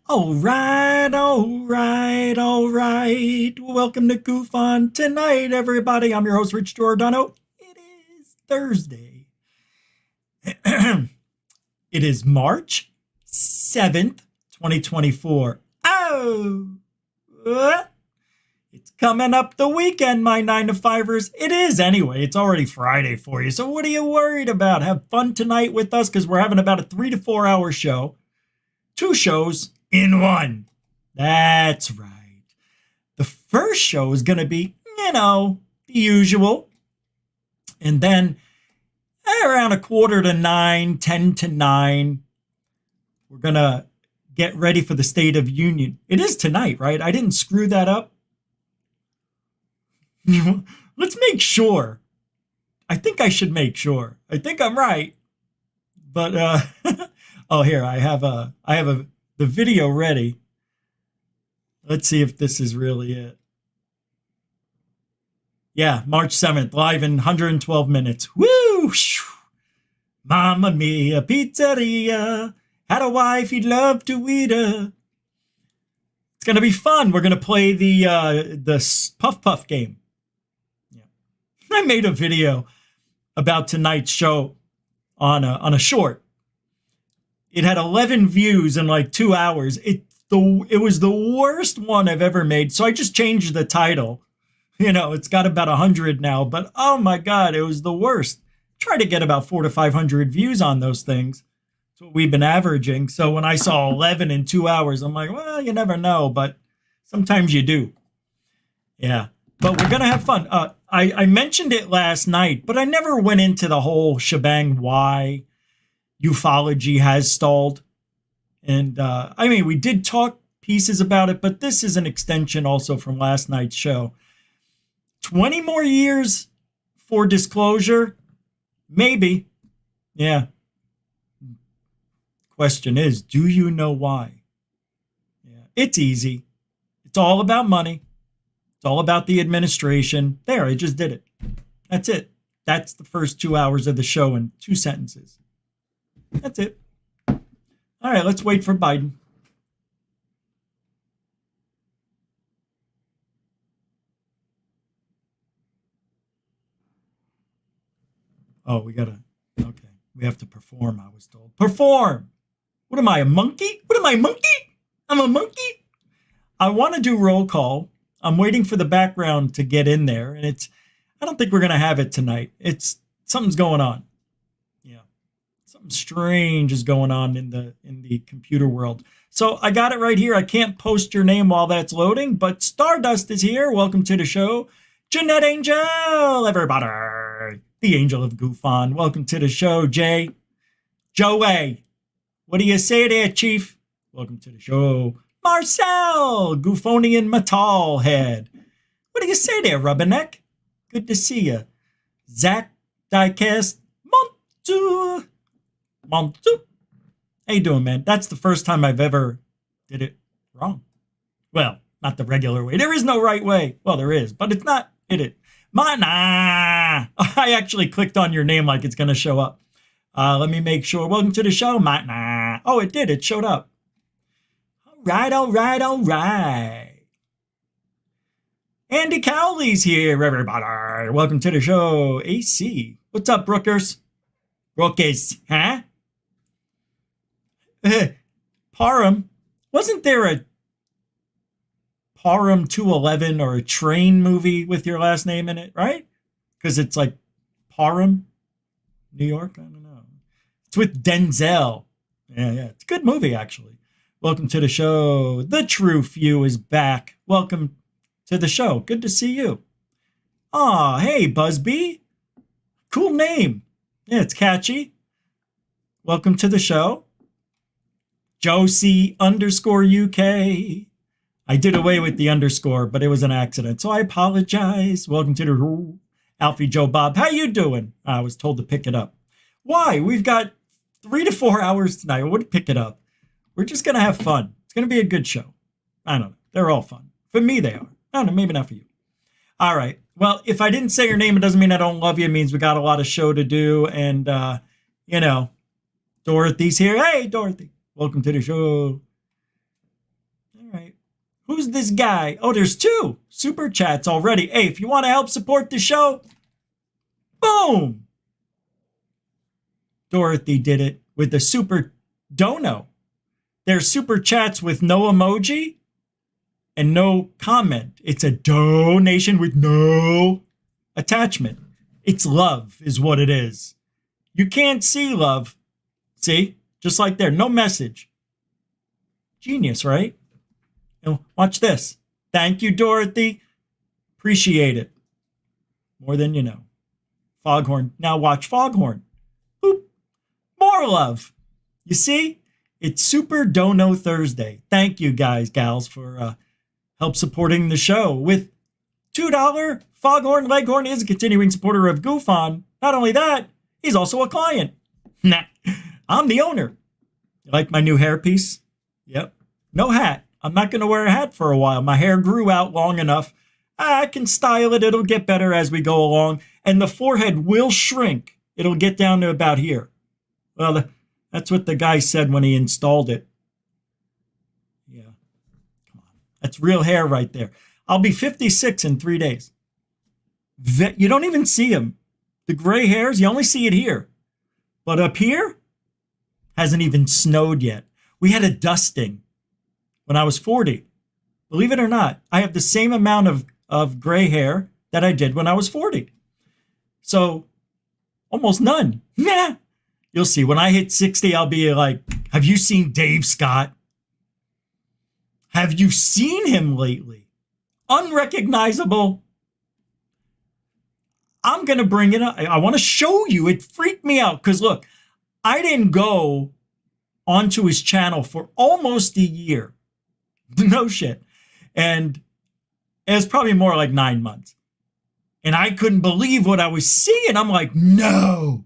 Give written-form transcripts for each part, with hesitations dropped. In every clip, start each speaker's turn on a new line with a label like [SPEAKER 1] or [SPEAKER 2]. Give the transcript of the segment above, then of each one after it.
[SPEAKER 1] All right, all right, all right. Welcome to Goof On Tonight, everybody. I'm your host, Rich Giordano. It is Thursday. It is March 7th, 2024. Oh, it's coming up the weekend, my 9 to 5ers. It is anyway. It's already Friday for you. So what are you worried about? Have fun tonight with us because we're having about a 3 to 4 hour show. 2 shows in one. That's right. The first show is going to be, the usual. And then around 8:45, 10 to 9, we're going to get ready for the State of Union. It is tonight, right? I didn't screw that up. Let's make sure. I think I should make sure. I think I'm right. But oh, here I have the video ready. Let's see if this is really it. Yeah, March 7th, live in 112 minutes. Woo! Mamma mia, pizzeria. Had a wife he'd love to eat her. It's gonna be fun. We're gonna play the Puff Puff game. Yeah. I made a video about tonight's show on a short. It had 11 views in like 2 hours. It was the worst one I've ever made. So I just changed the title. It's got about 100 now, but oh my God, it was the worst. Try to get about 400 to 500 views on those things. That's what we've been averaging. So when I saw 11 in 2 hours, I'm like, well, you never know, but sometimes you do. Yeah, but we're going to have fun. I mentioned it last night, but I never went into the whole shebang why ufology has stalled. And we did talk pieces about it, but this is an extension also from last night's show. 20 more years for disclosure? Maybe. Yeah. Question is, do you know why? Yeah, it's easy. It's all about money. It's all about the administration. There, I just did it. That's it. That's the first 2 hours of the show in 2 sentences. That's it. All right, let's wait for Biden. Oh, we have to perform, I was told. Perform! What am I, a monkey? What am I, a monkey? I'm a monkey? I want to do roll call. I'm waiting for the background to get in there, and I don't think we're going to have it tonight. Something's going on. Yeah. Something strange is going on in the computer world. So I got it right here. I can't post your name while that's loading, but Stardust is here. Welcome to the show. Jeanette Angel, everybody. The Angel of Goof On. Welcome to the show, Jay. Joey. What do you say there, Chief? Welcome to the show. Marcel, Goofonian Metal Head. What do you say there, Rubberneck? Good to see you. Zach Diecast Montu. How you doing, man? That's the first time I've ever did it wrong. Well, not the regular way. There is no right way. Well, there is, but it's not it. Matna. I actually clicked on your name like it's going to show up. Let me make sure. Welcome to the show, Matna. Oh, it did. It showed up. All right. Andy Cowley's here, everybody. Welcome to the show. AC. What's up, Brookers? Brookers, huh? Parham. Wasn't there a Parham 211 or a train movie with your last name in it, right? Because it's like Parham, New York. I don't know. It's with Denzel. Yeah. It's a good movie, actually. Welcome to the show. The True Few is back. Welcome to the show. Good to see you. Aw, hey, Buzzbee. Cool name. Yeah, it's catchy. Welcome to the show. Josie_UK. I did away with the underscore, but it was an accident, so I apologize. Welcome to the Alfie Joe Bob. How you doing? I was told to pick it up. Why? We've got 3 to 4 hours tonight. I would pick it up. We're just going to have fun. It's going to be a good show. I don't know. They're all fun. For me, they are. I don't know. Maybe not for you. All right. Well, if I didn't say your name, it doesn't mean I don't love you. It means we got a lot of show to do. And, Dorothy's here. Hey, Dorothy. Welcome to the show. Who's this guy? Oh, there's 2 super chats already. Hey, if you want to help support the show, boom. Dorothy did it with the super dono. There's super chats with no emoji and no comment. It's a donation with no attachment. It's love is what it is. You can't see love. See? Just like there. No message. Genius, right? And watch this. Thank you, Dorothy. Appreciate it. More than you know. Foghorn. Now watch Foghorn. Boop. More love. You see? It's Super Dono Thursday. Thank you, guys, gals, for help supporting the show. With $2, Foghorn Leghorn is a continuing supporter of GoofOn. Not only that, he's also a client. Nah, I'm the owner. You like my new hairpiece? Yep. No hat. I'm not going to wear a hat for a while. My hair grew out long enough. I can style it. It'll get better as we go along. And the forehead will shrink. It'll get down to about here. Well, that's what the guy said when he installed it. Yeah. Come on. That's real hair right there. I'll be 56 in 3 days. You don't even see him. The gray hairs, you only see it here. But up here, hasn't even snowed yet. We had a dusting when I was 40. Believe it or not, I have the same amount of gray hair that I did when I was 40. So, almost none. Nah. You'll see. When I hit 60, I'll be like, have you seen Dave Scott? Have you seen him lately? Unrecognizable. I'm going to bring it up. I want to show you. It freaked me out because, look, I didn't go onto his channel for almost a year. No shit. And it was probably more like 9 months. And I couldn't believe what I was seeing. I'm like, no.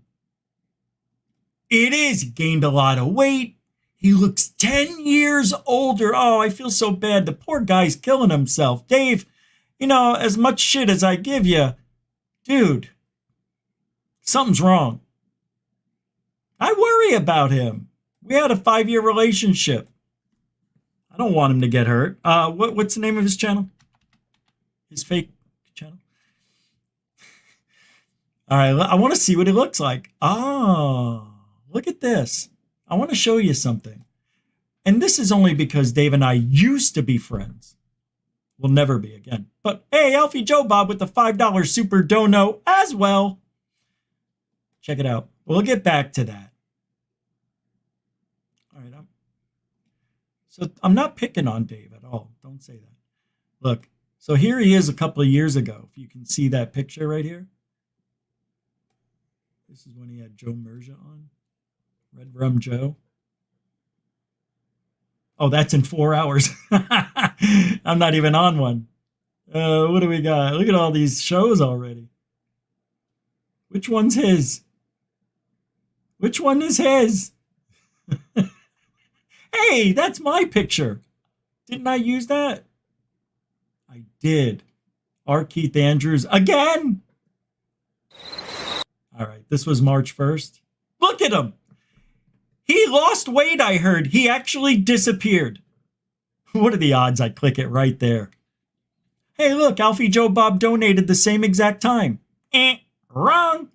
[SPEAKER 1] It is. He gained a lot of weight. He looks 10 years older. Oh, I feel so bad. The poor guy's killing himself. Dave, as much shit as I give you, dude, something's wrong. I worry about him. We had a 5-year relationship. I don't want him to get hurt. What's the name of his channel? His fake channel? All right, I want to see what he looks like. Oh, look at this. I want to show you something. And this is only because Dave and I used to be friends. We'll never be again. But hey, Alfie Joe Bob with the $5 super dono as well. Check it out. We'll get back to that. All right. So I'm not picking on Dave at all. Don't say that. Look, so here he is a couple of years ago. If you can see that picture right here. This is when he had Joe Merja on. Red Rum Joe. Oh, that's in 4 hours. I'm not even on one. What do we got? Look at all these shows already. Which one's his? Which one is his? Hey, that's my picture. Didn't I use that? I did. R. Keith Andrews again. All right, this was March 1st. Look at him. He lost weight, I heard. He actually disappeared. What are the odds I click it right there? Hey, look, Alfie Joe Bob donated the same exact time. Wrong.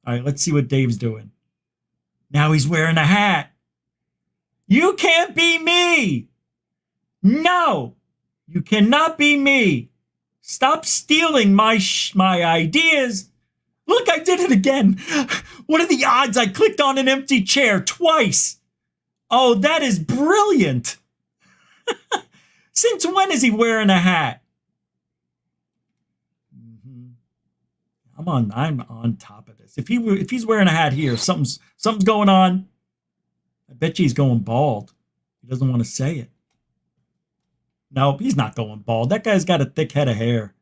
[SPEAKER 1] All right, let's see what Dave's doing. Now he's wearing a hat. You can't be me. No, you cannot be me. Stop stealing my ideas. Look, I did it again. What are the odds I clicked on an empty chair twice? Oh, that is brilliant. Since when is he wearing a hat? I'm on top of this. If he's wearing a hat here, something's going on. I bet you he's going bald. He doesn't want to say it. Nope, he's not going bald. That guy's got a thick head of hair.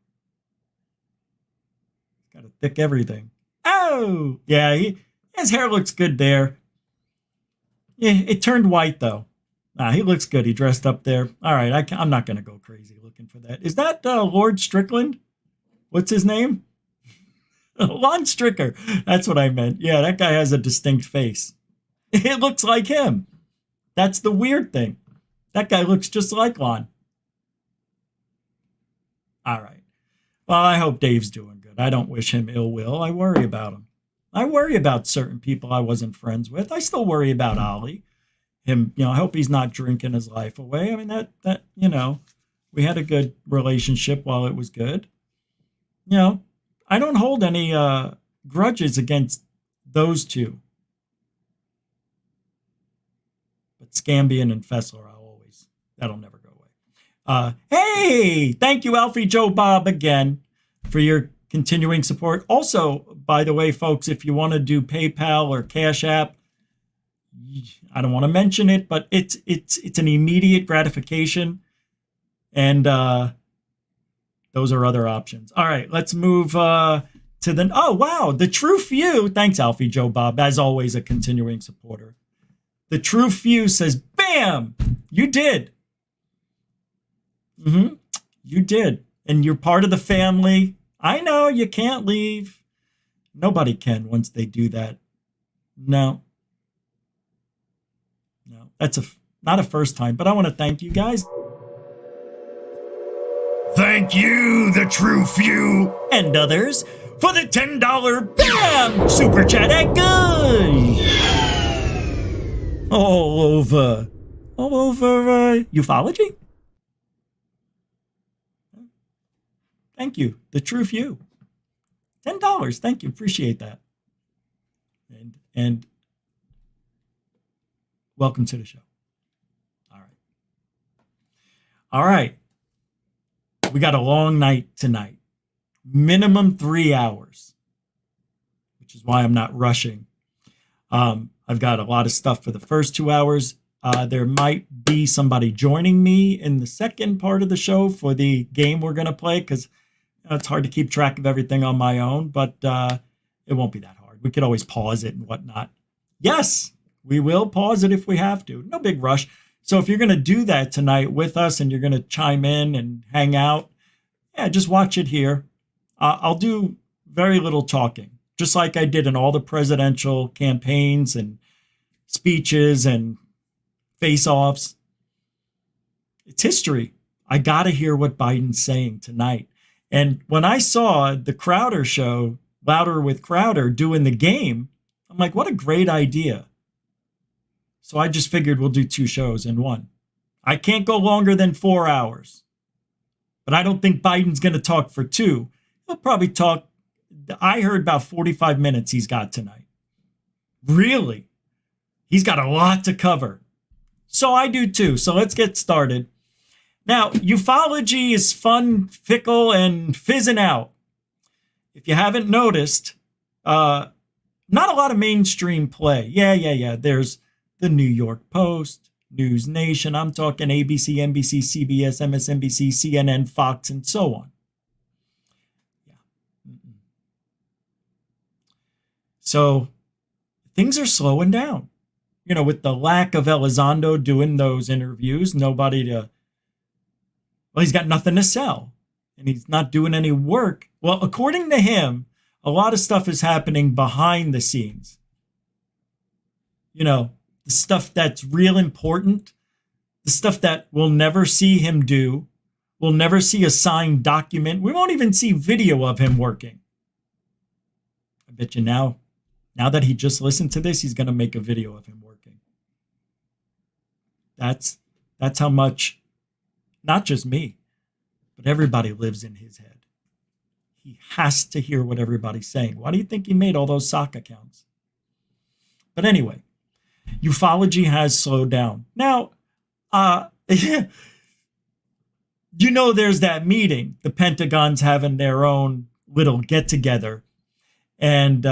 [SPEAKER 1] Got a thick everything. Oh, yeah, his hair looks good there. Yeah, it turned white, though. Nah, he looks good. He dressed up there. All right, I'm not going to go crazy looking for that. Is that Lord Strickland? What's his name? Lon Stricker. That's what I meant. Yeah, that guy has a distinct face. It looks like him. That's the weird thing. That guy looks just like Lon. All right. Well, I hope Dave's doing good. I don't wish him ill will. I worry about him. I worry about certain people I wasn't friends with. I still worry about Ollie. Him, I hope he's not drinking his life away. I mean, that we had a good relationship while it was good. I don't hold any grudges against those two. But Scambian and Fessler, that'll never go away. Hey, thank you, Alfie Joe Bob, again, for your continuing support. Also, by the way, folks, if you want to do PayPal or Cash App, I don't want to mention it, but it's an immediate gratification. And those are other options. All right, let's move to the True Few. Thanks, Alfie Joe Bob, as always, a continuing supporter. The True Few says, bam, you did. You did. And you're part of the family. I know you can't leave. Nobody can once they do that. No, that's not a first time, but I want to thank you guys. Thank you, the True Few and others, for the $10 BAM Super Chat at good. All over Ufology. Thank you, the True Few. $10, thank you, appreciate that. And welcome to the show. All right. We got a long night tonight. Minimum 3 hours, which is why I'm not rushing. I've got a lot of stuff for the first 2 hours. There might be somebody joining me in the second part of the show for the game we're going to play, because it's hard to keep track of everything on my own, but it won't be that hard. We could always pause it and whatnot. Yes, we will pause it if we have to. No big rush. So if you're going to do that tonight with us and you're going to chime in and hang out, just watch it here. I'll do very little talking, just like I did in all the presidential campaigns and speeches and face-offs. It's history. I got to hear what Biden's saying tonight. And when I saw the Crowder show, Louder with Crowder, doing the game, I'm like, what a great idea. So I just figured we'll do 2 shows in one. I can't go longer than 4 hours. But I don't think Biden's going to talk for 2. He'll probably talk, I heard about 45 minutes he's got tonight. Really? He's got a lot to cover. So I do too. So let's get started. Now, ufology is fun, fickle, and fizzing out. If you haven't noticed, not a lot of mainstream play. Yeah. There's the New York Post, News Nation. I'm talking ABC, NBC, CBS, MSNBC, CNN, Fox, and so on. Yeah. So things are slowing down. With the lack of Elizondo doing those interviews, he's got nothing to sell. And he's not doing any work. Well, according to him, a lot of stuff is happening behind the scenes. The stuff that's real important, the stuff that we'll never see him do. We'll never see a signed document. We won't even see video of him working. I bet you now that he just listened to this, he's going to make a video of him working. That's how much, not just me, but everybody lives in his head. He has to hear what everybody's saying. Why do you think he made all those sock accounts? But anyway, ufology has slowed down. Now, there's that meeting. The Pentagon's having their own little get-together. And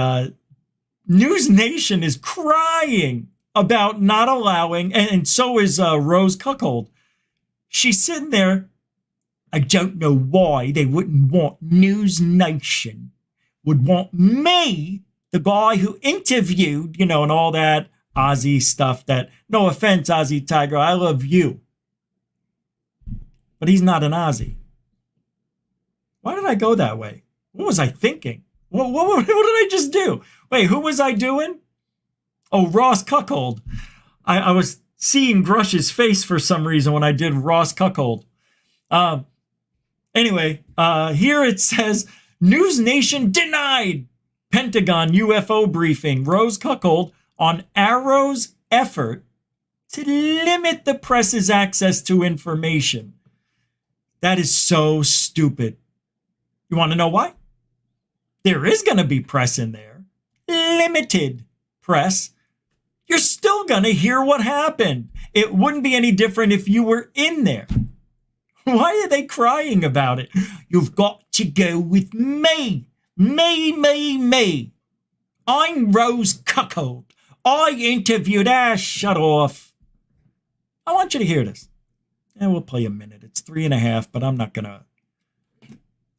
[SPEAKER 1] News Nation is crying about not allowing, and so is Rose Cuckold. She's sitting there. I don't know why they wouldn't want News Nation, would want me, the guy who interviewed, and all that Ozzy stuff that, no offense, Ozzy Tiger, I love you. But he's not an Ozzy. Why did I go that way? What was I thinking? What did I just do? Wait, who was I doing? Oh, Ross Cuckold. I was seeing Grush's face for some reason when I did Ross Cuckold. Anyway, here it says, News Nation denied Pentagon UFO briefing. Rose Cuckold on Arrow's effort to limit the press's access to information. That is so stupid. You want to know why? There is going to be press in there. Limited press. You're still going to hear what happened. It wouldn't be any different if you were in there. Why are they crying about it? You've got to go with me. Me. I'm Rose Cuckold. I interviewed shut off. I want you to hear this. And we'll play a minute. It's 3.5, but I'm not going to.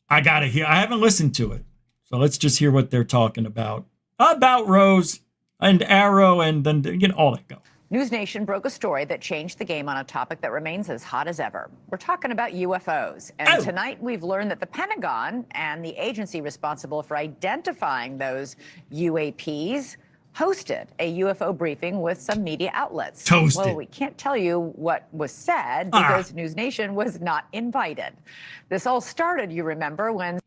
[SPEAKER 1] I got to hear. I haven't listened to it. So let's just hear what they're talking about. About Rose and Arrow and then, all that go.
[SPEAKER 2] News Nation broke a story that changed the game on a topic that remains as hot as ever. We're talking about UFOs. And tonight we've learned that the Pentagon and the agency responsible for identifying those UAPs hosted a UFO briefing with some media outlets.
[SPEAKER 1] Toasted.
[SPEAKER 2] Well, we can't tell you what was said because News Nation was not invited. This all started, you remember, when...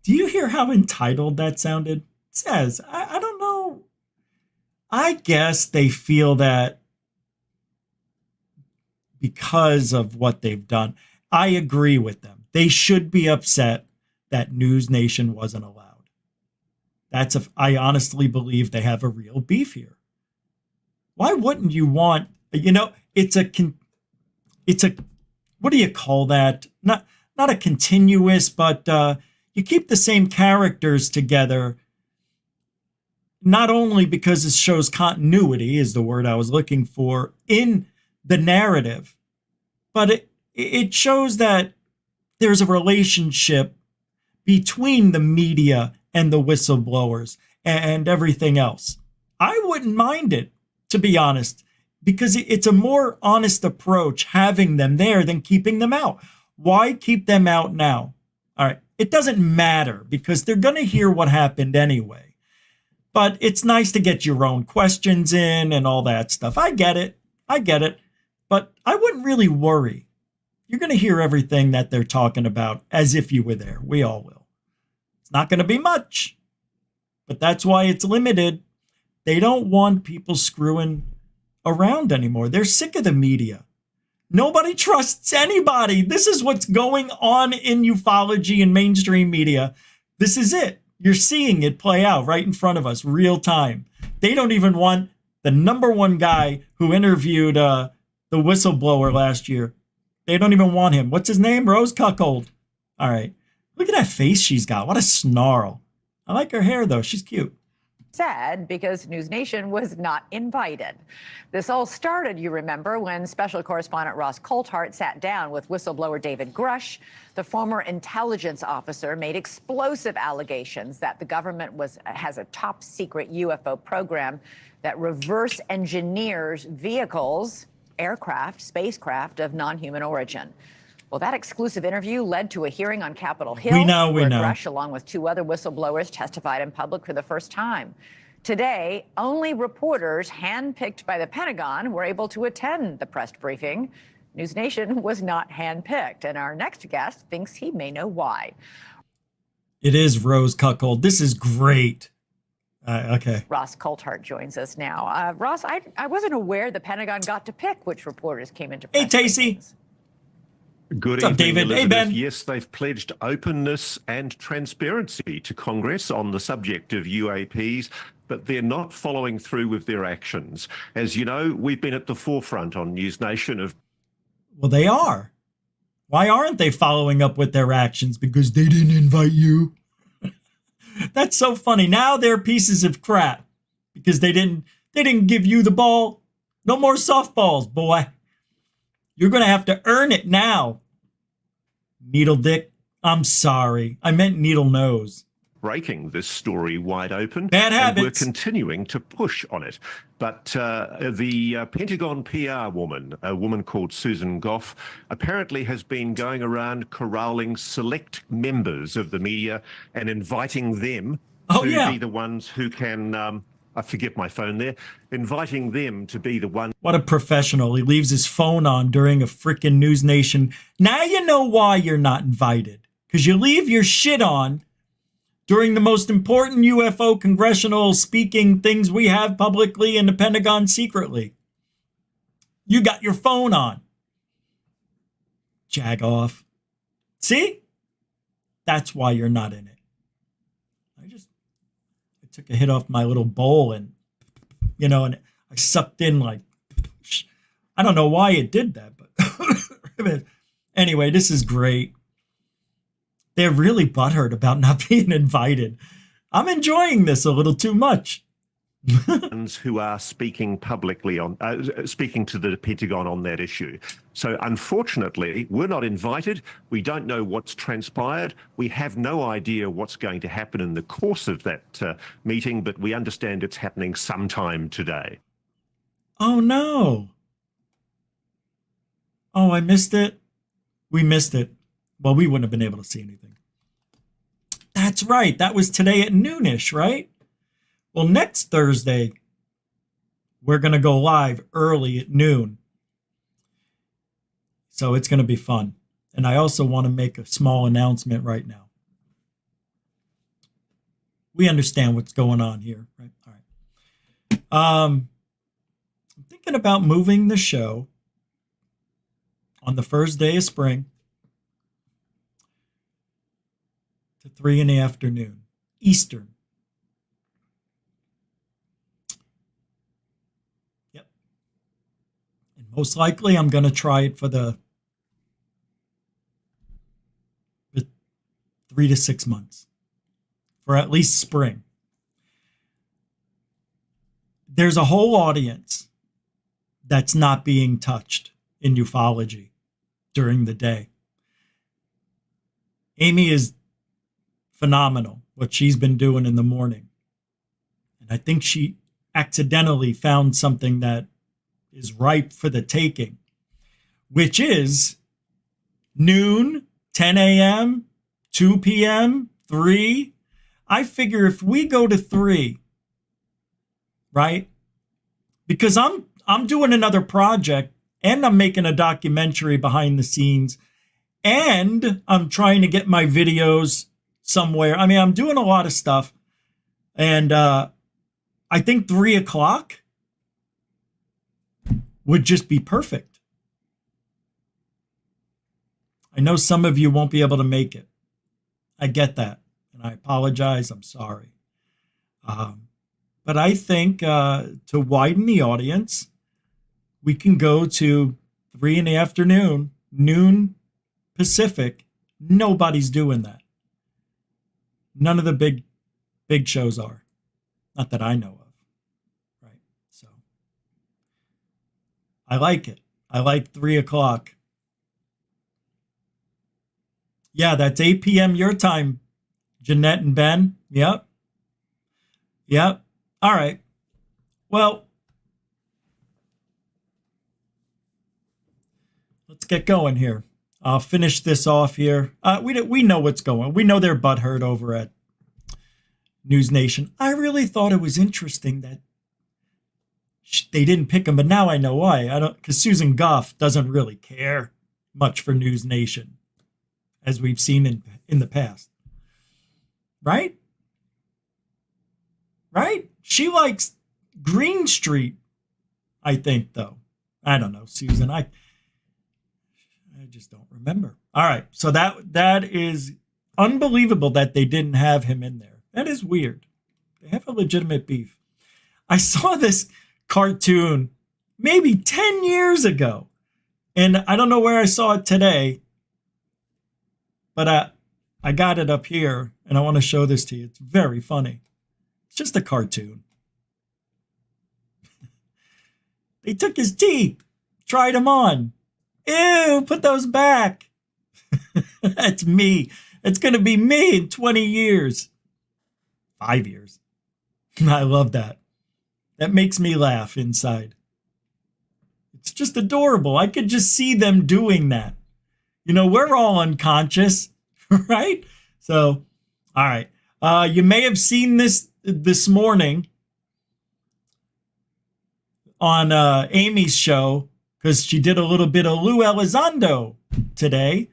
[SPEAKER 1] Do you hear how entitled that sounded? It says, I don't know. I guess they feel that because of what they've done. I agree with them. They should be upset that News Nation wasn't allowed. I honestly believe they have a real beef here. Why wouldn't you want, it's a, what do you call that? Not a continuous, but you keep the same characters together, not only because it shows continuity is the word I was looking for in the narrative, but it shows that there's a relationship between the media and the whistleblowers and everything else. I wouldn't mind it, to be honest, because it's a more honest approach having them there than keeping them out. Why keep them out now? All right, it doesn't matter because they're going to hear what happened anyway. But it's nice to get your own questions in and all that stuff. I get it. But I wouldn't really worry. You're going to hear everything that they're talking about as if you were there. We all will. It's not going to be much, but that's why it's limited. They don't want people screwing around anymore. They're sick of the media. Nobody trusts anybody. This is what's going on in ufology and mainstream media. This is it. You're seeing it play out right in front of us, real time. They don't even want the number one guy who interviewed the whistleblower last year. They don't even want him. What's his name? Rose Cuckold. All right. Look at that face she's got. What a snarl. I like her hair, though. She's cute.
[SPEAKER 2] Said because News Nation was not invited. This all started, you remember, when special correspondent Ross Coulthart sat down with whistleblower David Grush. The former intelligence officer made explosive allegations that the government has a top secret UFO program that reverse engineers vehicles, aircraft, spacecraft of non-human origin. Well, that exclusive interview led to a hearing on Capitol Hill.
[SPEAKER 1] We know.
[SPEAKER 2] Grush, along with 2 other whistleblowers, testified in public for the first time. Today, only reporters handpicked by the Pentagon were able to attend the press briefing. News Nation was not handpicked, and our next guest thinks he may know why.
[SPEAKER 1] It is Rose Cuckold. This is great. Okay.
[SPEAKER 2] Ross Coulthart joins us now. Ross, I wasn't aware the Pentagon got to pick which reporters came into press.
[SPEAKER 1] Hey, Tacey.
[SPEAKER 3] Good
[SPEAKER 1] What's up,
[SPEAKER 3] evening,
[SPEAKER 1] David?
[SPEAKER 3] Elizabeth.
[SPEAKER 1] Hey, Ben.
[SPEAKER 3] Yes, they've pledged openness and transparency to Congress on the subject of UAPs, but they're not following through with their actions. As you know, we've been at the forefront on News Nation of...
[SPEAKER 1] Well, they are. Why aren't they following up with their actions? Because they didn't invite you. That's so funny. Now they're pieces of crap because they didn't give you the ball. No more softballs, boy. You're going to have to earn it now. Needle dick. I'm sorry. I meant needle nose.
[SPEAKER 3] breaking this story wide open.
[SPEAKER 1] Bad habits.
[SPEAKER 3] And we're continuing to push on it. But the Pentagon PR woman, a woman called Susan Goff, apparently has been going around corralling select members of the media and inviting them to be the ones who can... I forget my phone there. Inviting them to be the one.
[SPEAKER 1] What a professional. He leaves his phone on during a freaking News Nation. Now you know why you're not invited. because you leave your shit on during the most important UFO congressional speaking things we have publicly in the Pentagon secretly. You got your phone on. Jag off. See? That's why you're not in it. I took a hit off my little bowl and, and I sucked in like, I don't know why it did that, but anyway, this is great. They're really butthurt about not being invited. I'm enjoying this a little too much.
[SPEAKER 3] Who are speaking publicly on, speaking to the Pentagon on that issue. So unfortunately, we're not invited. We don't know what's transpired. We have no idea what's going to happen in the course of that meeting, but we understand it's happening sometime today.
[SPEAKER 1] Oh, no. Oh, I missed it. We missed it. Well, we wouldn't have been able to see anything. That's right. That was today at noonish, right? Well, next Thursday, we're going to go live early at noon. So it's going to be fun. And I also want to make a small announcement right now. We understand what's going on here, right? All right. I'm thinking about moving the show on the first day of spring to 3 in the afternoon, Eastern. Yep. And most likely I'm going to try it for the 3 to 6 months, for at least spring. There's a whole audience that's not being touched in ufology during the day. Amy is phenomenal, what she's been doing in the morning. And I think she accidentally found something that is ripe for the taking, which is noon, 10 a.m., 2 p.m., 3. I figure if we go to 3, right? Because I'm doing another project and I'm making a documentary behind the scenes and I'm trying to get my videos somewhere. I mean, I'm doing a lot of stuff. And I think 3 o'clock would just be perfect. I know some of you won't be able to make it. I get that. And I apologize. I'm sorry. But I think to widen the audience, we can go to 3 in the afternoon, noon Pacific. Nobody's doing that. None of the big shows are. Not that I know of. Right? So I like it. I like 3 o'clock. Yeah, that's 8 p.m. your time, Jeanette and Ben. Yep. Yep. All right. Well, let's get going here. I'll finish this off here. We know what's going on. We know they're butthurt over at News Nation. I really thought it was interesting that they didn't pick him, but now I know why. Because Susan Goff doesn't really care much for News Nation, as we've seen in the past. Right? Right? She likes Green Street, I think, though. I don't know, Susan. I just don't remember. All right. So that is unbelievable that they didn't have him in there. That is weird. They have a legitimate beef. I saw this cartoon maybe 10 years ago, and I don't know where I saw it today, but I got it up here, and I want to show this to you. It's very funny. It's just a cartoon. They took his teeth, tried them on. Ew, put those back. That's me. It's going to be me in 20 years. 5 years. I love that. That makes me laugh inside. It's just adorable. I could just see them doing that. We're all unconscious, right? So, all right. You may have seen this morning on Amy's show, because she did a little bit of Lou Elizondo today.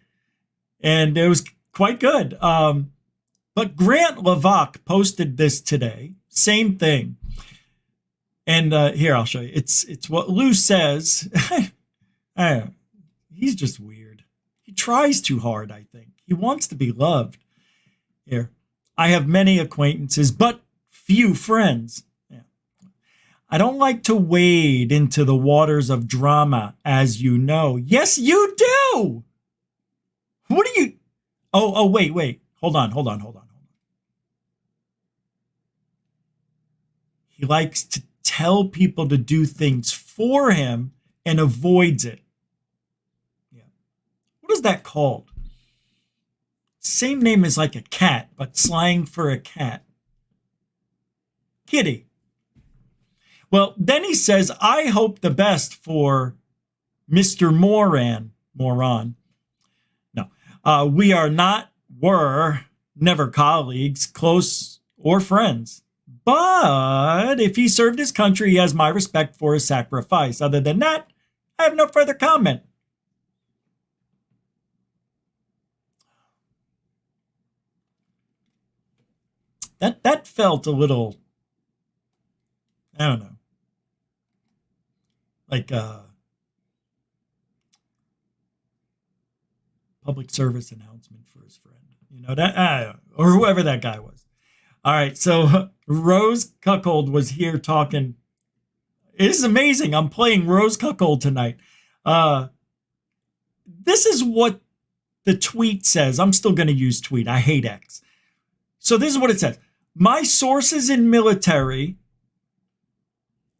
[SPEAKER 1] And it was quite good. But Grant Levac posted this today. Same thing. And here, I'll show you. It's what Lou says. He's just weird. He tries too hard, I think. He wants to be loved. Here. I have many acquaintances, but few friends. Yeah. I don't like to wade into the waters of drama, as you know. Yes, you do! What do you... Oh, wait. Hold on. He likes to tell people to do things for him and avoids it. Yeah. What is that called? Same name as like a cat, but slang for a cat. Kitty. Well, then he says, I hope the best for Mr. Moron. No, we were never colleagues, close, or friends. But if he served his country, he has my respect for his sacrifice. Other than that, I have no further comment. That felt a little, I don't know, like a public service announcement for his friend, that, or whoever that guy was. All right, so Rose Cuckold was here talking. This is amazing. I'm playing Rose Cuckold tonight. This is what the tweet says. I'm still going to use tweet. I hate X. So this is what it says. My sources in military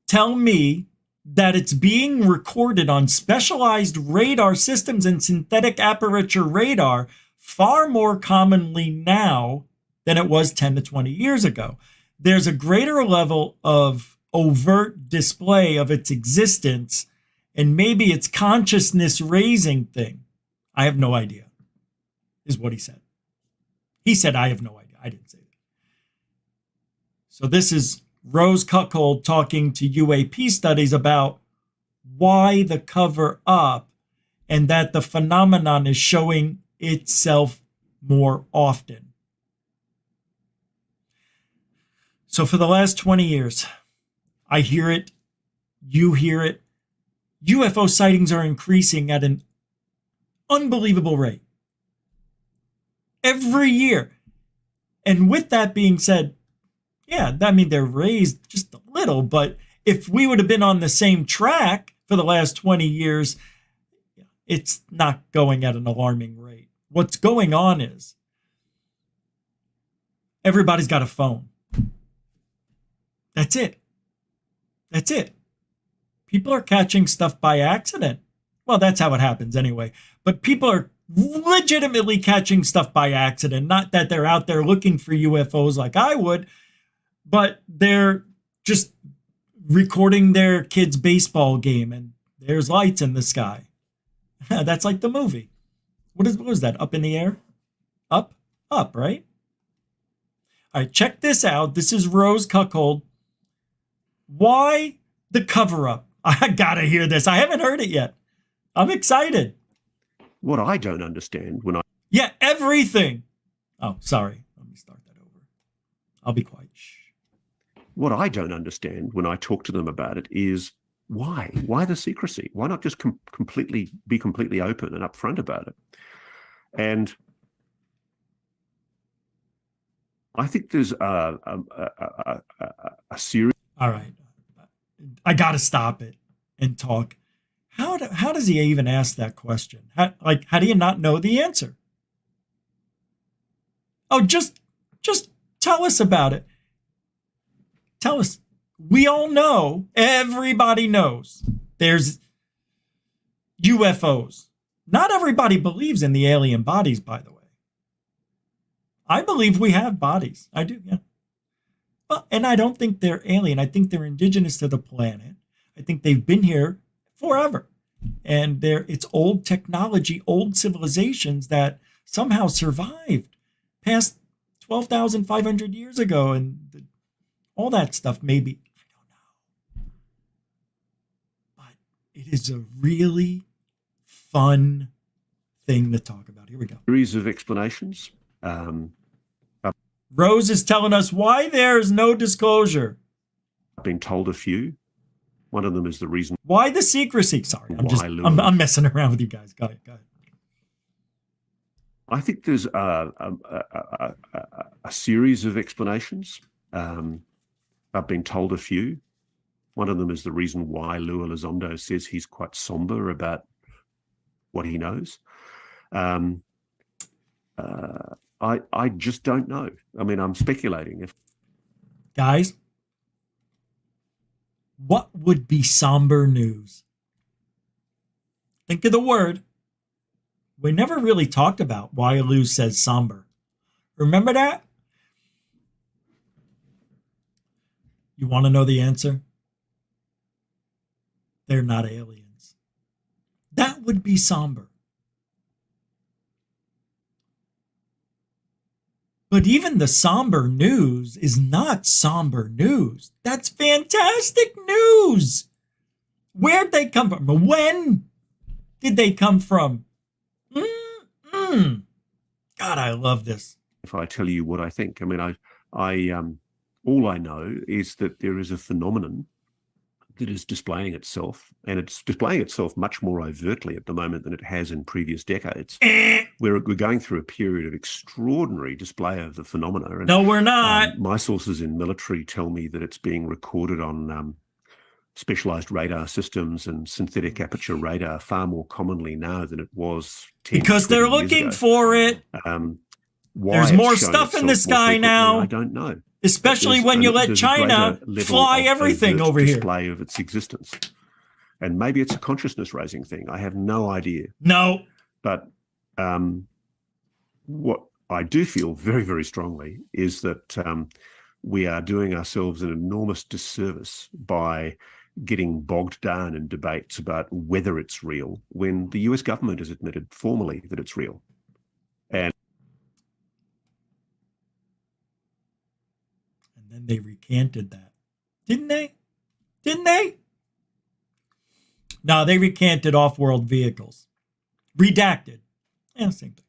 [SPEAKER 1] tell me that it's being recorded on specialized radar systems and synthetic aperture radar far more commonly now than it was 10 to 20 years ago. There's a greater level of overt display of its existence, and maybe it's consciousness raising thing. I have no idea, is what he said. He said, I have no idea. I didn't say that. So this is Rose Cuckold talking to UAP studies about why the cover up and that the phenomenon is showing itself more often. So for the last 20 years, I hear it, you hear it. UFO sightings are increasing at an unbelievable rate every year. And with that being said, yeah, I mean, they're raised just a little, but if we would have been on the same track for the last 20 years, it's not going at an alarming rate. What's going on is everybody's got a phone. That's it. People are catching stuff by accident. Well, that's how it happens anyway. But people are legitimately catching stuff by accident. Not that they're out there looking for UFOs like I would, but they're just recording their kid's baseball game and there's lights in the sky. That's like the movie. What was that? Up in the air? Up, right? All right, check this out. This is Rose Cuckold. Why the cover up? I gotta hear this. I haven't heard it yet. I'm excited.
[SPEAKER 3] What I don't understand when I...
[SPEAKER 1] Yeah, everything. Oh, sorry. Let me start that over. I'll be quiet. Shh.
[SPEAKER 3] What I don't understand when I talk to them about it is why? Why the secrecy? Why not just completely open and upfront about it? And I think there's a series.
[SPEAKER 1] All right, I got to stop it and talk. How does he even ask that question? How do you not know the answer? Oh, just tell us about it. Tell us. We all know, everybody knows there's UFOs. Not everybody believes in the alien bodies, by the way. I believe we have bodies. I do, yeah. Well, and I don't think they're alien. I think they're indigenous to the planet. I think they've been here forever. And it's old technology, old civilizations that somehow survived past 12,500 years ago. And all that stuff, maybe, I don't know. But it is a really fun thing to talk about. Here we go.
[SPEAKER 3] Series of explanations.
[SPEAKER 1] Rose is telling us why there's no disclosure.
[SPEAKER 3] I've been told a few. One of them is the reason.
[SPEAKER 1] Why the secrecy? Sorry, I'm messing around with you guys. Go ahead.
[SPEAKER 3] I think there's a series of explanations. I've been told a few. One of them is the reason why Lua Elizondo says he's quite somber about what he knows. I just don't know. I mean, I'm speculating.
[SPEAKER 1] Guys, what would be somber news? Think of the word. We never really talked about why Lou says somber. Remember that? You want to know the answer? They're not aliens. That would be somber. But even the somber news is not somber news. That's fantastic news. Where'd they come from? When did they come from? God, I love this.
[SPEAKER 3] If I tell you what I think, I mean, I all I know is that there is a phenomenon that is displaying itself, and it's displaying itself much more overtly at the moment than it has in previous decades. We're going through a period of extraordinary display of the phenomena. And,
[SPEAKER 1] no, we're not.
[SPEAKER 3] My sources in military tell me that it's being recorded on specialized radar systems and synthetic aperture radar far more commonly now than it was 10
[SPEAKER 1] because they're looking for it. There's more stuff in the sky now.
[SPEAKER 3] I don't know.
[SPEAKER 1] Especially when you let China fly everything over here.
[SPEAKER 3] Display of its existence. And maybe it's a consciousness raising thing. I have no idea.
[SPEAKER 1] No.
[SPEAKER 3] But what I do feel very, very strongly is that we are doing ourselves an enormous disservice by getting bogged down in debates about whether it's real when the US government has admitted formally that it's real. And
[SPEAKER 1] then they recanted that. Didn't they? No, they recanted off-world vehicles. Redacted. Yeah, same thing.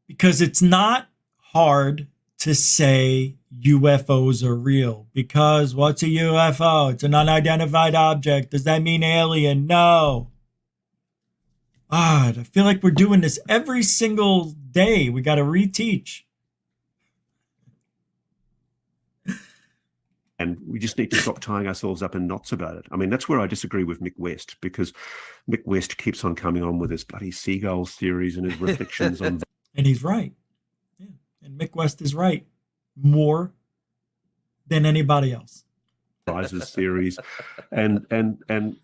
[SPEAKER 1] Because it's not hard to say UFOs are real. Because what's a UFO? It's an unidentified object. Does that mean alien? No. God, I feel like we're doing this every single day. We got to reteach.
[SPEAKER 3] And we just need to stop tying ourselves up in knots about it. I mean, that's where I disagree with Mick West, because Mick West keeps on coming on with his bloody seagulls theories and his reflections on...
[SPEAKER 1] And he's right. Yeah. And Mick West is right more than anybody else.
[SPEAKER 3] Rises theories, and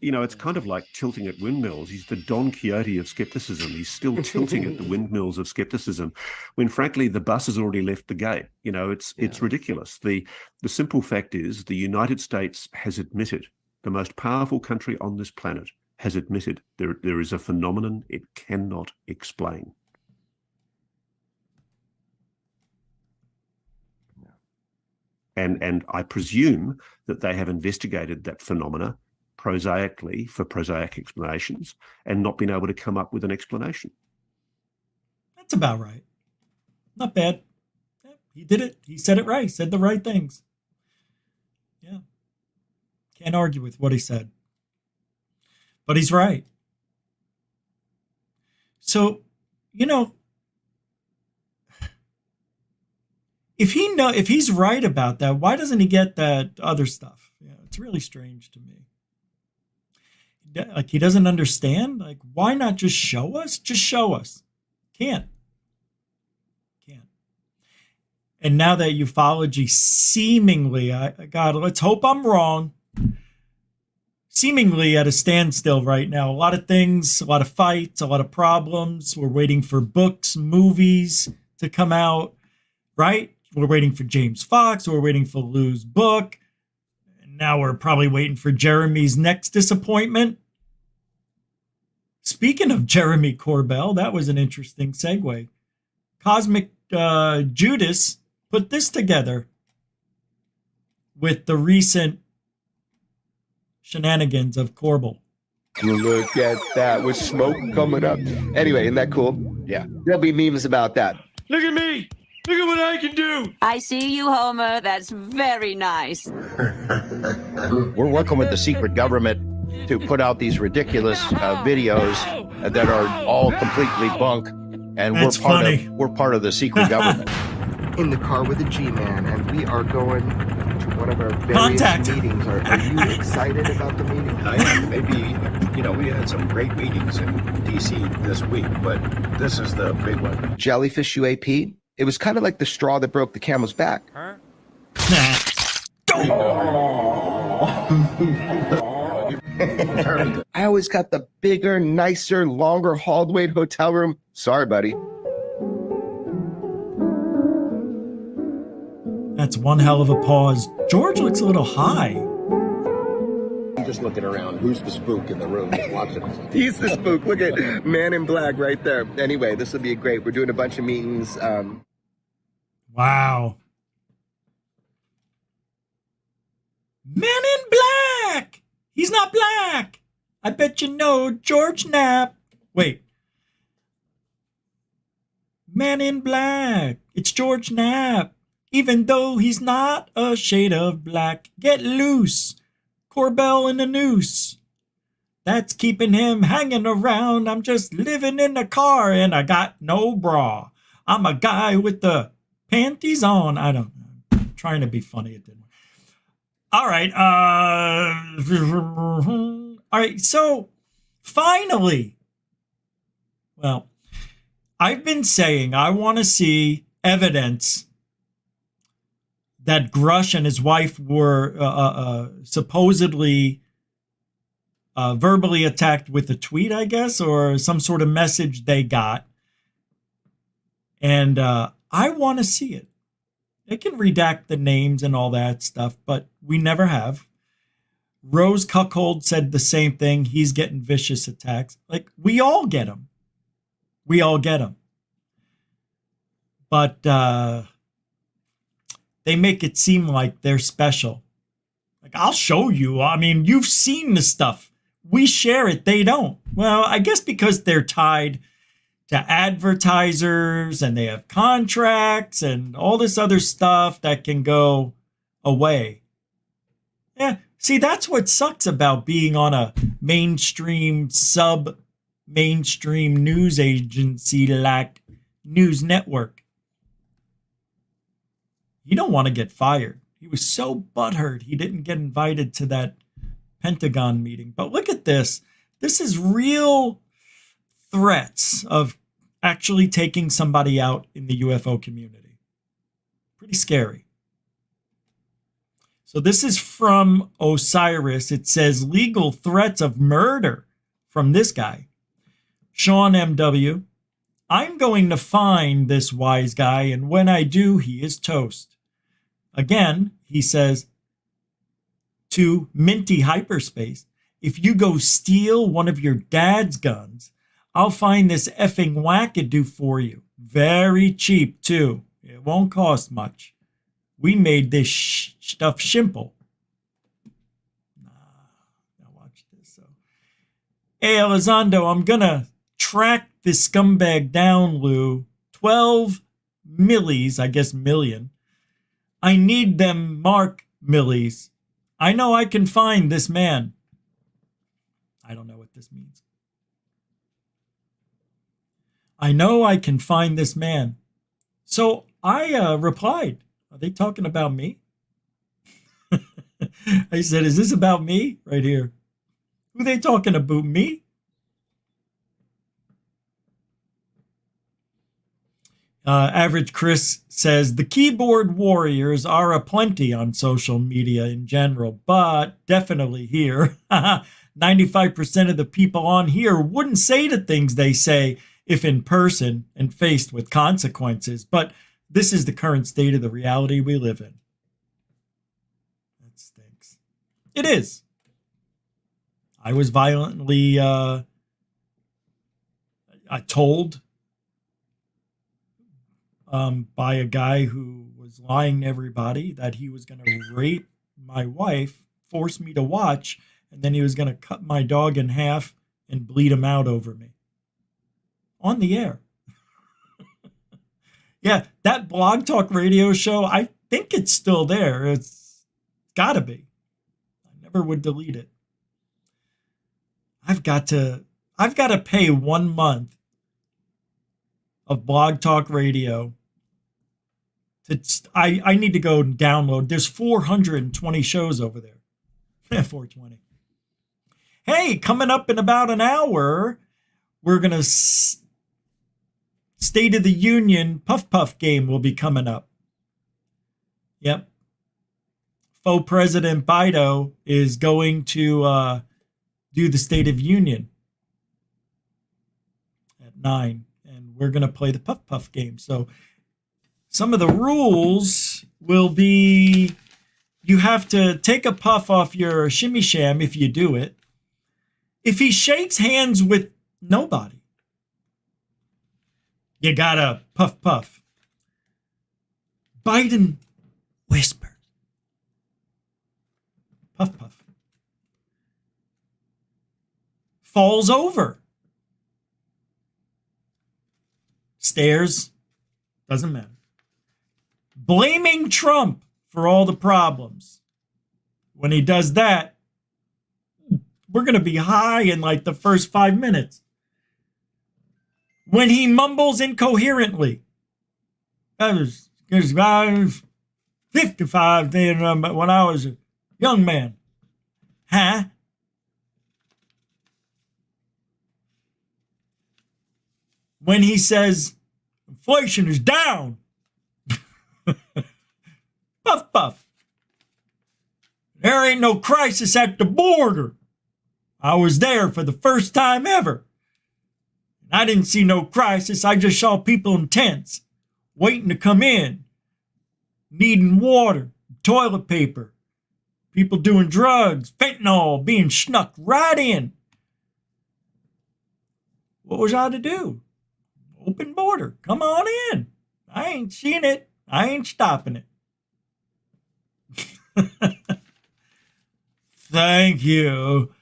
[SPEAKER 3] you know, it's kind of like tilting at windmills. He's the Don Quixote of skepticism. He's still tilting at the windmills of skepticism, when frankly the bus has already left the gate. You know, it's ridiculous. The simple fact is the United States has admitted, the most powerful country on this planet has admitted there is a phenomenon it cannot explain. And I presume that they have investigated that phenomena prosaically for prosaic explanations and not been able to come up with an explanation.
[SPEAKER 1] That's about right. Not bad. Yeah, he did it. He said it right. He said the right things. Yeah. Can't argue with what he said. But he's right. So, you know, if he's right about that, why doesn't he get that other stuff? Yeah, it's really strange to me. Like, he doesn't understand. Like, why not just show us? Just show us. Can't. And now that ufology seemingly, God, let's hope I'm wrong, seemingly at a standstill right now. A lot of things, a lot of fights, a lot of problems. We're waiting for books, movies to come out, right? We're waiting for James Fox. We're waiting for Lou's book. And now we're probably waiting for Jeremy's next disappointment. Speaking of Jeremy Corbell, that was an interesting segue. Cosmic Judas put this together with the recent shenanigans of Corbell.
[SPEAKER 4] Look at that with smoke coming up. Anyway, isn't that cool? Yeah. There'll be memes about that.
[SPEAKER 1] Look at me. Look at what I can do.
[SPEAKER 5] I see you, Homer. That's very nice.
[SPEAKER 6] We're working with the secret government to put out these ridiculous videos that are all completely bunk, and
[SPEAKER 1] That's funny.
[SPEAKER 6] We're part of the secret government.
[SPEAKER 7] In the car with a G-Man, and we are going to one of our various
[SPEAKER 1] Contact.
[SPEAKER 7] meetings. Are you excited about the meeting?
[SPEAKER 8] I am. Maybe, we had some great meetings in D.C. this week, but this is the big one.
[SPEAKER 4] Jellyfish UAP. It was kind of like the straw that broke the camel's back.
[SPEAKER 1] Nah.
[SPEAKER 4] I always got the bigger, nicer, longer hauled weight hotel room. Sorry, buddy.
[SPEAKER 1] That's one hell of a pause. George looks a little high.
[SPEAKER 8] I'm just looking around. Who's the spook in the room that's watching us?
[SPEAKER 4] He's the spook. Look at Man in Black right there. Anyway, this will be great. We're doing a bunch of meetings.
[SPEAKER 1] Wow. Man in Black. He's not black. I bet you know George Knapp. Wait. Man in Black. It's George Knapp. Even though he's not a shade of black. Get loose. Corbell in a noose. That's keeping him hanging around. I'm just living in a car and I got no bra. I'm a guy with the panties on. I don't know. I'm trying to be funny. It didn't work. All right. All right. So finally, well, I've been saying I want to see evidence that Grush and his wife were supposedly verbally attacked with a tweet, I guess, or some sort of message they got. And I want to see it. They can redact the names and all that stuff, but we never have. Rose Cuckold said the same thing. He's getting vicious attacks. Like, we all get them. We all get them. But they make it seem like they're special. Like, I'll show you. I mean, you've seen the stuff. We share it. They don't. Well, I guess because they're tied to advertisers and they have contracts and all this other stuff that can go away. Yeah. See, that's what sucks about being on a mainstream, sub-mainstream news agency like news network. You don't want to get fired. He was so butthurt he didn't get invited to that Pentagon meeting. But look at this. This is real threats of actually taking somebody out in the UFO community. Pretty scary. So this is from Osiris. It says legal threats of murder from this guy. Sean M.W. I'm going to find this wise guy, and when I do, he is toast. Again, he says to Minty Hyperspace, if you go steal one of your dad's guns, I'll find this effing wackadoo for you. Very cheap, too. It won't cost much. We made this stuff simple. Now watch this. So, hey, Elizondo, I'm going to track this scumbag down, Lou. 12 millis, I guess million. I need them mark millis. I know I can find this man. I don't know what this means. I know I can find this man. So I replied, are they talking about me? I said, is this about me? Right here. Who they talking about? Me? Average Chris says, the keyboard warriors are aplenty on social media in general, but definitely here. 95% of the people on here wouldn't say the things they say if in person and faced with consequences. But this is the current state of the reality we live in. That stinks. It is. I was violently told by a guy who was lying to everybody that he was going to rape my wife, force me to watch, and then he was going to cut my dog in half and bleed him out over me. On the air. Yeah, that Blog Talk Radio show, I think it's still there. It's got to be. I never would delete it. I've got to pay 1 month of Blog Talk Radio. I need to go and download. There's 420 shows over there. 420. Hey, coming up in about an hour, we're going to State of the Union Puff Puff game will be coming up. Yep. Faux President Biden is going to do the State of Union at 9. And we're going to play the Puff Puff game. So some of the rules will be you have to take a puff off your shimmy sham if you do it. If he shakes hands with nobody, you gotta puff puff. Biden whispers. Puff puff. Falls over. Stares. Doesn't matter. Blaming Trump for all the problems. When he does that, we're going to be high in like the first 5 minutes. When he mumbles incoherently. I was 55 then when I was a young man. Huh? When he says inflation is down. Puff, puff. There ain't no crisis at the border. I was there for the first time ever. I didn't see no crisis. I just saw people in tents, waiting to come in, needing water, toilet paper, people doing drugs, fentanyl, being snuck right in. What was I to do? Open border. Come on in. I ain't seen it. I ain't stopping it. Thank you.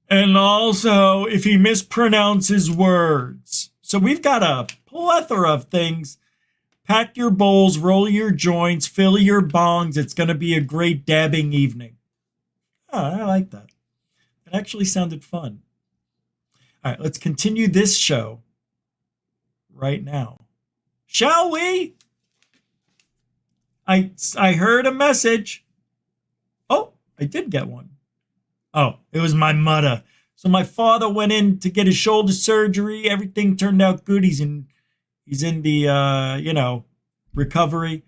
[SPEAKER 1] And also, if he mispronounces words. So we've got a plethora of things. Pack your bowls, roll your joints, fill your bongs. It's going to be a great dabbing evening. Oh, I like that. It actually sounded fun. All right, let's continue this show right now. Shall we? I heard a message. Oh, I did get one. Oh, it was my mother. So my father went in to get his shoulder surgery. Everything turned out good. He's in the recovery.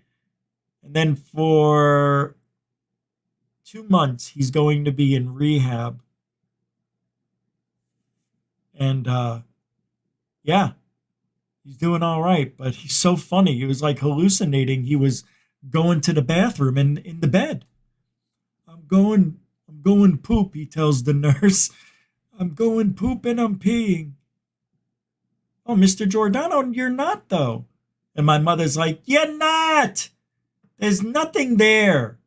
[SPEAKER 1] And then for 2 months, he's going to be in rehab. And yeah, he's doing all right. But he's so funny. He was like hallucinating. He was going to the bathroom in the bed. I'm going poop, he tells the nurse. I'm going poop and I'm peeing. Oh, Mr. Giordano, you're not, though. And my mother's like, you're not. There's nothing there.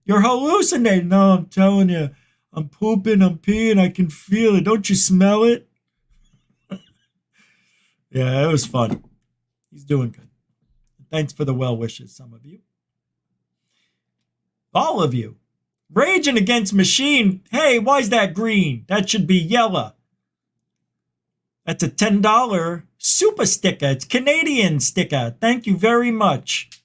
[SPEAKER 1] You're hallucinating. No, I'm telling you. I'm pooping, I'm peeing, I can feel it. Don't you smell it? Yeah, it was fun. He's doing good. Thanks for the well wishes, some of you. All of you. Raging Against Machine. Hey, why is that green? That should be yellow. That's a $10 super sticker. It's Canadian sticker. Thank you very much.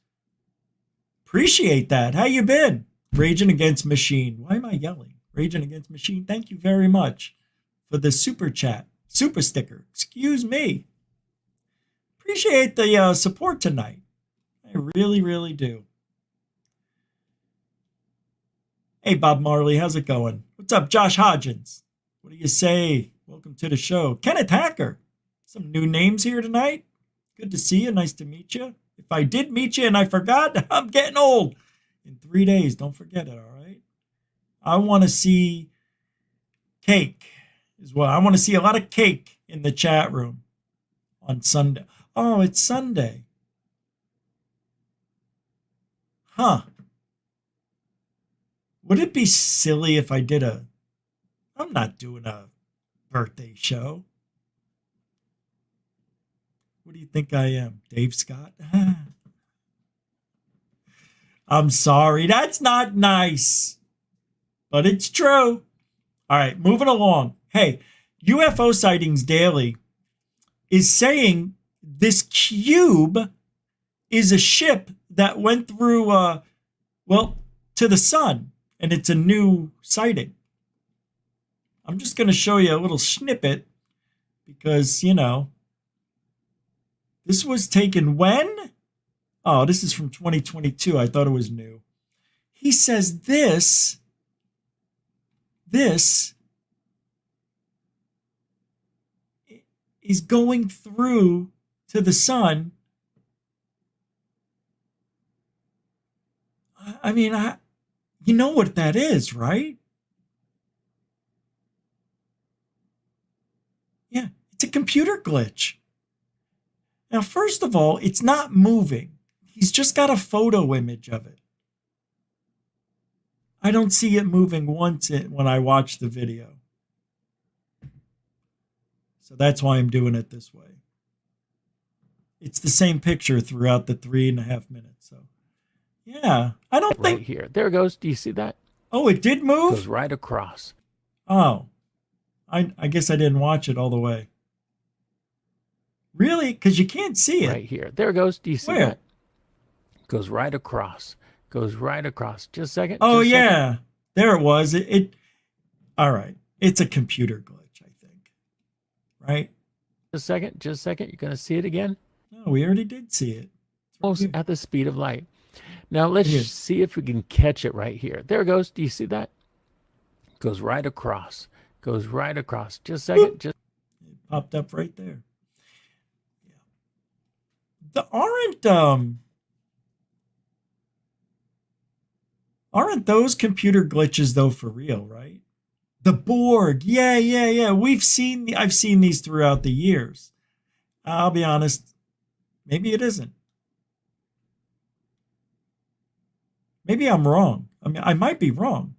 [SPEAKER 1] Appreciate that. How you been? Raging Against Machine. Why am I yelling? Raging Against Machine. Thank you very much for the super chat. Super sticker. Excuse me. Appreciate the support tonight. I really, really do. Hey, Bob Marley, how's it going? What's up, Josh Hodgins? What do you say? Welcome to the show. Kenneth Hacker. Some new names here tonight. Good to see you. Nice to meet you. If I did meet you and I forgot, I'm getting old. In 3 days, don't forget it, all right? I want to see cake as well. I want to see a lot of cake in the chat room on Sunday. Oh, it's Sunday. Huh. Would it be silly if I did a I'm not doing a birthday show. What do you think I am, Dave Scott? I'm sorry, that's not nice, but it's true. All right, moving along. Hey, UFO Sightings Daily is saying this cube is a ship that went through, to the sun, and it's a new sighting. I'm just going to show you a little snippet because, this was taken when? Oh, this is from 2022. I thought it was new. He says this is going through to the sun. I mean, you know what that is, right? Yeah, it's a computer glitch. Now, first of all, it's not moving. He's just got a photo image of it. I don't see it moving once when I watch the video. So that's why I'm doing it this way. It's the same picture throughout the 3.5 minutes. So, yeah, I don't think...
[SPEAKER 9] Right here. There it goes. Do you see that?
[SPEAKER 1] Oh, it did move?
[SPEAKER 9] Goes right across.
[SPEAKER 1] Oh, I guess I didn't watch it all the way. Really? Because you can't see it.
[SPEAKER 9] Right here. There it goes. Do you see
[SPEAKER 1] Where?
[SPEAKER 9] that? Goes right across. Goes right across. Just a second.
[SPEAKER 1] Oh,
[SPEAKER 9] just a
[SPEAKER 1] yeah.
[SPEAKER 9] second.
[SPEAKER 1] There it was. All right. It's a computer glitch, I think. Right?
[SPEAKER 9] Just a second. Just a second. You're going to see it again?
[SPEAKER 1] No, we already did see it.
[SPEAKER 9] Almost at the speed of light. Now, let's
[SPEAKER 1] Here.
[SPEAKER 9] see if we can catch it right here. There it goes. Do you see that? Goes right across. Goes right across. Just a second. Just
[SPEAKER 1] It popped up right there. Yeah. Aren't those computer glitches though for real, right? The Borg. Yeah. I've seen these throughout the years. I'll be honest, maybe it isn't. Maybe I'm wrong. I mean, I might be wrong.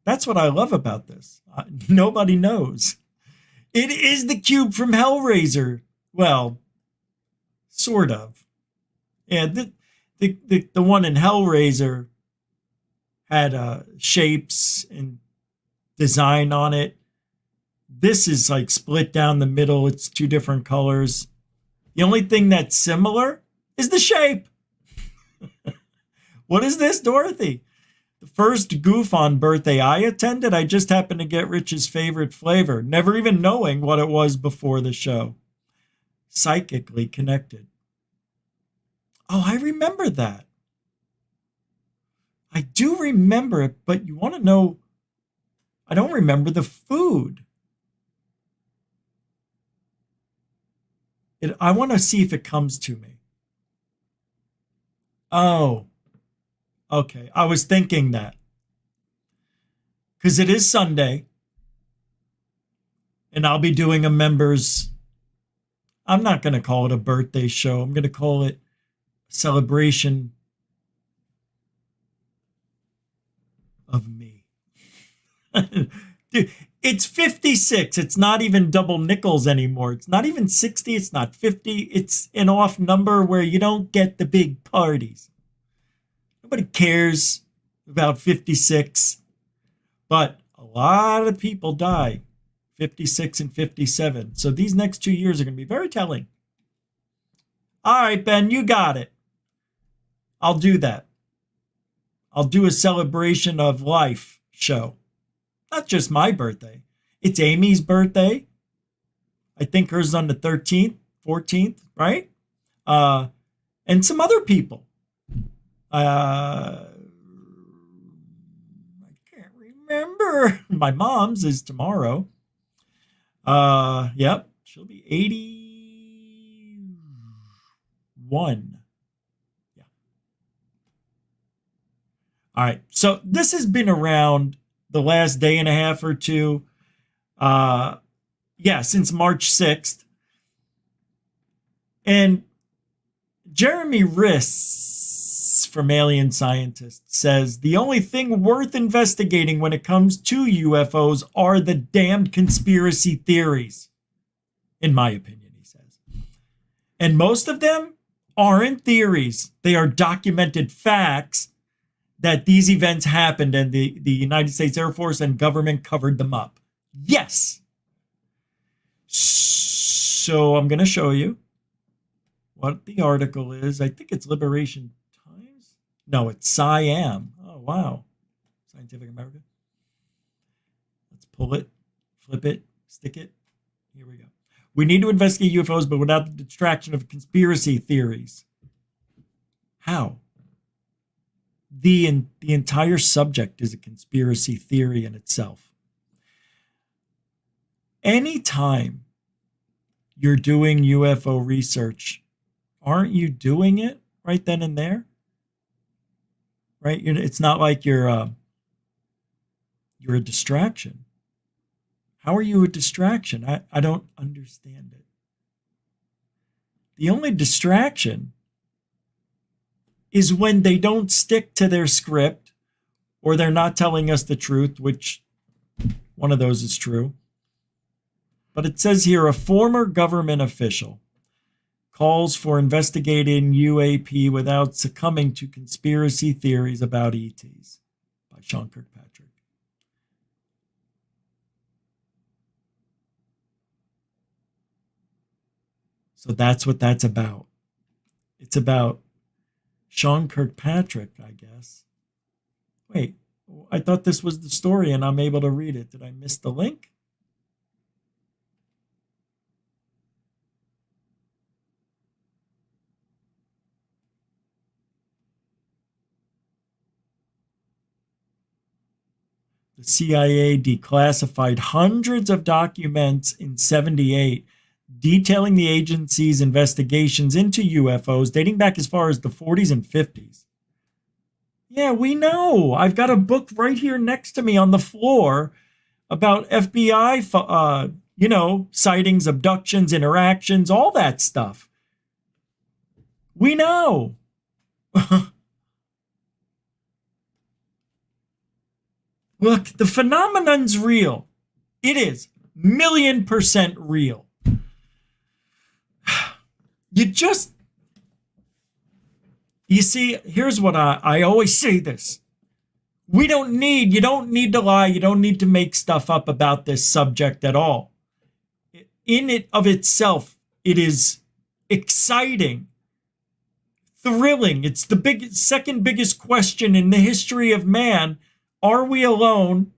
[SPEAKER 1] That's what I love about this. Nobody knows. It is the cube from Hellraiser. Well, sort of. Yeah, the one in Hellraiser had shapes and design on it. This is like split down the middle. It's two different colors. The only thing that's similar is the shape. What is this, Dorothy? The first goof on birthday I attended, I just happened to get Rich's favorite flavor, never even knowing what it was before the show. Psychically connected. Oh, I remember that. I do remember it, but you want to know, I don't remember the food. I want to see if it comes to me. Oh, okay. I was thinking that. Because it is Sunday. And I'll be doing a members. I'm not going to call it a birthday show. I'm going to call it a celebration of me. Dude, it's 56. It's not even double nickels anymore. It's not even 60. It's not 50. It's an off number where you don't get the big parties. Nobody cares about 56. But a lot of people die 56 and 57. So these next 2 years are going to be very telling. All right, Ben, you got it. I'll do that. I'll do a celebration of life show. Not just my birthday. It's Amy's birthday. I think hers on the 13th, 14th, right? And some other people. I can't remember. My mom's is tomorrow. Yep. She'll be 81. Yeah. All right. So this has been around the last day and a half or two. Since March 6th. And Jeremy Riss from alien scientists says the only thing worth investigating when it comes to UFOs are the damned conspiracy theories, in my opinion, he says. And most of them aren't theories. They are documented facts that these events happened and the United States Air Force and government covered them up. Yes. So I'm going to show you what the article is. I think it's Liberation Times. No, it's SciAm. Oh, wow. Scientific American. Let's pull it, flip it, stick it. Here we go. We need to investigate UFOs, but without the distraction of conspiracy theories. How? The entire subject is a conspiracy theory in itself. Anytime you're doing UFO research, aren't you doing it right then and there? Right? It's not like you're a distraction. How are you a distraction? I don't understand it. The only distraction is when they don't stick to their script or they're not telling us the truth, which one of those is true. But it says here, a former government official calls for investigating UAP without succumbing to conspiracy theories about ETs by Sean Kirkpatrick. So that's what that's about. It's about Sean Kirkpatrick, I guess. Wait, I thought this was the story and I'm able to read it. Did I miss the link? The CIA declassified hundreds of documents in 1978 detailing the agency's investigations into UFOs dating back as far as the 40s and 50s. Yeah, we know. I've got a book right here next to me on the floor about FBI, sightings, abductions, interactions, all that stuff. We know. Look, the phenomenon's real. It is 1,000,000% real. You see, here's what I always say this. You don't need to lie. You don't need to make stuff up about this subject at all. In it of itself, it is exciting, thrilling. It's the second biggest question in the history of man. Are we alone?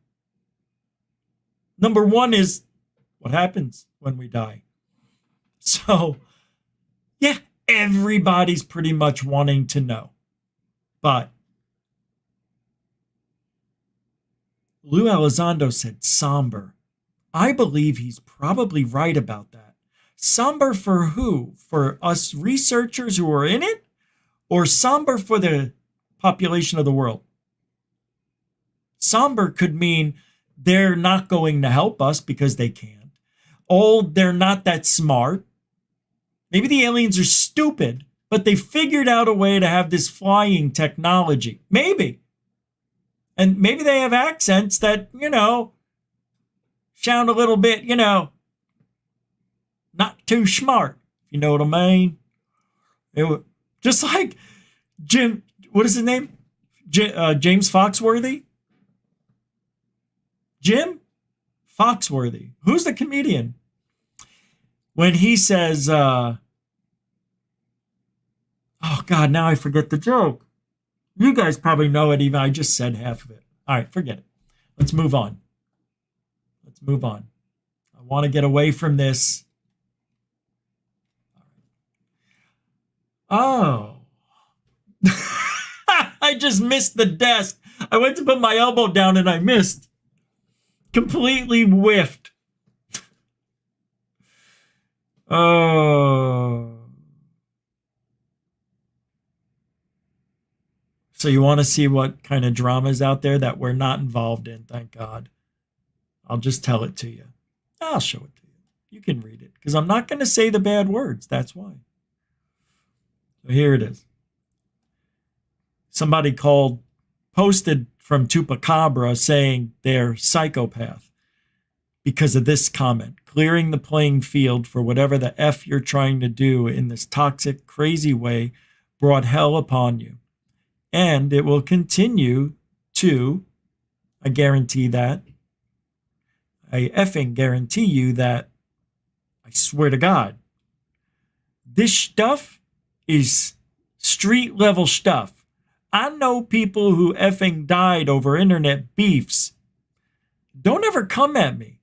[SPEAKER 1] Number one is, what happens when we die? So, yeah, everybody's pretty much wanting to know. But Lou Elizondo said somber. I believe he's probably right about that. Somber for who? For us researchers who are in it? Or somber for the population of the world? Somber could mean they're not going to help us because they can't. Oh, they're not that smart. Maybe the aliens are stupid, but they figured out a way to have this flying technology. Maybe. And maybe they have accents that, sound a little bit, not too smart. You know what I mean? Just like Jim, what is his name? James Foxworthy? Jim Foxworthy. Who's the comedian? When he says, oh God, now I forget the joke. You guys probably know it, even I just said half of it. All right, forget it. Let's move on. I want to get away from this. Oh. I just missed the desk. I went to put my elbow down and I missed. Completely whiffed. Oh. So you want to see what kind of drama is out there that we're not involved in, thank God. I'll just tell it to you. I'll show it to you. You can read it because I'm not going to say the bad words. That's why. So here it is. somebody posted from Chupacabra saying they're psychopath because of this comment. Clearing the playing field for whatever the F you're trying to do in this toxic, crazy way brought hell upon you. And it will continue to, I guarantee that, I effing guarantee you that, I swear to God, this stuff is street level stuff. I know people who effing died over internet beefs. Don't ever come at me.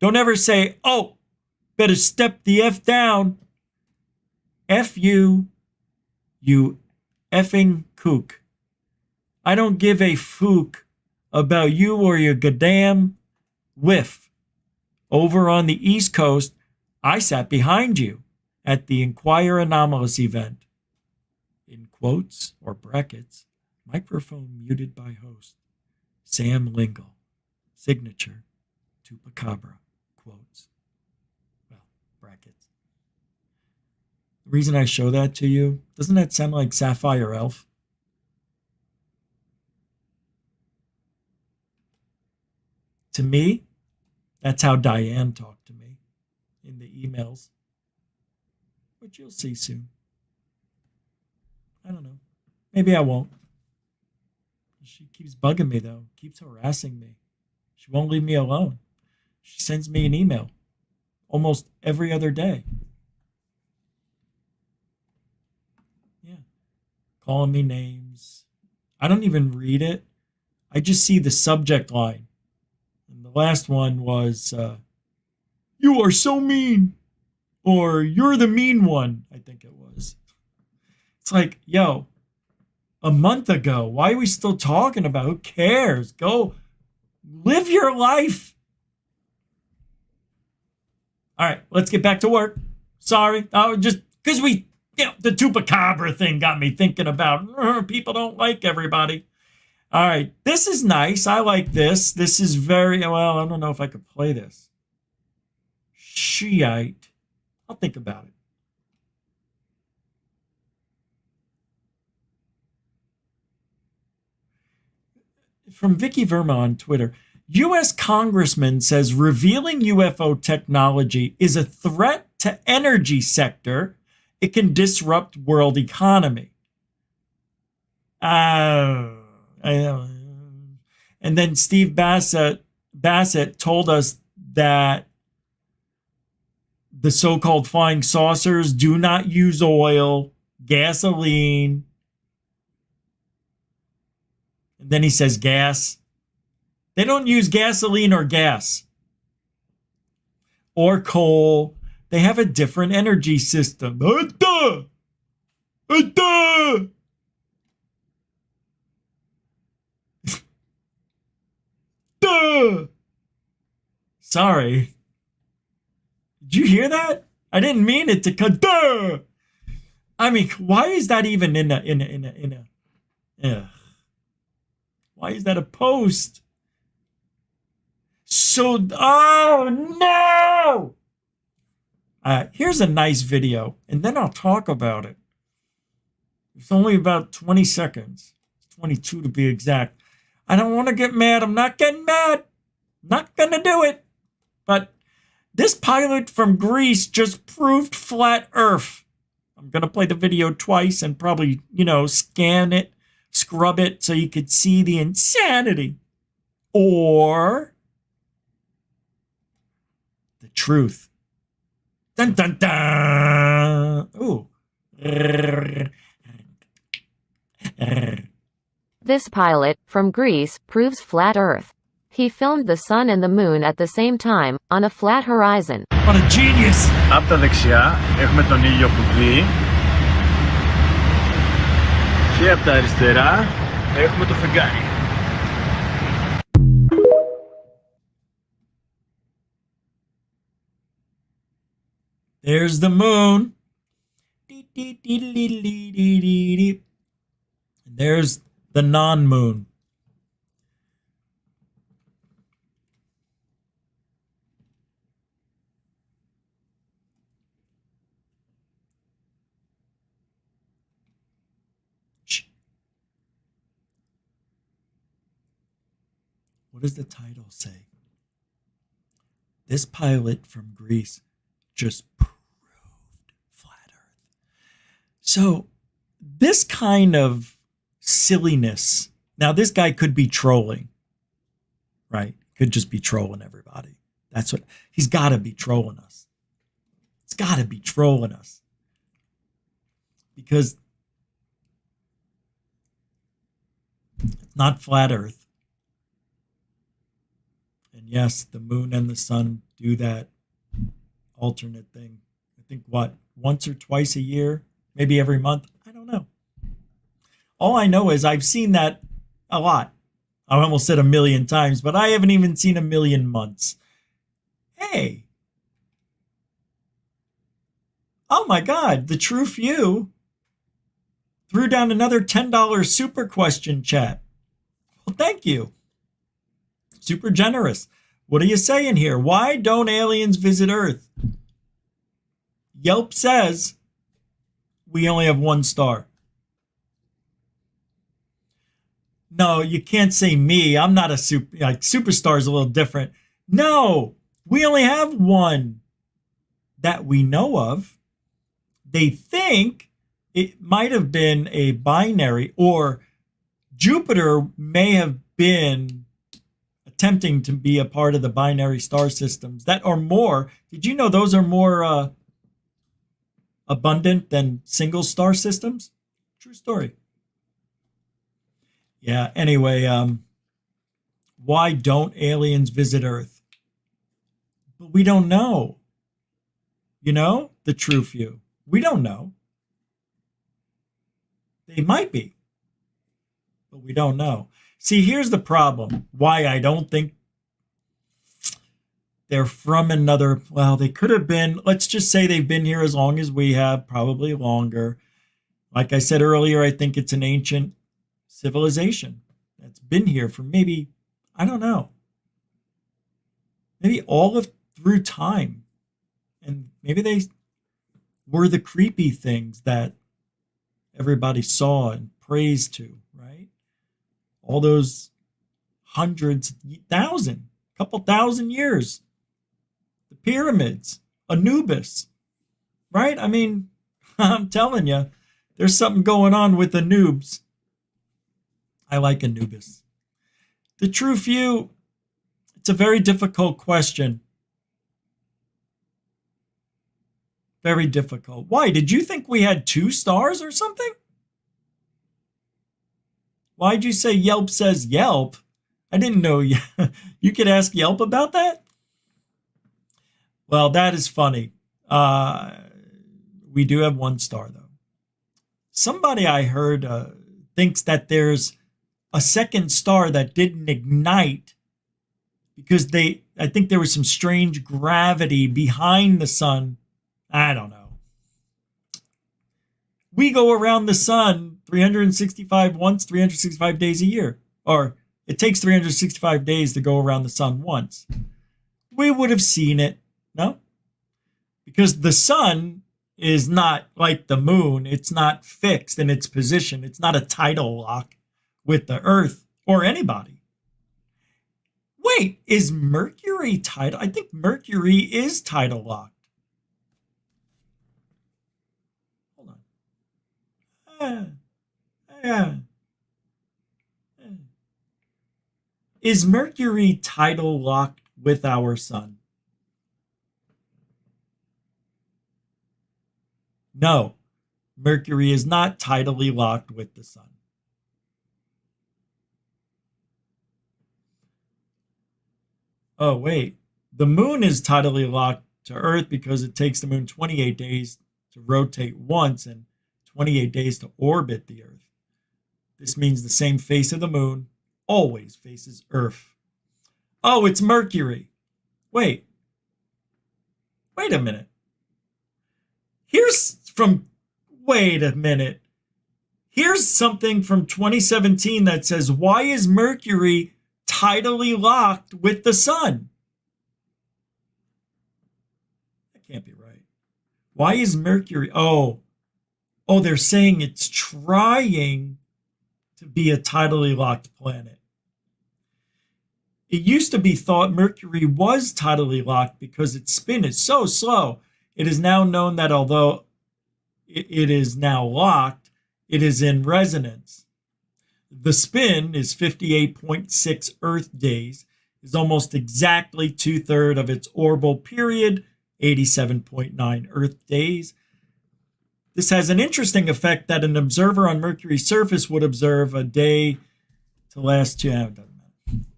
[SPEAKER 1] Don't ever say, oh, better step the F down. F you, you effing kook. I don't give a fook about you or your goddamn whiff. Over on the East Coast, I sat behind you at the Inquire Anomalous event. In quotes or brackets, microphone muted by host. Sam Lingle. Signature. Chupacabra. Quotes. Well, brackets. The reason I show that to you, doesn't that sound like Sapphire Elf? To me, that's how Diane talked to me in the emails. Which you'll see soon. I don't know. Maybe I won't. She keeps bugging me, though. Keeps harassing me. She won't leave me alone. She sends me an email almost every other day. Yeah. Calling me names. I don't even read it. I just see the subject line. And the last one was, you are so mean. Or you're the mean one, I think it was. It's like, yo, a month ago, why are we still talking about? Who cares? Go live your life. All right, let's get back to work. Sorry, just because the Chupacabra thing got me thinking about people don't like everybody. All right, this is nice. I like this. This is very, well, I don't know if I could play this. Shiite. I'll think about it. From Vicky Verma on Twitter, U.S. Congressman says revealing UFO technology is a threat to energy sector. It can disrupt world economy. And then Steve Bassett told us that the so-called flying saucers do not use oil, gasoline. And then he says gas. They don't use gasoline or gas or coal. They have a different energy system. Sorry. Did you hear that? I didn't mean it to cut. I mean, why is that even in a why is that a post? So, oh no! Here's a nice video, and then I'll talk about it. It's only about 20 seconds. 22 to be exact. I don't want to get mad. I'm not getting mad. Not gonna do it. But this pilot from Greece just proved flat Earth. I'm gonna play the video twice and probably, scan it, scrub it so you could see the insanity. Or the truth. Dun dun dun. Ooh.
[SPEAKER 10] This pilot, from Greece, proves flat Earth. He filmed the sun and the moon at the same time, on a flat horizon.
[SPEAKER 1] What a genius!
[SPEAKER 8] Από τα δεξιά έχουμε τον ήλιο που βγει και από τα αριστερά έχουμε το φεγγάρι.
[SPEAKER 1] There's the moon. There's the non-moon. What does the title say? This pilot from Greece just proved flat Earth. So this kind of silliness. Now, this guy could be trolling, right? Could just be trolling everybody. That's what he's got to be trolling us. It's got to be trolling us because it's not flat Earth. And yes, the moon and the sun do that alternate thing. I think what, once or twice a year, maybe every month. I don't know. All I know is I've seen that a lot. I almost said a million times, but I haven't even seen a million months. Hey. Oh my God, the True Few threw down another $10 super question chat. Well, thank you. Super generous. What are you saying here? Why don't aliens visit Earth? Yelp says we only have 1 star. No, you can't say me. I'm not a superstar is a little different. No, we only have 1 that we know of. They think it might have been a binary, or Jupiter may have been attempting to be a part of the binary star systems that are more. Did you know those are more abundant than single star systems? True story. Yeah, anyway, why don't aliens visit Earth? But we don't know. You know, the True Few. We don't know. They might be, but we don't know. See, here's the problem. Why I don't think they're from another, well, they could have been, let's just say they've been here as long as we have, probably longer. Like I said earlier, I think it's an ancient civilization that's been here for maybe, I don't know, maybe all of through time. And maybe they were the creepy things that everybody saw and praised to, right? All those hundreds, couple thousand years. The pyramids, Anubis, right? I mean, I'm telling you, there's something going on with Anubis. I like Anubis. The True Few, it's a very difficult question. Very difficult. Why? Did you think we had 2 stars or something? Why'd you say Yelp says Yelp? I didn't know you could ask Yelp about that? Well, that is funny. We do have 1 star, though. Somebody I heard thinks that there's a second star that didn't ignite because I think there was some strange gravity behind the sun. I don't know. We go around the sun 365 days a year. Or it takes 365 days to go around the sun once. We would have seen it, no? Because the sun is not like the moon. It's not fixed in its position. It's not a tidal lock with the Earth or anybody. Wait, is Mercury tidal? I think Mercury is tidal locked. Hold on. Is Mercury tidal locked with our sun? No, Mercury is not tidally locked with the sun. Oh, wait. The moon is tidally locked to Earth because it takes the moon 28 days to rotate once and 28 days to orbit the Earth. This means the same face of the moon always faces Earth. Oh, it's Mercury. Wait a minute. Wait a minute. Here's something from 2017 that says, why is Mercury tidally locked with the sun? That can't be right. Why is Mercury? Oh, they're saying it's trying to be a tidally locked planet. It used to be thought Mercury was tidally locked because its spin is so slow. It is now known that although it is now locked, it is in resonance. The spin is 58.6 Earth days, is almost exactly 2/3 of its orbital period, 87.9 Earth days. This has an interesting effect that an observer on Mercury's surface would observe a day to last 2 hours.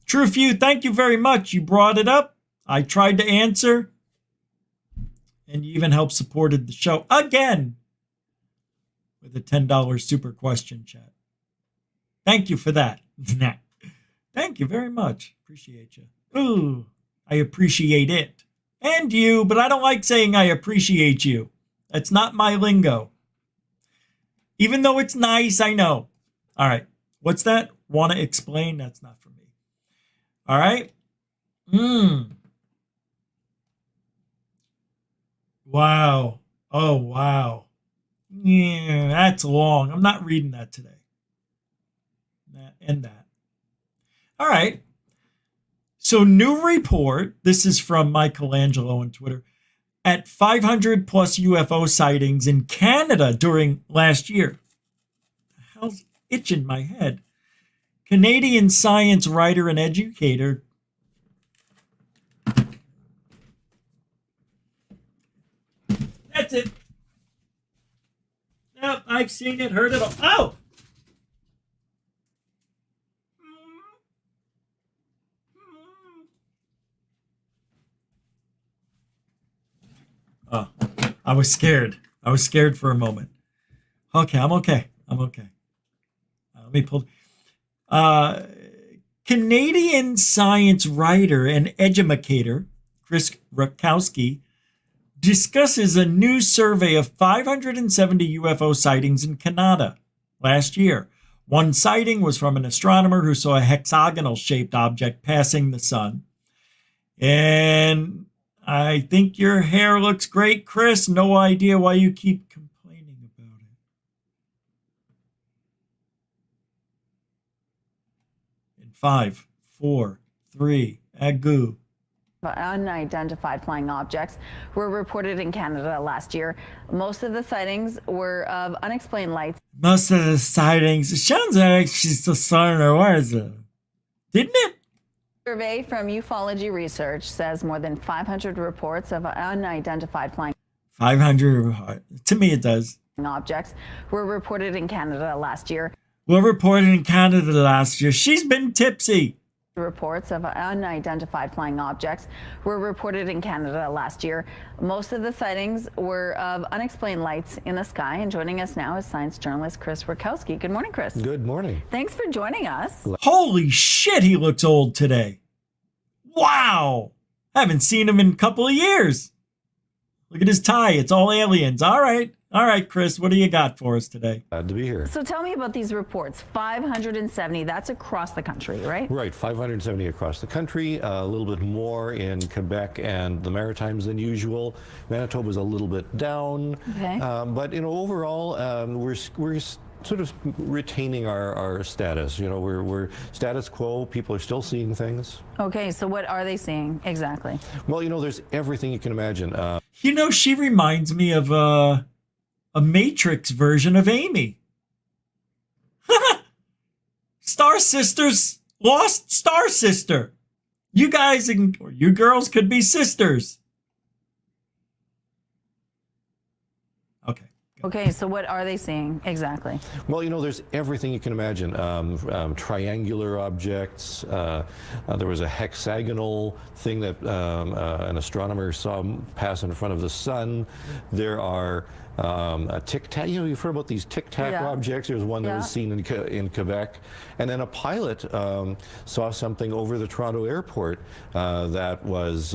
[SPEAKER 1] True Few, thank you very much. You brought it up. I tried to answer. And you even helped supported the show again with a $10 super question chat. Thank you for that. Thank you very much. Appreciate you. Ooh, I appreciate it. And you, but I don't like saying I appreciate you. That's not my lingo. Even though it's nice, I know. All right. What's that? Want to explain? That's not for me. All right. Wow. Oh, wow. Yeah, that's long. I'm not reading that today. And that. All right. So new report. This is from Michelangelo on Twitter. At 500 plus UFO sightings in Canada during last year. The hell's itching my head? Canadian science writer and educator That's it. Yep, I've seen it, heard it all. Oh! Oh, I was scared. I was scared for a moment. Okay, I'm okay. I'm okay. Let me pull. Canadian science writer and educator Chris Rakowski discusses a new survey of 570 UFO sightings in Canada last year. One sighting was from an astronomer who saw a hexagonal-shaped object passing the sun. And I think your hair looks great, Chris. No idea why you keep complaining about it. In 5, 4, 3, agoo.
[SPEAKER 11] Unidentified flying objects were reported in Canada last year. Most of the sightings were of unexplained lights.
[SPEAKER 1] Most of the sightings, it sounds like she's the sun or what is it? Didn't it?
[SPEAKER 11] Survey from Ufology Research says more than 500 reports of unidentified flying
[SPEAKER 1] 500, to me it does.
[SPEAKER 11] Objects were reported in Canada last year.
[SPEAKER 1] Were reported in Canada last year. She's been tipsy.
[SPEAKER 11] Reports of unidentified flying objects were reported in Canada last year. Most of the sightings were of unexplained lights in the sky. And joining us now is science journalist Chris Rakowski. Good morning, Chris.
[SPEAKER 12] Good morning.
[SPEAKER 11] Thanks for joining us.
[SPEAKER 1] Holy shit, he looks old today. Wow. I haven't seen him in a couple of years. Look at his tie. It's all aliens. All right. All right, Chris, what do you got for us today?
[SPEAKER 12] Glad to be here.
[SPEAKER 11] So tell me about these reports. 570, that's across the country, right?
[SPEAKER 12] Right, 570 across the country, a little bit more in Quebec and the Maritimes than usual. Manitoba's a little bit down.
[SPEAKER 11] Okay.
[SPEAKER 12] But, overall, we're sort of retaining our status. We're status quo. People are still seeing things.
[SPEAKER 11] Okay, so what are they seeing exactly?
[SPEAKER 12] Well, there's everything you can imagine.
[SPEAKER 1] She reminds me of a Matrix version of Amy. Star Sisters lost Star Sister. You guys or you girls could be sisters. Okay.
[SPEAKER 11] Okay, so what are they seeing exactly?
[SPEAKER 12] Well, there's everything you can imagine. Triangular objects. There was a hexagonal thing that an astronomer saw pass in front of the sun. There are a tic-tac. You've heard about these tic-tac objects. There's one that was seen in Quebec. And then a pilot saw something over the Toronto airport that was,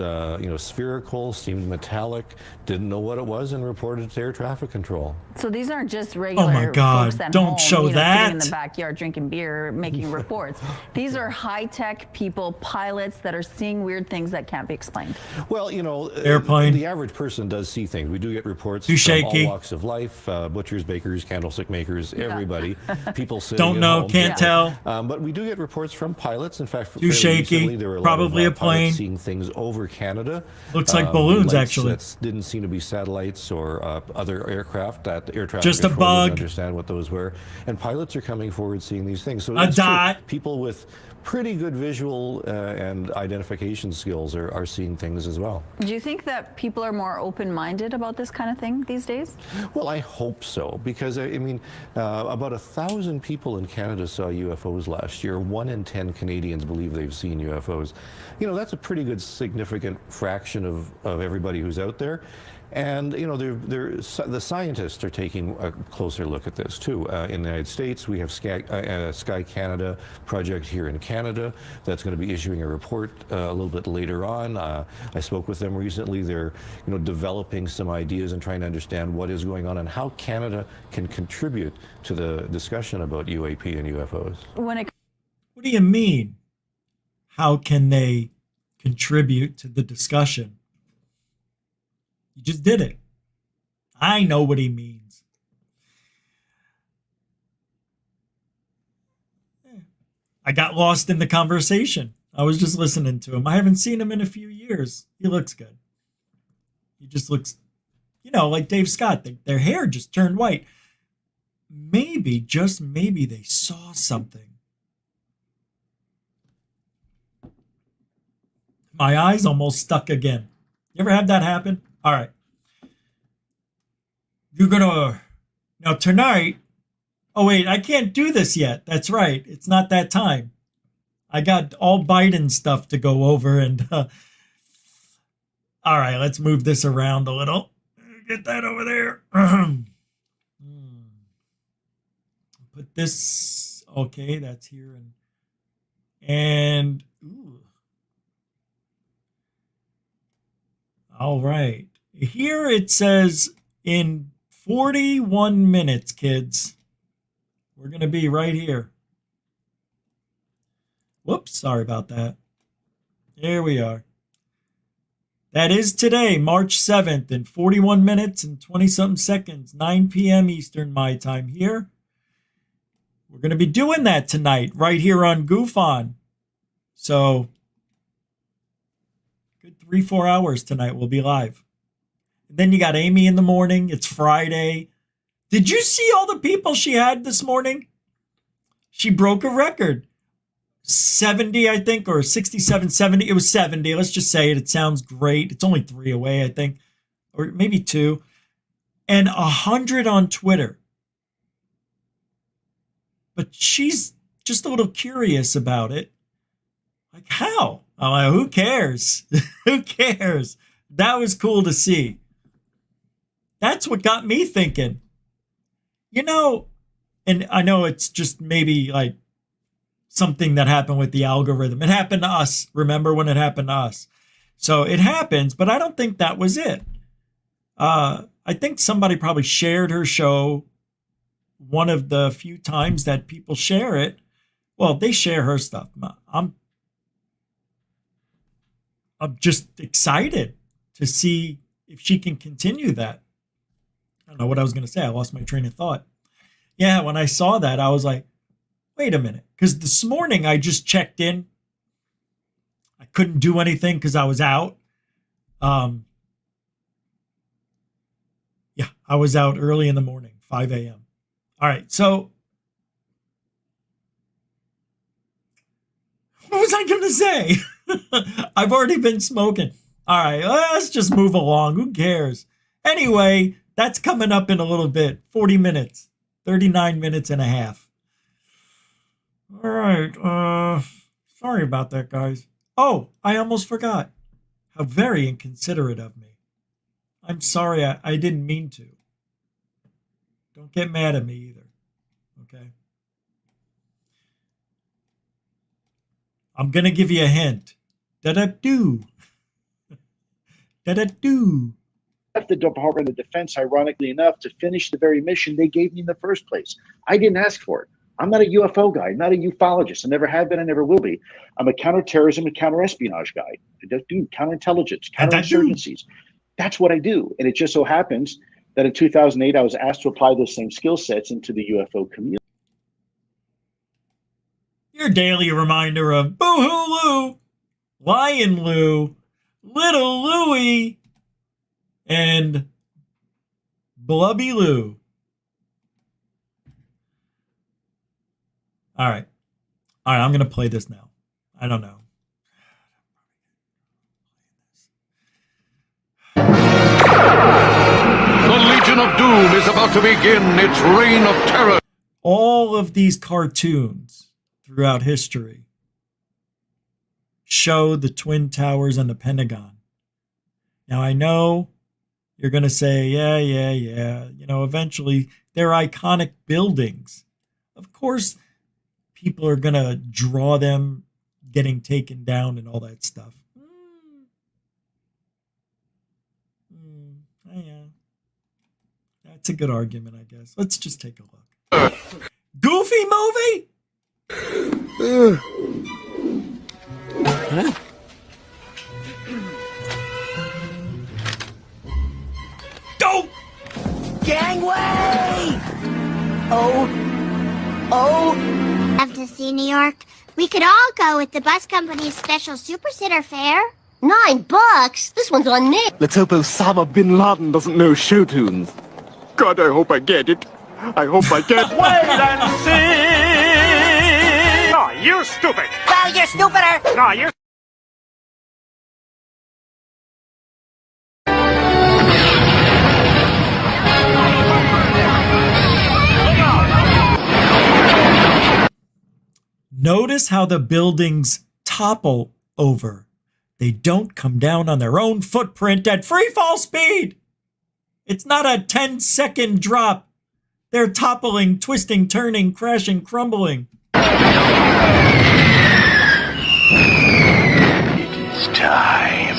[SPEAKER 12] spherical, seemed metallic, didn't know what it was, and reported it to air traffic control.
[SPEAKER 11] So these aren't just regular
[SPEAKER 1] Oh my God,
[SPEAKER 11] folks at
[SPEAKER 1] don't
[SPEAKER 11] home,
[SPEAKER 1] show
[SPEAKER 11] sitting in
[SPEAKER 1] that.
[SPEAKER 11] the backyard drinking beer, making reports. These are high-tech people, pilots that are seeing weird things that can't be explained.
[SPEAKER 12] Well,
[SPEAKER 1] Airplane.
[SPEAKER 12] the average person does see things. We do get reports
[SPEAKER 1] Too
[SPEAKER 12] from
[SPEAKER 1] shaky.
[SPEAKER 12] all walks of life, butchers, bakers, candlestick makers, everybody, people sitting
[SPEAKER 1] Don't
[SPEAKER 12] at
[SPEAKER 1] know,
[SPEAKER 12] home,
[SPEAKER 1] can't tell.
[SPEAKER 12] But we do get reports from pilots. In fact,
[SPEAKER 1] Too
[SPEAKER 12] fairly
[SPEAKER 1] shaky.
[SPEAKER 12] recently, there were a
[SPEAKER 1] Probably
[SPEAKER 12] lot
[SPEAKER 1] a
[SPEAKER 12] of pilots
[SPEAKER 1] plane.
[SPEAKER 12] seeing things over Canada.
[SPEAKER 1] Looks like balloons,
[SPEAKER 12] lights
[SPEAKER 1] actually.
[SPEAKER 12] that didn't seem to be satellites or other aircraft. That air traffic
[SPEAKER 1] Just a
[SPEAKER 12] control didn't
[SPEAKER 1] bug.
[SPEAKER 12] understand what those were, and pilots are coming forward seeing these things. So
[SPEAKER 1] A
[SPEAKER 12] it's true.
[SPEAKER 1] dot.
[SPEAKER 12] People with pretty good visual and identification skills are seeing things as well.
[SPEAKER 11] Do you think that people are more open-minded about this kind of thing these days?
[SPEAKER 12] Well, I hope so, because I mean, about 1,000 people in Canada saw UFOs last year. 1 in 10 Canadians believe they've seen UFOs. That's a pretty good, significant fraction of everybody who's out there. And the scientists are taking a closer look at this too. In the United States, we have Sky Canada project here in Canada that's going to be issuing a report a little bit later on. I spoke with them recently. They're developing some ideas and trying to understand what is going on and how Canada can contribute to the discussion about UAP and UFOs.
[SPEAKER 1] What do you mean? How can they contribute to the discussion? You just did it. I know what he means. I got lost in the conversation. I was just listening to him. I haven't seen him in a few years. He looks good. He just looks, like Dave Scott. Their hair just turned white. Maybe, just maybe, they saw something. My eyes almost stuck again. You ever have that happen? All right. Now tonight. Oh, wait, I can't do this yet. That's right. It's not that time. I got all Biden stuff to go over. And all right, let's move this around a little. Get that over there. Put this. Okay, that's here. And ooh. All right. Here it says in 41 minutes, kids. We're going to be right here. Whoops, sorry about that. Here we are. That is today, March 7th, in 41 minutes and 20-something seconds, 9 p.m. Eastern, my time here. We're going to be doing that tonight, right here on Goof On. So, good 3-4 hours tonight we'll be live. And then you got Amy in the morning. It's Friday. Did you see all the people she had this morning? She broke a record. 70, I think, or 67, 70. It was 70. Let's just say it. It sounds great. It's only 3 away, I think, or maybe 2. And 100 on Twitter. But she's just a little curious about it. Like, how? I'm like, who cares? Who cares? That was cool to see. That's what got me thinking. And I know it's just maybe like something that happened with the algorithm. It happened to us. Remember when it happened to us? So it happens, but I don't think that was it. I think somebody probably shared her show one of the few times that people share it. Well, they share her stuff. I'm just excited to see if she can continue that. I don't know what I was going to say. I lost my train of thought. Yeah, when I saw that, I was like, wait a minute. Because this morning I just checked in. I couldn't do anything because I was out. Yeah, I was out early in the morning, 5 a.m. All right, so what was I going to say? I've already been smoking. All right, let's just move along. Who cares? Anyway, that's coming up in a little bit. 40 minutes. 39 minutes and a half. All right. Sorry about that, guys. Oh, I almost forgot. How very inconsiderate of me. I'm sorry. I didn't mean to. Don't get mad at me either. Okay? I'm going to give you a hint. Da-da-do. Da-da-do.
[SPEAKER 13] the Department of Defense, ironically enough, to finish the very mission they gave me in the first place. I didn't ask for it. I'm not a UFO guy, not a ufologist. I never have been, I never will be. I'm a counterterrorism and counterespionage guy. I just do counterintelligence, counterinsurgencies. That's what I do. And it just so happens that in 2008, I was asked to apply those same skill sets into the UFO community.
[SPEAKER 1] Your daily reminder of Boo-hoo Lou, Lion Lou, Little Louie, and Blubby Lou. All right, I'm going to play this now. I don't know.
[SPEAKER 14] The Legion of Doom is about to begin its reign of terror.
[SPEAKER 1] All of these cartoons throughout history show the Twin Towers and the Pentagon. Now, I know you're going to say, yeah. You know, eventually they're iconic buildings. Of course, people are going to draw them getting taken down and all that stuff. Yeah. That's a good argument, I guess. Let's just take a look. Goofy movie? Huh? Go!
[SPEAKER 15] Gangway! Have to see New York? We could all go with the bus company's special Super Sitter fare. $9? This one's on Nick.
[SPEAKER 16] Let's hope Osama bin Laden doesn't know show tunes. God, I hope I get it. I hope I get
[SPEAKER 15] Wait and
[SPEAKER 16] see! Oh, you're stupid!
[SPEAKER 15] Well, you're stupider!
[SPEAKER 16] No, you're...
[SPEAKER 1] Notice how the buildings topple over. They don't come down on their own footprint at free fall speed. It's not a 10-second drop. They're toppling, twisting, turning, crashing, crumbling.
[SPEAKER 17] It's time.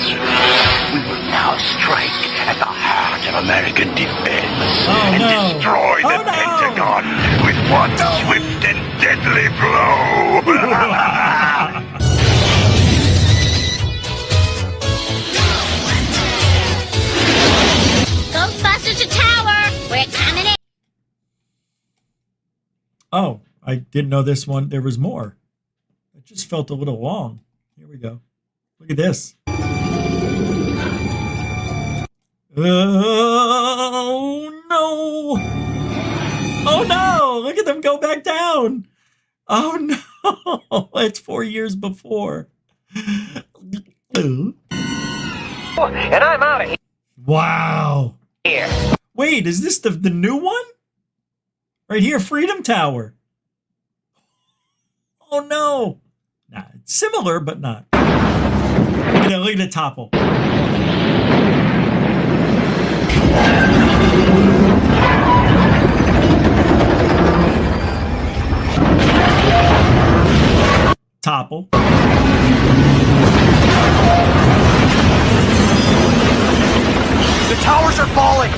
[SPEAKER 17] We will now strike at the heart of American defense and destroy the Pentagon with one swift and deadly blow.
[SPEAKER 15] Ghostbusters to tower! We're coming in!
[SPEAKER 1] Oh, I didn't know this one. There was more. It just felt a little long. Here we go. Look at this. Oh, no. Oh, no. Look at them go back down. Oh, no. It's 4 years before.
[SPEAKER 17] And I'm out of here.
[SPEAKER 1] Wow. Wait, is this the new one? Right here, Freedom Tower. Oh, no. Nah, it's similar, but not. Look at the topple. Topple.
[SPEAKER 17] The towers are falling.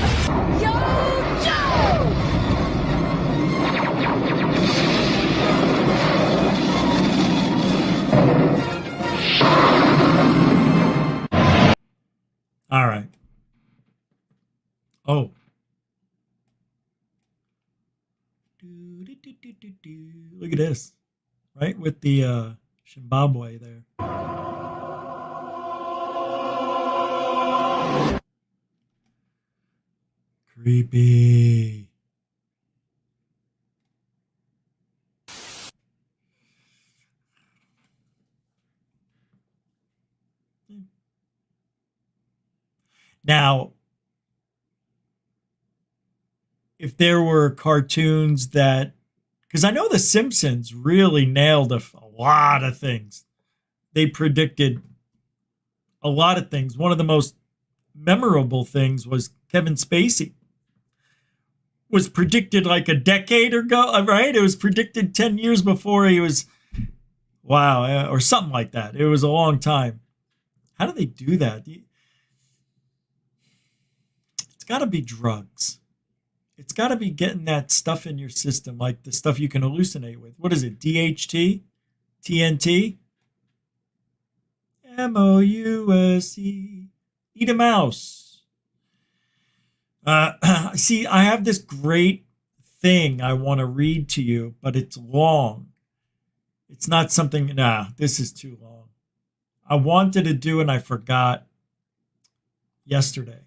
[SPEAKER 1] All right. Oh. Look at this. Right? With the Zimbabwe there. Creepy. Now, if there were cartoons that, because I know The Simpsons really nailed a lot of things. They predicted a lot of things. One of the most memorable things was Kevin Spacey was predicted like a decade ago, right? It was predicted 10 years before he was, wow, or something like that. It was a long time. How do they do that? got to be drugs. It's got to be getting that stuff in your system, like the stuff you can hallucinate with. What is it? DHT? TNT? MOUSE. Eat a mouse. See, I have this great thing I want to read to you, but it's long. It's not something, this is too long. I wanted to do and I forgot yesterday.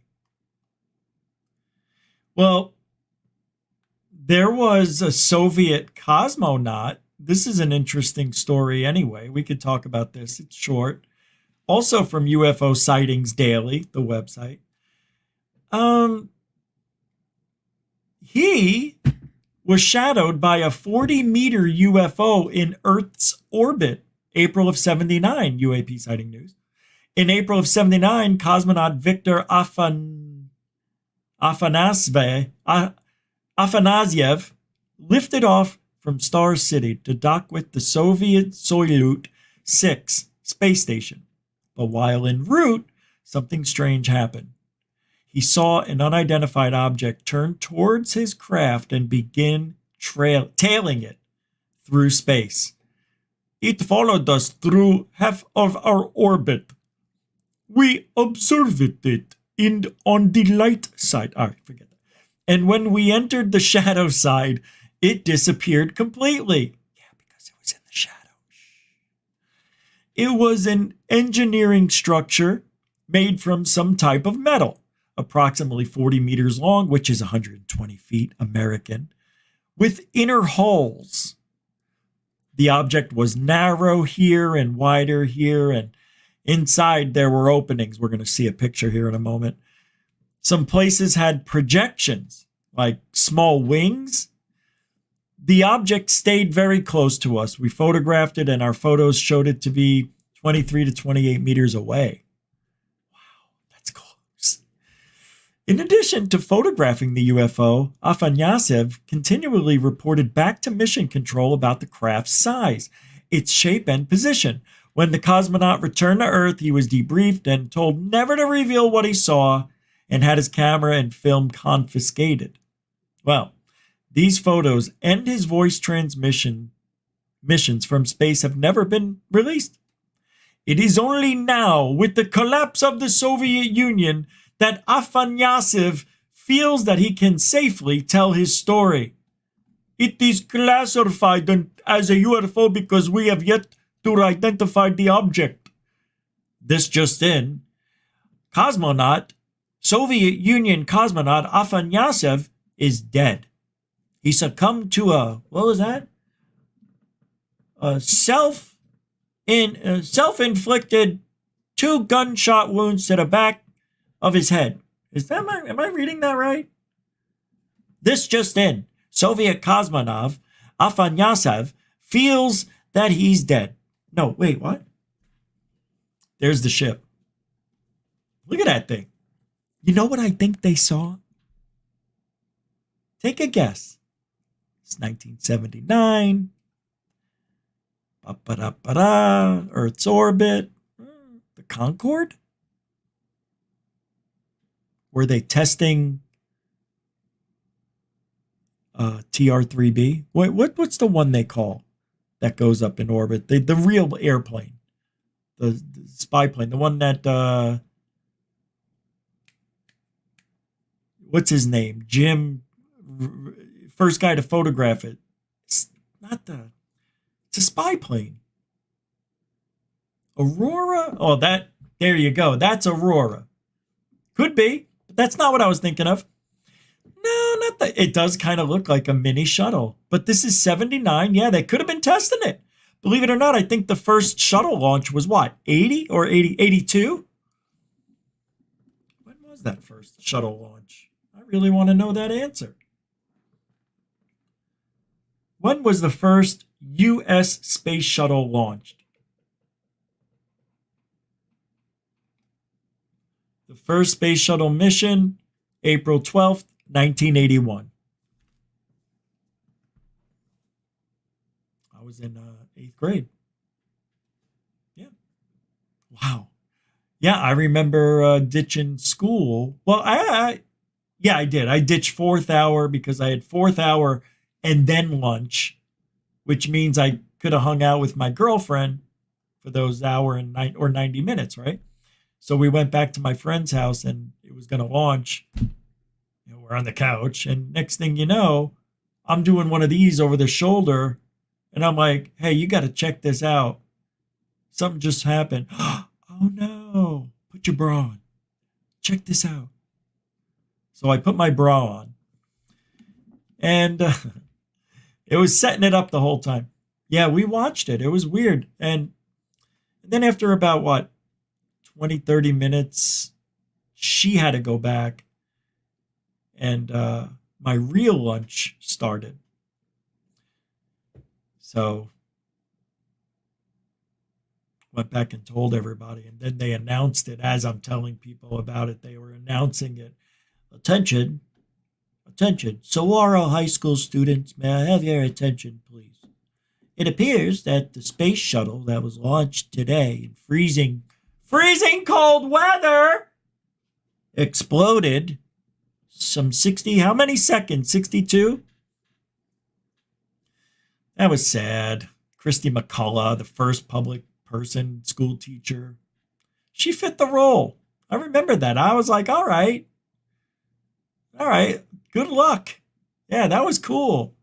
[SPEAKER 1] Well, there was a Soviet cosmonaut. This is an interesting story anyway. We could talk about this. It's short. Also from UFO Sightings Daily, the website. He was shadowed by a 40-meter UFO in Earth's orbit, April of 79, UAP sighting news. In April of 79, cosmonaut Viktor Afanasyev lifted off from Star City to dock with the Soviet Soyuz 6 space station. But while en route, something strange happened. He saw an unidentified object turn towards his craft and begin tailing it through space. It followed us through half of our orbit. We observed it on the light side. All right, forget that. And when we entered the shadow side, it disappeared completely. Yeah, because it was in the shadow. It was an engineering structure made from some type of metal, approximately 40 meters long, which is 120 feet American, with inner holes. The object was narrow here and wider here, and inside there were openings. We're going to see a picture here in a moment. Some places had projections, like small wings. The object stayed very close to us. We photographed it, and our photos showed it to be 23 to 28 meters away. Wow, that's close. In addition to photographing the UFO, Afanasyev continually reported back to Mission Control about the craft's size, its shape, and position. When the cosmonaut returned to Earth, he was debriefed and told never to reveal what he saw and had his camera and film confiscated. Well, these photos and his voice missions from space have never been released. It is only now, with the collapse of the Soviet Union, that Afanasyev feels that he can safely tell his story. It is classified as a UFO because we have yet to identify the object. This just in, Soviet Union cosmonaut Afanasyev is dead. He succumbed to a self-inflicted 2 gunshot wounds to the back of his head. Am I reading that right? This just in, Soviet cosmonaut Afanasyev feels that he's dead. No, wait, what? There's the ship. Look at that thing. You know what I think they saw? Take a guess. It's 1979. Earth's orbit. The Concorde? Were they testing TR-3B? What's the one they call that goes up in orbit? The real airplane. The spy plane. The one that... what's his name? Jim... First guy to photograph it. It's a spy plane. Aurora? Oh, there you go. That's Aurora. Could be, but that's not what I was thinking of. No, not that. It does kind of look like a mini shuttle, but this is 79. Yeah, they could have been testing it. Believe it or not, I think the first shuttle launch was what, 80 or 82? When was that first shuttle launch? I really want to know that answer. When was the first U.S. space shuttle launched? The first space shuttle mission, April 12th, 1981. I was in 8th grade. Yeah. Wow. Yeah, I remember ditching school. Well, Yeah, I did. I ditched fourth hour because I had fourth hour and then lunch, which means I could have hung out with my girlfriend for those hour and 90 minutes, right? So we went back to my friend's house and it was going to launch. We're on the couch, and next thing you know, I'm doing one of these over the shoulder, and I'm like, hey, you got to check this out. Something just happened. Oh no, put your bra on. Check this out. So I put my bra on, and it was setting it up the whole time. Yeah, we watched it. It was weird. And then after about 20, 30 minutes, she had to go back, and my real lunch started. So went back and told everybody, and then they announced it as I'm telling people about it. They were announcing it. Attention, attention. Saguaro High School students, may I have your attention, please? It appears that the space shuttle that was launched today in freezing cold weather exploded some 60, how many seconds? 62? That was sad. Christy McCullough, the first public person, school teacher. She fit the role. I remember that. I was like, all right, good luck. Yeah, that was cool.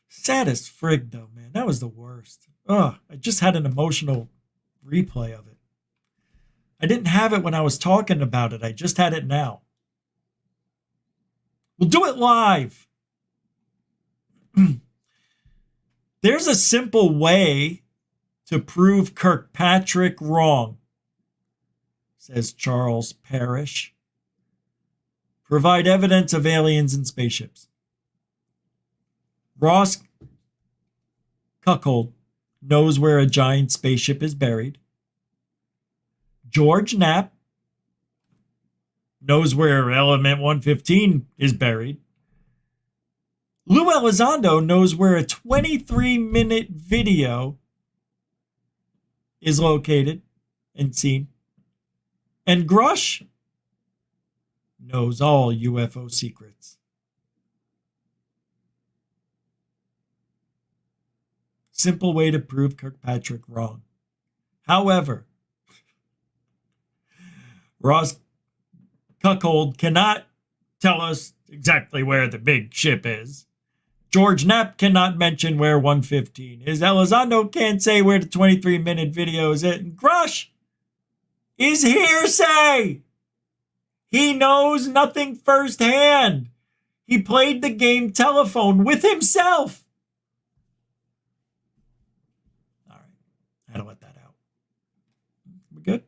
[SPEAKER 1] Sad as frig, though, man. That was the worst. I just had an emotional replay of it. I didn't have it when I was talking about it. I just had it now. We'll do it live. There's a simple way to prove Kirkpatrick wrong, says Charles Parrish. Provide evidence of aliens and spaceships. Ross Cuckold knows where a giant spaceship is buried. George Knapp knows where Element 115 is buried. Lou Elizondo knows where a 23-minute video is located and seen. And Grush knows all UFO secrets. Simple way to prove Kirkpatrick wrong. However, Ross Cuckold cannot tell us exactly where the big ship is. George Knapp cannot mention where 115 is. Elizondo can't say where the 23-minute video is at. And Grush is hearsay. He knows nothing firsthand. He played the game telephone with himself. All right. I had to let that out. We good?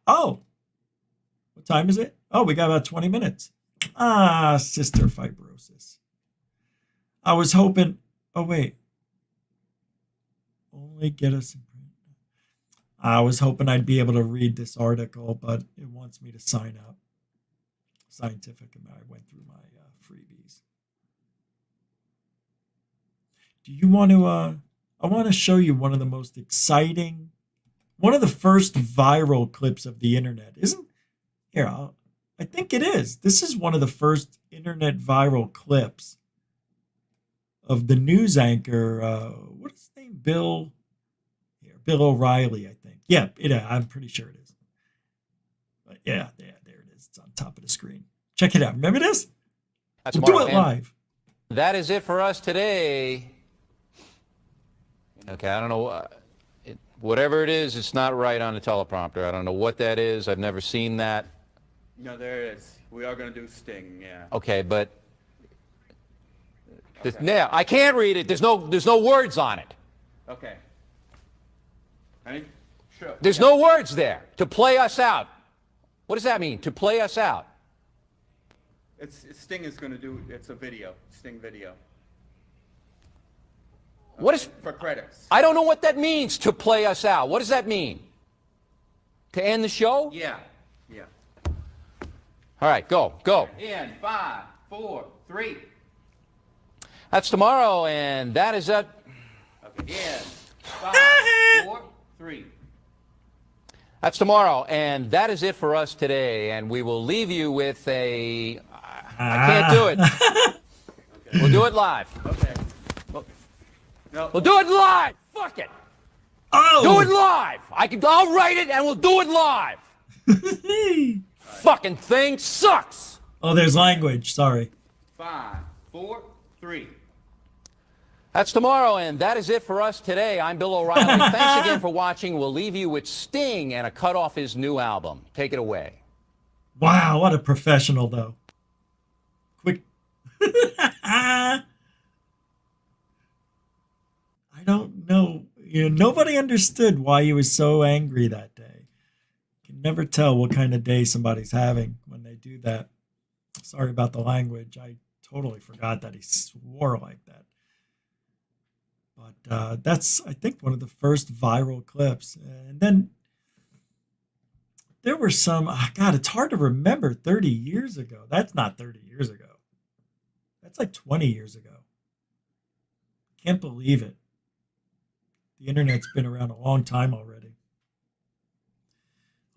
[SPEAKER 1] Oh. What time is it? Oh, we got about 20 minutes. Sister fibrosis. I was hoping. Oh, wait. Only get us. I was hoping I'd be able to read this article, but it wants me to sign up. Scientific, I went through my freebies. Do you want to? I want to show you one of the most exciting, one of the first viral clips of the internet. I think it is. This is one of the first internet viral clips of the news anchor. What is his name? Bill O'Reilly, I think. Yeah, I'm pretty sure it is. But yeah, there it is. It's on top of the screen. Check it out. Remember this? We'll do it live.
[SPEAKER 18] That is it for us today. Okay, I don't know. Whatever it is, it's not right on the teleprompter. I don't know what that is. I've never seen that.
[SPEAKER 19] No, there it is. We are going to do Sting, yeah.
[SPEAKER 18] Okay, but now I can't read it. There's no words on it.
[SPEAKER 19] Okay. Honey? Sure.
[SPEAKER 18] There's no words there. To play us out. What does that mean? To play us out.
[SPEAKER 19] Sting is going to do. It's a video. Sting video.
[SPEAKER 18] What is
[SPEAKER 19] for credits?
[SPEAKER 18] I don't know what that means. To play us out. What does that mean? To end the show?
[SPEAKER 19] Yeah. Yeah.
[SPEAKER 18] All right, go.
[SPEAKER 19] In 5, 4, 3.
[SPEAKER 18] That's tomorrow, and that is it.
[SPEAKER 19] Okay. In 5, 4, 3.
[SPEAKER 18] That's tomorrow, and that is it for us today. And we will leave you with a... I can't do it. We'll do it live.
[SPEAKER 19] Okay.
[SPEAKER 18] We'll do it live. Fuck it.
[SPEAKER 1] Oh.
[SPEAKER 18] Do it live. I'll write it, and we'll do it live. Fucking thing sucks.
[SPEAKER 1] Oh, there's language. Sorry.
[SPEAKER 19] 5, 4, 3.
[SPEAKER 18] That's tomorrow, and that is it for us today. I'm Bill O'Reilly. Thanks again for watching. We'll leave you with Sting and a cut off his new album. Take it away.
[SPEAKER 1] Wow, what a professional, though. Quick. I don't know. Nobody understood why he was so angry that day. You can never tell what kind of day somebody's having when they do that. Sorry about the language. I totally forgot that he swore like that. But that's, I think, one of the first viral clips. And then there were some, God, it's hard to remember 30 years ago. That's not 30 years ago. That's like 20 years ago. Can't believe it. The internet's been around a long time already.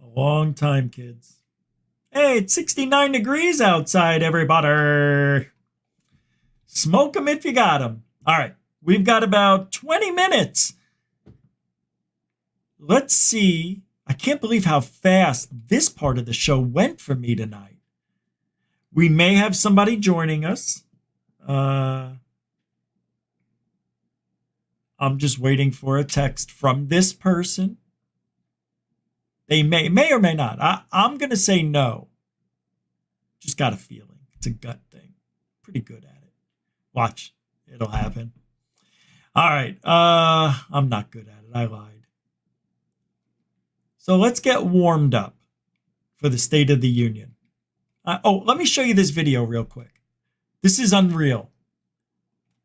[SPEAKER 1] A long time, kids. Hey, it's 69 degrees outside, everybody. Smoke them if you got them. All right. We've got about 20 minutes. Let's see. I can't believe how fast this part of the show went for me tonight. We may have somebody joining us. I'm just waiting for a text from this person. They may or may not. I'm going to say no. Just got a feeling. It's a gut thing. Pretty good at it. Watch. It'll happen. All right. I'm not good at it. I lied. So let's get warmed up for the State of the Union. Let me show you this video real quick. This is unreal.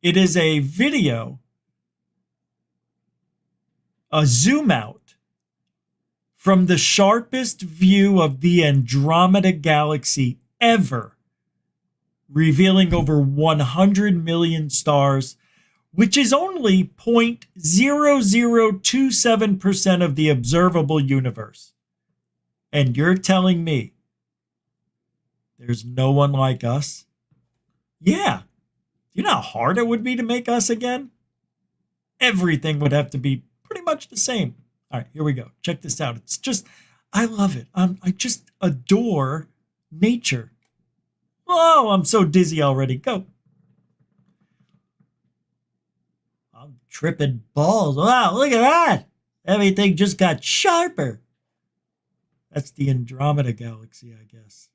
[SPEAKER 1] It is a video, a zoom out from the sharpest view of the Andromeda Galaxy ever, revealing over 100 million stars, which is only 0.0027% of the observable universe. And you're telling me there's no one like us? Yeah. You know how hard it would be to make us again? Everything would have to be pretty much the same. All right, here we go. Check this out. It's just, I love it. I just adore nature. Oh, I'm so dizzy already. Go. I'm tripping balls. Wow, look at that. Everything just got sharper. That's the Andromeda Galaxy, I guess.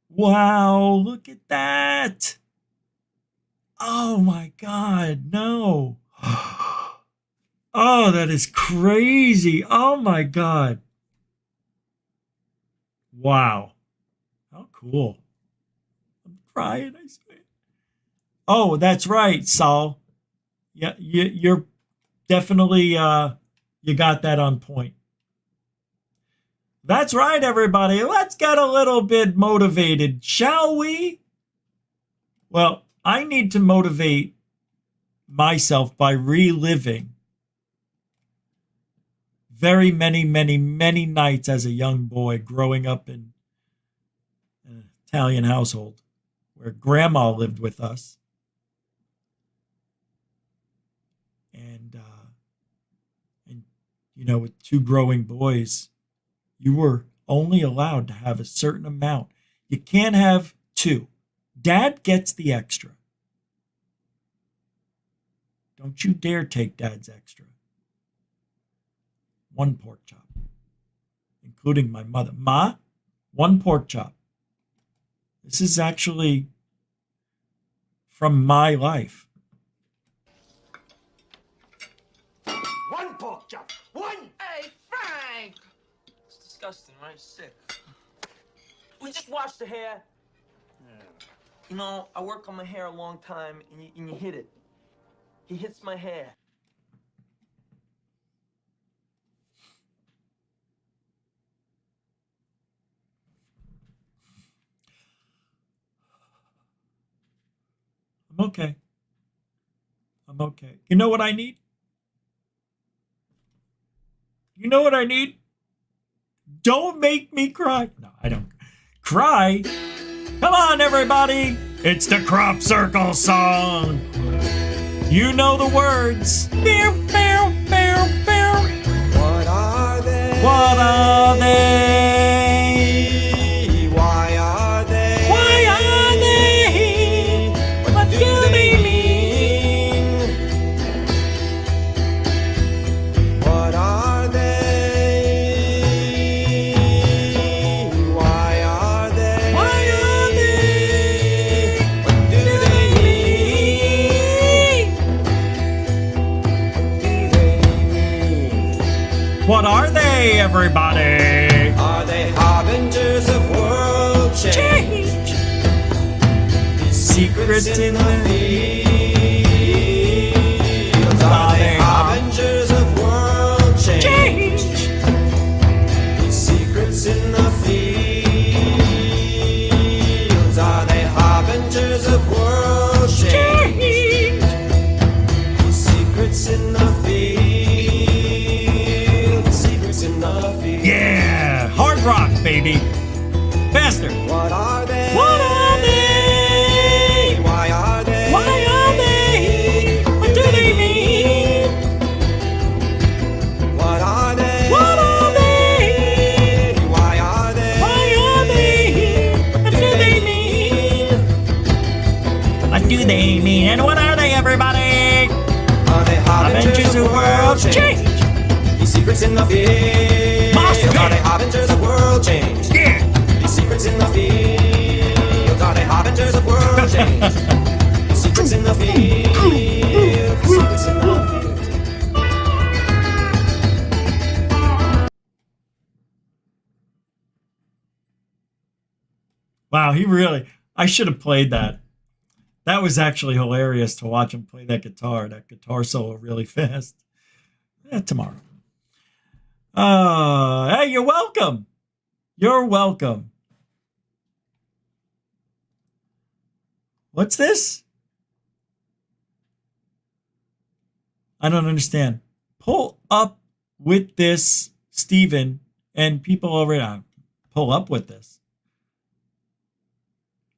[SPEAKER 1] Wow, look at that. Oh my God, no. Oh, that is crazy. Oh my God. Wow. How cool. I'm crying, I swear. Oh, that's right, Saul. Yeah, you're definitely, you got that on point. That's right, everybody. Let's get a little bit motivated, shall we? Well, I need to motivate myself by reliving very many nights as a young boy growing up in an Italian household where grandma lived with us. And you know, with two growing boys, you were only allowed to have a certain amount. You can't have two. Dad gets the extra. Don't you dare take Dad's extra. One pork chop, including my mother. Ma, one pork chop. This is actually from my life.
[SPEAKER 20] One pork chop. One. Hey, Frank. It's disgusting, right? Sick. We just wash the hair. Yeah. You know, I work on my hair a long time, and you hit it. He hits my hair.
[SPEAKER 1] I'm okay. I'm okay. You know what I need? You know what I need? Don't make me cry. No, I don't cry. Come on, everybody. It's the crop circle song. You know the words. Bow, bow, bow, bow.
[SPEAKER 21] What are they?
[SPEAKER 1] What are they?
[SPEAKER 21] Why are they?
[SPEAKER 1] Why are they? What do they mean?
[SPEAKER 21] What are they? Why are they?
[SPEAKER 1] Why are they?
[SPEAKER 21] What do they mean?
[SPEAKER 1] What are they, everybody?
[SPEAKER 21] Are they harbingers of world change? Secrets in the fields. Are they harbingers of world change? Secrets in the fields. Are they harbingers of world change? Secrets in the fields. Secrets in the fields.
[SPEAKER 1] Yeah, hard rock, baby. Faster.
[SPEAKER 21] What are they?
[SPEAKER 1] What are they?
[SPEAKER 21] Why are they?
[SPEAKER 1] Why are they? What do they mean?
[SPEAKER 21] What are they?
[SPEAKER 1] What are they?
[SPEAKER 21] Why are they?
[SPEAKER 1] Why are they? What do they mean? What do they mean? And what are they, everybody?
[SPEAKER 21] Are they harbingers of world change? These secrets in the field. Are they harbingers of world change?
[SPEAKER 1] Yeah.
[SPEAKER 21] These secrets in the field. Are they harbingers of world change? These secrets in the field. Secrets in the field.
[SPEAKER 1] Wow, he really, I should have played that. That was actually hilarious to watch him play that guitar solo really fast. Tomorrow. Hey, you're welcome. You're welcome. What's this? I don't understand. Pull up with this, Steven, and people already pull up with this.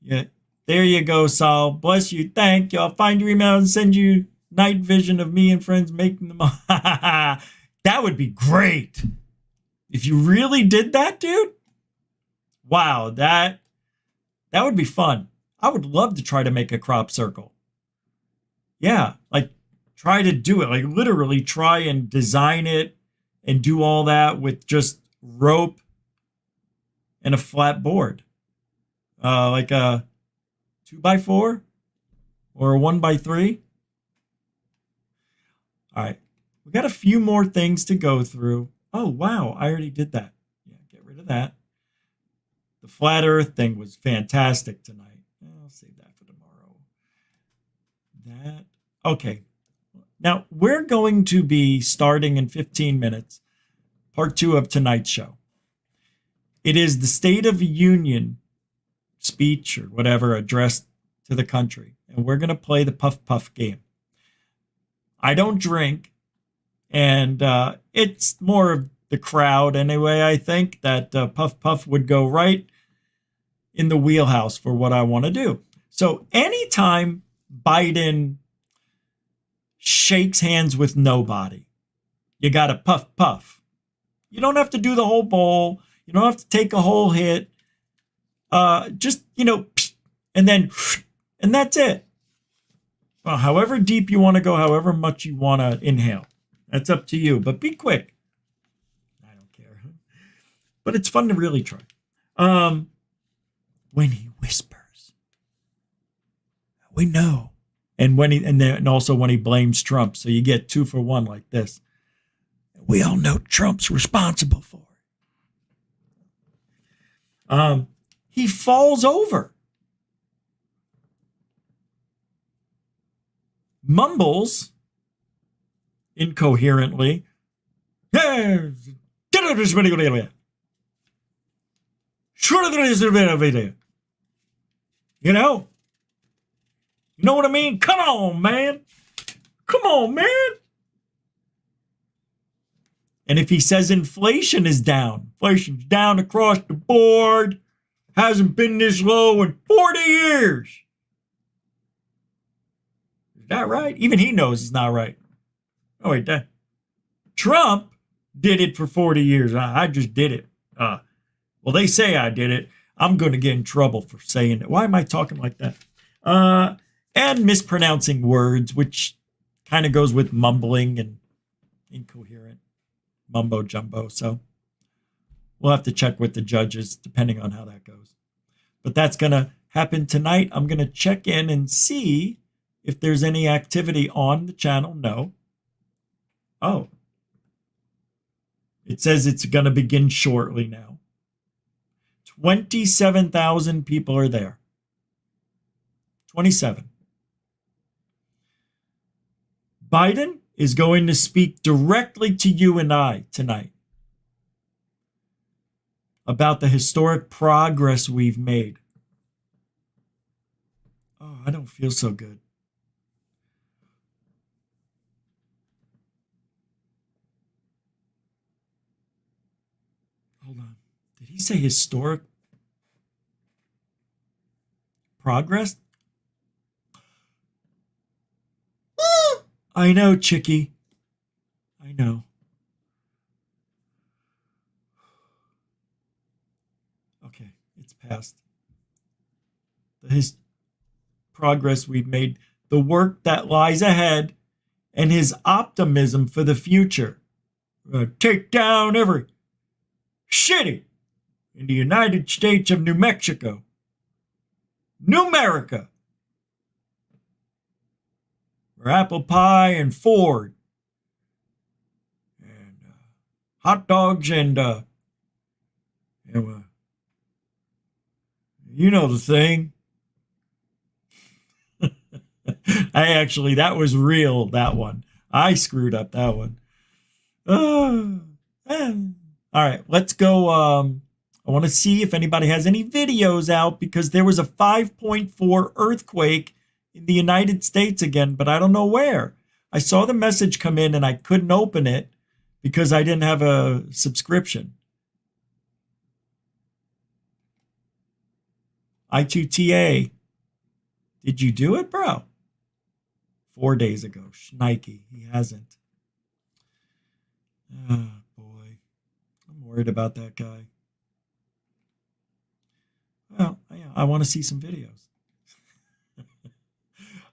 [SPEAKER 1] Yeah, there you go, Saul. Bless you. Thank you. I'll find your email and send you night vision of me and friends making them. That would be great. If you really did that, dude. Wow, that would be fun. I would love to try to make a crop circle. Yeah, like try to do it. Like literally try and design it and do all that with just rope and a flat board. Like a 2x4 or a 1x3. All right, we got a few more things to go through. Oh, wow, I already did that. Yeah, get rid of that. The flat earth thing was fantastic tonight. I'll save that for tomorrow. That, okay. Now, we're going to be starting in 15 minutes, part 2 of tonight's show. It is the State of the Union speech or whatever addressed to the country. And we're going to play the Puff Puff game. I don't drink, and it's more of the crowd anyway, I think, that Puff Puff would go right in the wheelhouse for what I want to do. So anytime Biden shakes hands with nobody, you got to puff puff. You don't have to do the whole bowl. You don't have to take a whole hit. Just, and then, and that's it. Well, however deep you want to go, however much you want to inhale. That's up to you, but be quick. I don't care. But it's fun to really try. When he whispers, we know. And and also when he blames Trump. So you get 2 for 1 like this. We all know Trump's responsible for it. He falls over. Mumbles incoherently. You know? You know what I mean? Come on, man. Come on, man. And if he says inflation is down, inflation's down across the board, hasn't been this low in 40 years. Is that right? Even he knows he's not right. Oh, wait, Trump did it for 40 years. I just did it. Well, they say I did it. I'm going to get in trouble for saying it. Why am I talking like that? And mispronouncing words, which kind of goes with mumbling and incoherent mumbo jumbo. So we'll have to check with the judges depending on how that goes. But that's going to happen tonight. I'm going to check in and see if there's any activity on the channel. No. Oh. It says it's going to begin shortly now. 27,000 people are there. 27. Biden is going to speak directly to you and I tonight about the historic progress we've made. Oh, I don't feel so good. Hold on. Did he say historic progress? I know, Chicky. I know. Okay, it's past. His progress we've made, the work that lies ahead, and his optimism for the future. Take down every city in the United States of New Mexico. New America. Where apple pie and Ford and hot dogs and you know the thing. That was real, that one. I screwed up that one. All right, let's go. I want to see if anybody has any videos out because there was a 5.4 earthquake in the United States again, but I don't know where. I saw the message come in and I couldn't open it because I didn't have a subscription. I2TA. Did you do it, bro? 4 days ago. Schnikey. He hasn't. Oh, boy. I'm worried about that guy. Well, I want to see some videos.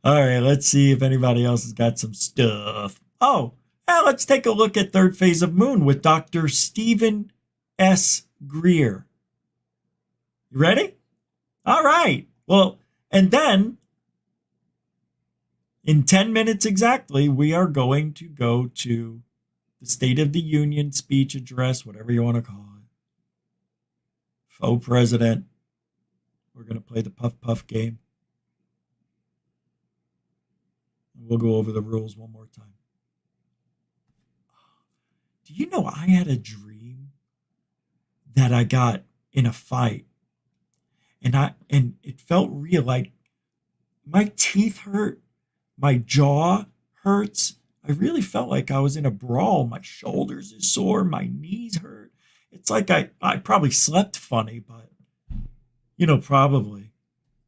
[SPEAKER 1] All right, let's see if anybody else has got some stuff. Oh, let's take a look at Third Phase of Moon with Dr. Stephen S. Greer. You ready? All right. Well, and then in 10 minutes exactly, we are going to go to the State of the Union speech address, whatever you want to call it. Faux president. We're going to play the puff puff game. We'll go over the rules one more time. Do you know I had a dream that I got in a fight? And it felt real. Like my teeth hurt, my jaw hurts. I really felt like I was in a brawl. My shoulders are sore, my knees hurt. It's like I probably slept funny, but probably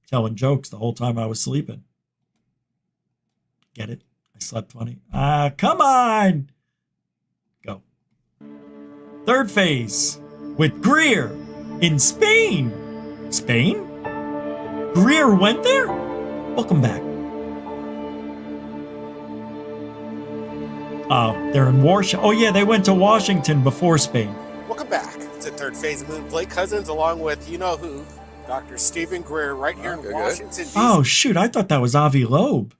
[SPEAKER 1] telling jokes the whole time I was sleeping. Get it? I slept funny. Come on. Go. Third phase with Greer in Spain. Spain? Greer went there? Welcome back. They're in Washington. Oh, yeah, they went to Washington before Spain.
[SPEAKER 2] Welcome back to Third Phase of Moon. Blake Cousins, along with you-know-who, Dr. Stephen Greer, right here in Washington, D.C.
[SPEAKER 1] Oh, shoot. I thought that was Avi Loeb.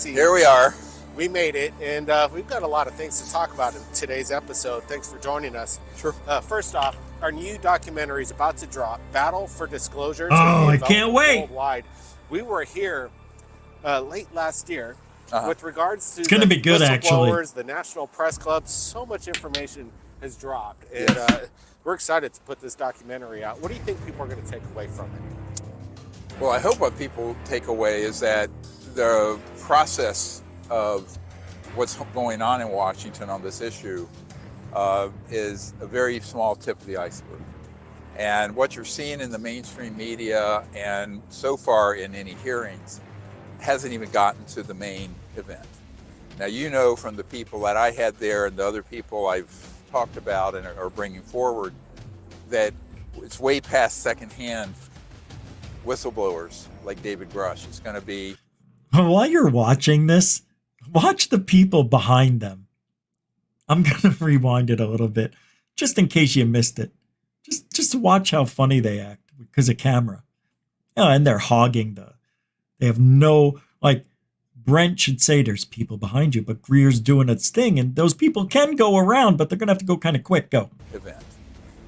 [SPEAKER 2] Here we are. We made it, and we've got a lot of things to talk about in today's episode. Thanks for joining us. Sure. First off, our new documentary is about to drop, Battle for Disclosure.
[SPEAKER 1] Oh, I can't wait.
[SPEAKER 2] Worldwide. We were here late last year with regards to
[SPEAKER 1] it's going to be good, actually.
[SPEAKER 2] The National Press Club. So much information has dropped, and we're excited to put this documentary out. What do you think people are going to take away from it?
[SPEAKER 22] Well, I hope what people take away is that the process of
[SPEAKER 3] what's going on in Washington on this issue is a very small tip of the iceberg. And what you're seeing in the mainstream media and so far in any hearings hasn't even gotten to the main event. Now, you know from the people that I had there and the other people I've talked about and are bringing forward that it's way past secondhand whistleblowers like David Grush. It's going to be...
[SPEAKER 1] While you're watching this, watch the people behind them. I'm going to rewind it a little bit just in case you missed it. Just watch how funny they act because of camera. Oh, and they're hogging they have no, like, Brent should say there's people behind you, but Greer's doing its thing, and those people can go around, but they're going to have to go kind of quick. Go.
[SPEAKER 3] Event.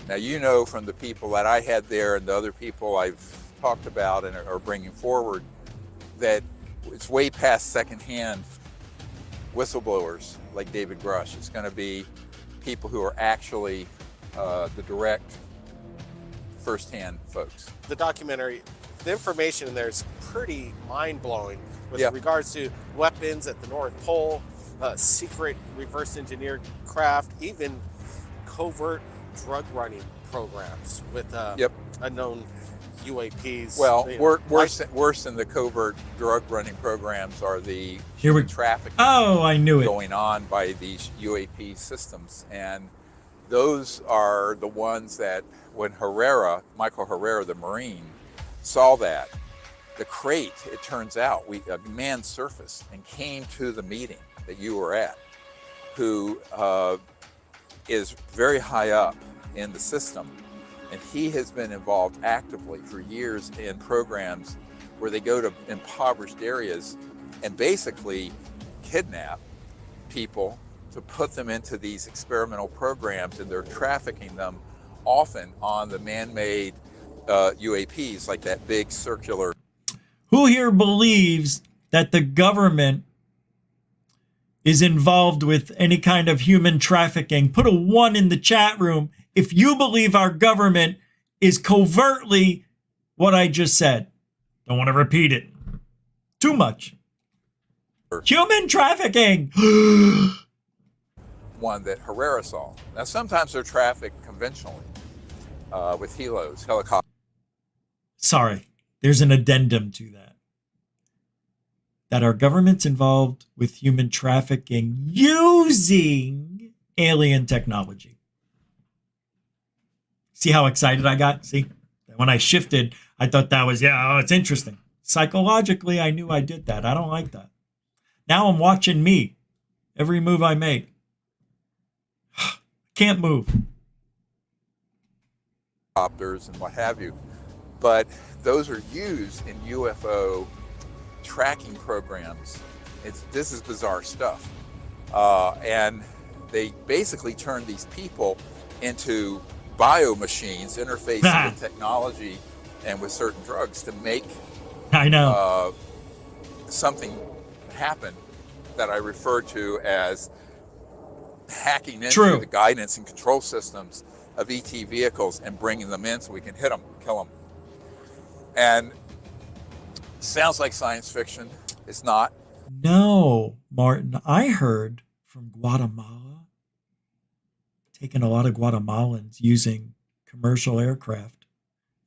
[SPEAKER 3] Now, you know from the people that I had there and the other people I've talked about and are bringing forward that it's way past secondhand whistleblowers like David Grush. It's going to be people who are actually the direct firsthand folks.
[SPEAKER 2] The documentary, the information in there is pretty mind-blowing with regards to weapons at the North Pole, secret reverse engineered craft, even covert drug running programs with unknown UAPs.
[SPEAKER 3] Well, worse than the covert drug running programs are the trafficking
[SPEAKER 1] I knew it.
[SPEAKER 3] Going on by these UAP systems. And those are the ones that when Michael Herrera, the Marine, saw that, the crate, it turns out, a man surfaced and came to the meeting that you were at, who is very high up in the system. And he has been involved actively for years in programs where they go to impoverished areas and basically kidnap people to put them into these experimental programs, and they're trafficking them often on the man-made UAPs, like that big circular.
[SPEAKER 1] Who here believes that the government is involved with any kind of human trafficking? Put a 1 in the chat room if you believe our government is covertly what I just said. Don't want to repeat it. Too much. Human trafficking.
[SPEAKER 3] One that Herrera saw. Now, sometimes they're trafficked conventionally with helicopters.
[SPEAKER 1] Sorry, there's an addendum to that our government's involved with human trafficking using alien technology. See how excited I got? See, when I shifted, I thought that was, it's interesting. Psychologically, I knew I did that. I don't like that. Now I'm watching me. Every move I make. Can't move.
[SPEAKER 3] Helicopters and what have you. But those are used in UFO tracking programs. This is bizarre stuff. And they basically turn these people into biomachines interfacing with technology and with certain drugs to make something happen that I refer to as hacking into the guidance and control systems of ET vehicles and bringing them in so we can hit them, kill them. And sounds like science fiction. It's not.
[SPEAKER 1] No, Martin. I heard from Guatemala, taking a lot of Guatemalans using commercial aircraft.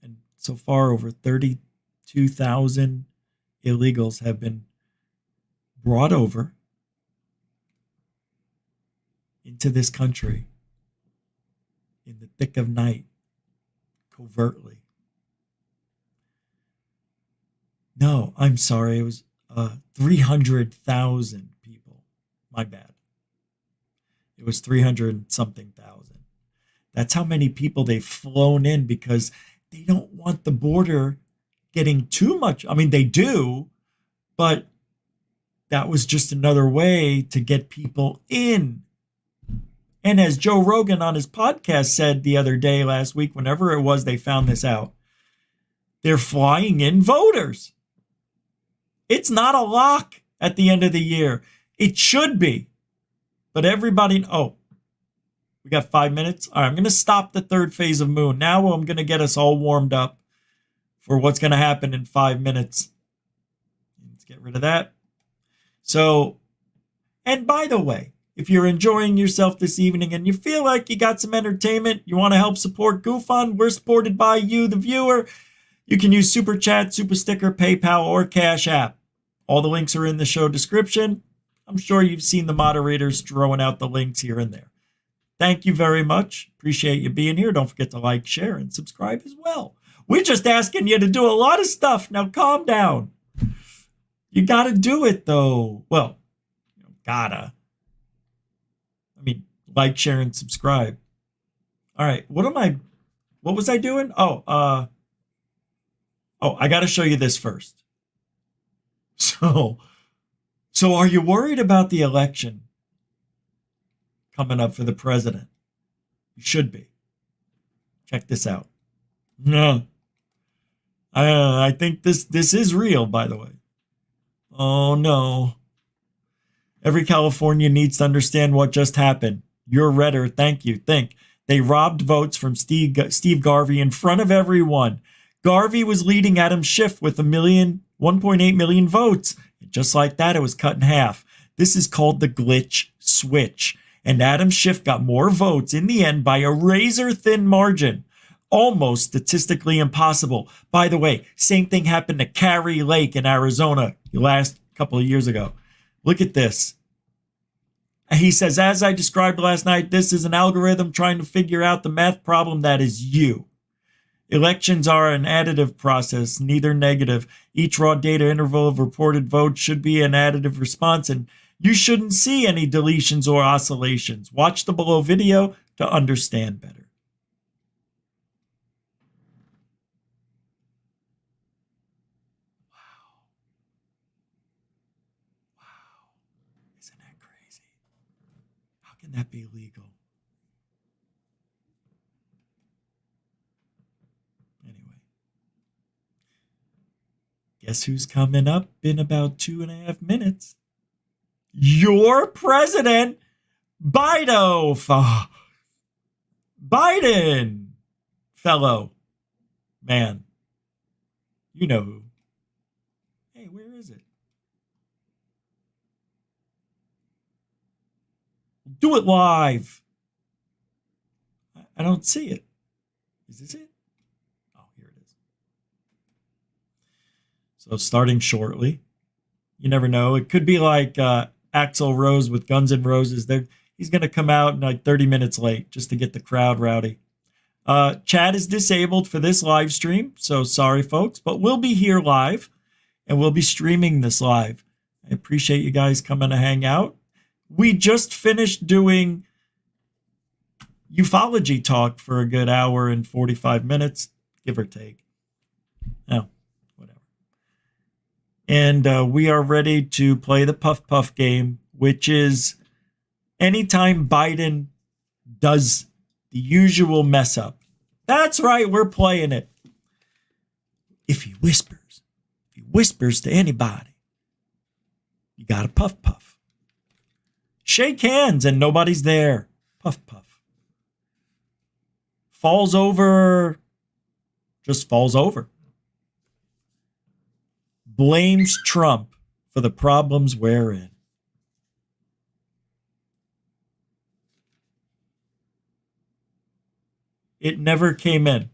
[SPEAKER 1] And so far, over 32,000 illegals have been brought over into this country in the thick of night, covertly. No, I'm sorry. It was 300,000 people. My bad. It was 300 something thousand. That's how many people they've flown in because they don't want the border getting too much. I mean, they do, but that was just another way to get people in. And as Joe Rogan on his podcast said the other day, last week, whenever it was they found this out, they're flying in voters. It's not a lock at the end of the year. It should be. But everybody, we got 5 minutes. All right, I'm going to stop the third phase of Moon. Now I'm going to get us all warmed up for what's going to happen in 5 minutes. Let's get rid of that. So And by the way, if you're enjoying yourself this evening and you feel like you got some entertainment, you want to help support GoFund, we're supported by you, the viewer. You can use Super Chat, Super Sticker, PayPal, or Cash App. All the links are in the show description. I'm sure you've seen the moderators throwing out the links here and there. Thank you very much. Appreciate you being here. Don't forget to like, share, and subscribe as well. We're just asking you to do a lot of stuff. Now calm down. You got to do it, though. Well, gotta. I mean, like, share, and subscribe. All right. What was I doing? I got to show you this first. So are you worried about the election coming up for the president? You should be. Check this out. No. I think this is real, by the way. Oh, no. Every Californian needs to understand what just happened. You're redder. Thank you. Think. They robbed votes from Steve Garvey in front of everyone. Garvey was leading Adam Schiff with 1.8 million votes. And just like that, it was cut in half. This is called the glitch switch. And Adam Schiff got more votes in the end by a razor-thin margin. Almost statistically impossible. By the way, same thing happened to Carrie Lake in Arizona last couple of years ago. Look at this. He says, as I described last night, this is an algorithm trying to figure out the math problem that is you. Elections are an additive process, neither negative. Each raw data interval of reported votes should be an additive response, and you shouldn't see any deletions or oscillations. Watch the below video to understand better. Isn't that crazy? How can that be legal? Anyway. Guess who's coming up in about 2.5 minutes? Your president, Biden, fellow man. You know who. Hey, where is it? Do it live. I don't see it. Is this it? Oh, here it is. So starting shortly. You never know. It could be like Axl Rose with Guns N' Roses. He's going to come out in like 30 minutes late just to get the crowd rowdy. Chat is disabled for this live stream, so sorry, folks. But we'll be here live, and we'll be streaming this live. I appreciate you guys coming to hang out. We just finished doing ufology talk for a good hour and 45 minutes, give or take. No, whatever. And we are ready to play the Puff Puff game, which is anytime Biden does the usual mess up. That's right, we're playing it. If he whispers to anybody, you got to puff puff. Shake hands and nobody's there. Puff, puff. Falls over. Just falls over. Blames Trump for the problems we're in. It never came in.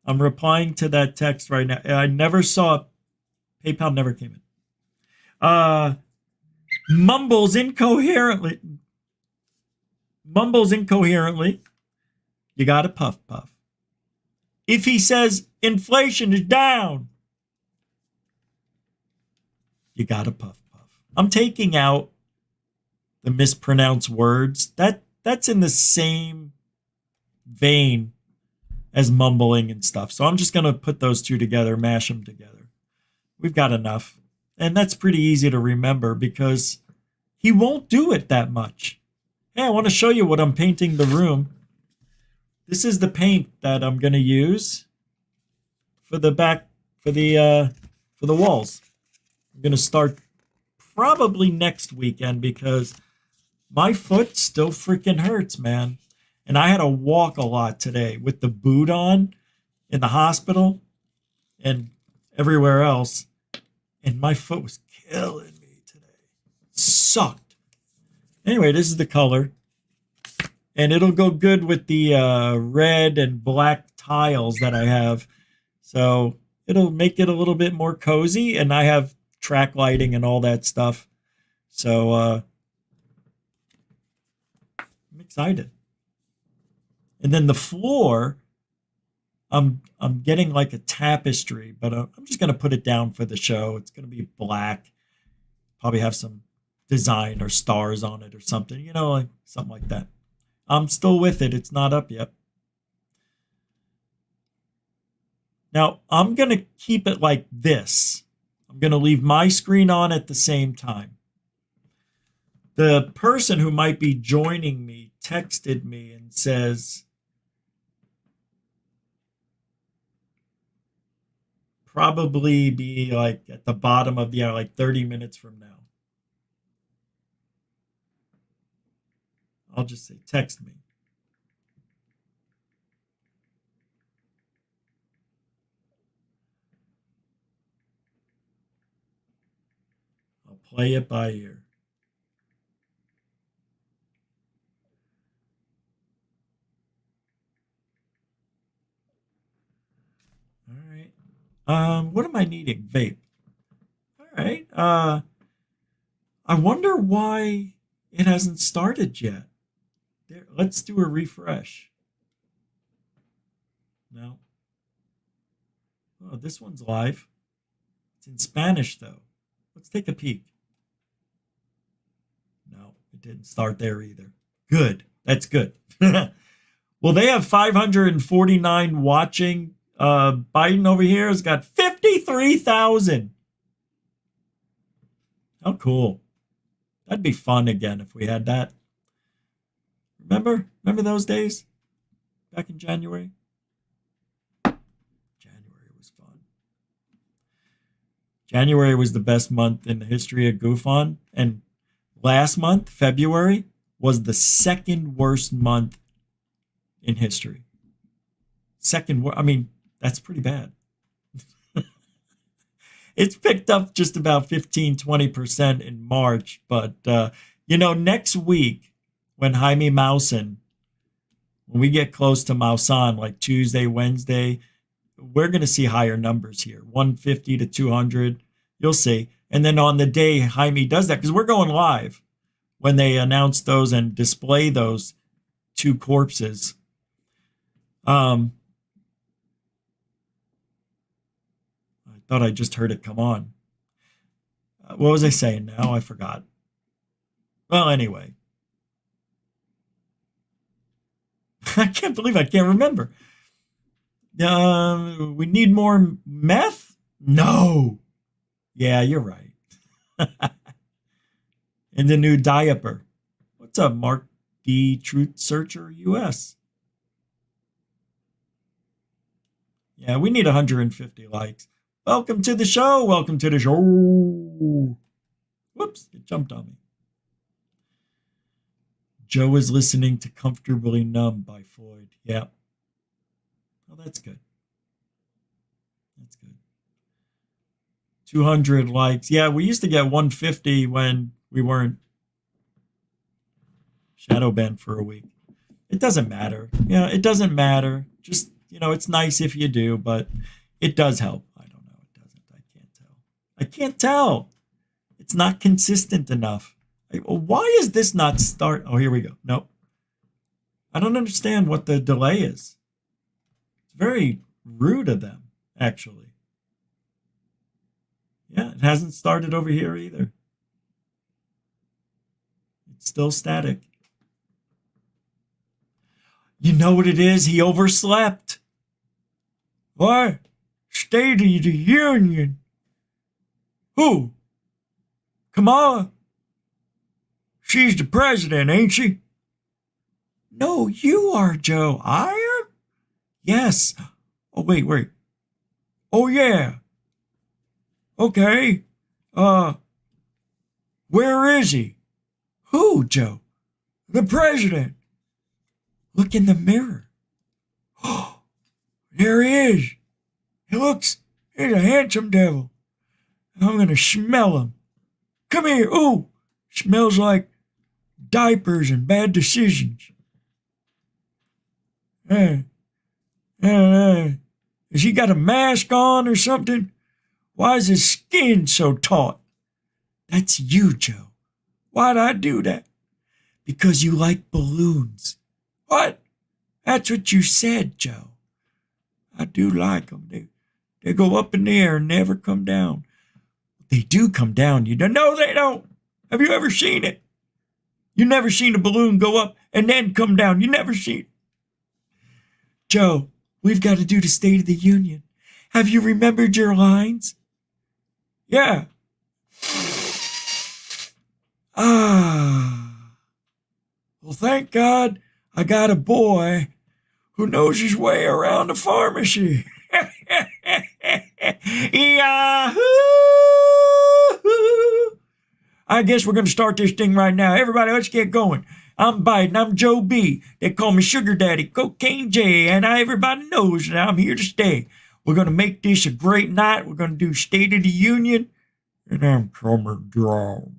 [SPEAKER 1] I'm replying to that text right now. I never saw it. PayPal never came in. Mumbles incoherently. You got to puff puff. If he says inflation is down, you got to puff puff. I'm taking out the mispronounced words. That's in the same vein as mumbling and stuff. So I'm just going to put those two together, mash them together. We've got enough. And that's pretty easy to remember because he won't do it that much. Hey, I want to show you what I'm painting the room. This is the paint that I'm going to use for the walls. I'm going to start probably next weekend because my foot still freaking hurts, man. And I had to walk a lot today with the boot on in the hospital and everywhere else. And my foot was killing me today. sucked. Anyway, this is the color. And it'll go good with the red and black tiles that I have. So it'll make it a little bit more cozy. And I have track lighting and all that stuff. So I'm excited. And then the floor, I'm getting like a tapestry, but I'm just going to put it down for the show. It's going to be black. Probably have some design or stars on it or something, you know, like something like that. I'm still with it. It's not up yet. Now, I'm going to keep it like this. I'm going to leave my screen on at the same time. The person who might be joining me texted me and says, probably be like at the bottom of the hour, like 30 minutes from now. I'll just say, text me. I'll play it by ear. All right. What am I needing? Vape. All right. I wonder why it hasn't started yet. There, let's do a refresh. No. Oh, this one's live. It's in Spanish, though. Let's take a peek. No, it didn't start there either. Good. That's good. Well, they have 549 watching. Biden over here has got 53,000. How cool. That'd be fun again if we had that. Remember those days? Back in January? January was fun. January was the best month in the history of GoofOn. And last month, February, was the second worst month in history. I mean, that's pretty bad. It's picked up just about 15-20% in March. But, next week, when Jaime Maussan, when we get close to Maussan, like Tuesday, Wednesday, we're going to see higher numbers here, 150 to 200. You'll see. And then on the day Jaime does that, because we're going live when they announce those and display those two corpses. I thought I just heard it come on. What was I saying now? I forgot. Well, anyway. I can't believe I can't remember. We need more meth? No. Yeah, you're right. In the new diaper. What's up, Mark D. Truth Searcher US? Yeah, we need 150 likes. Welcome to the show. Welcome to the show. Whoops, it jumped on me. Joe is listening to Comfortably Numb by Floyd. Yeah. Well, that's good. That's good. 200 likes. Yeah, we used to get 150 when we weren't shadow banned for a week. It doesn't matter. Yeah, it doesn't matter. Just, it's nice if you do, but it does help. I don't know. It doesn't. I can't tell. I can't tell. It's not consistent enough. Why is this not start? Oh, here we go. Nope. I don't understand what the delay is. It's very rude of them, actually. Yeah, it hasn't started over here either. It's still static. You know what it is? He overslept. What? State of the Union. Who? Kamala? She's the president, ain't she? No, you are, Joe. I am? Yes. Oh, wait. Oh, yeah. Okay. Where is he? Who, Joe? The president. Look in the mirror. Oh, there he is. He's a handsome devil. I'm going to smell him. Come here. Ooh. Smells like diapers and bad decisions. Has he got a mask on or something? Why is his skin so taut? That's you, Joe. Why'd I do that? Because you like balloons. What? That's what you said, Joe. I do like them. They go up in the air and never come down. They do come down. You don't know they don't. Have you ever seen it? You never seen a balloon go up and then come down. You never seen it. Joe, we've got to do the State of the Union. Have you remembered your lines? Yeah. Well, thank God I got a boy who knows his way around the pharmacy. Yahoo! I guess we're going to start this thing right now. Everybody, let's get going. I'm Biden. I'm Joe B. They call me Sugar Daddy, Cocaine J, and everybody knows that I'm here to stay. We're going to make this a great night. We're going to do State of the Union, and I'm coming down.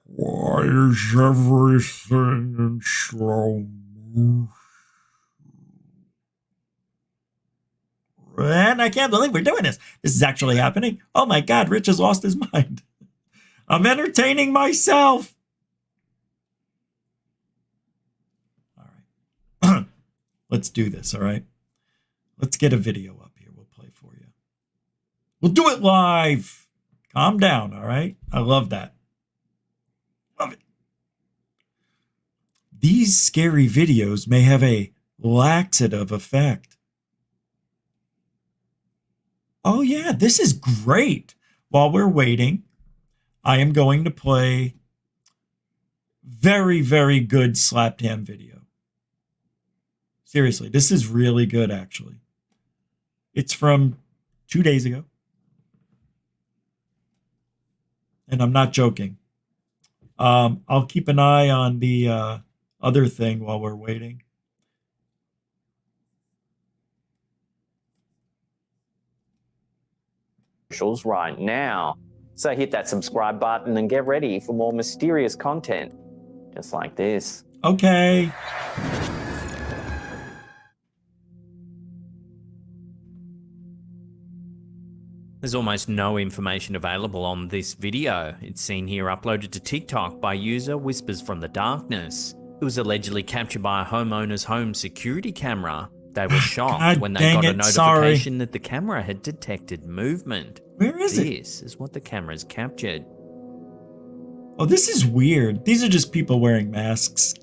[SPEAKER 1] Why is everything in slow motion? And I can't believe we're doing this. This is actually happening. Oh my God, Rich has lost his mind. I'm entertaining myself. All right. Let's do this, all right? Let's get a video up here. We'll play for you. We'll do it live. Calm down, all right? I love that. Love it. These scary videos may have a laxative effect. Oh yeah, this is great. While we're waiting, I am going to play very, very good slapped ham video. Seriously, this is really good, actually. It's from 2 days ago. And I'm not joking. I'll keep an eye on the other thing while we're waiting.
[SPEAKER 5] Right now. So hit that subscribe button and get ready for more mysterious content, just like this.
[SPEAKER 1] Okay.
[SPEAKER 22] There's almost no information available on this video. It's seen here uploaded to TikTok by user Whispers from the Darkness. It was allegedly captured by a homeowner's home security camera. They were shocked when they got a notification that the camera had detected movement.
[SPEAKER 1] Where is it?
[SPEAKER 22] This is what the camera's captured.
[SPEAKER 1] Oh, this is weird. These are just people wearing masks.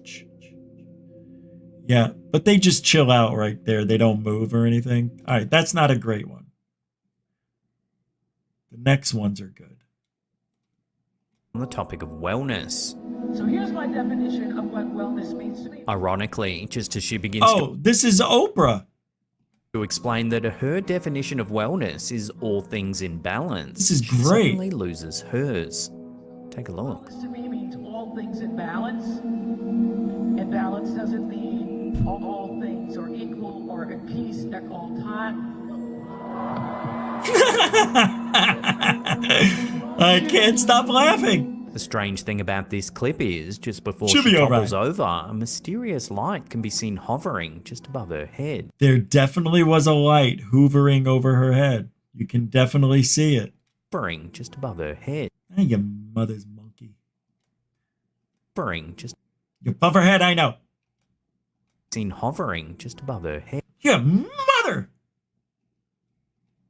[SPEAKER 1] Yeah, but they just chill out right there. They don't move or anything. All right, that's not a great one. The next ones are good.
[SPEAKER 22] On the topic of wellness.
[SPEAKER 23] So here's my definition of what wellness means to me.
[SPEAKER 22] Ironically, just as she begins
[SPEAKER 1] this is Oprah.
[SPEAKER 22] To explain that her definition of wellness is all things in balance.
[SPEAKER 1] This is
[SPEAKER 22] she
[SPEAKER 1] great.
[SPEAKER 22] Suddenly loses hers. Take a look.
[SPEAKER 23] Wellness to me means all things in balance. And balance doesn't mean all things are equal or at peace at all times.
[SPEAKER 1] I can't stop laughing.
[SPEAKER 22] The strange thing about this clip is, just before
[SPEAKER 1] She'll
[SPEAKER 22] she
[SPEAKER 1] be all
[SPEAKER 22] topples
[SPEAKER 1] right.
[SPEAKER 22] over, a mysterious light can be seen hovering just above her head.
[SPEAKER 1] There definitely was a light hovering over her head. You can definitely see it.
[SPEAKER 22] Hovering just above her head.
[SPEAKER 1] Hey, your mother's monkey.
[SPEAKER 22] Hovering just...
[SPEAKER 1] Above her head, I know.
[SPEAKER 22] Seen hovering just above her head.
[SPEAKER 1] Your mother!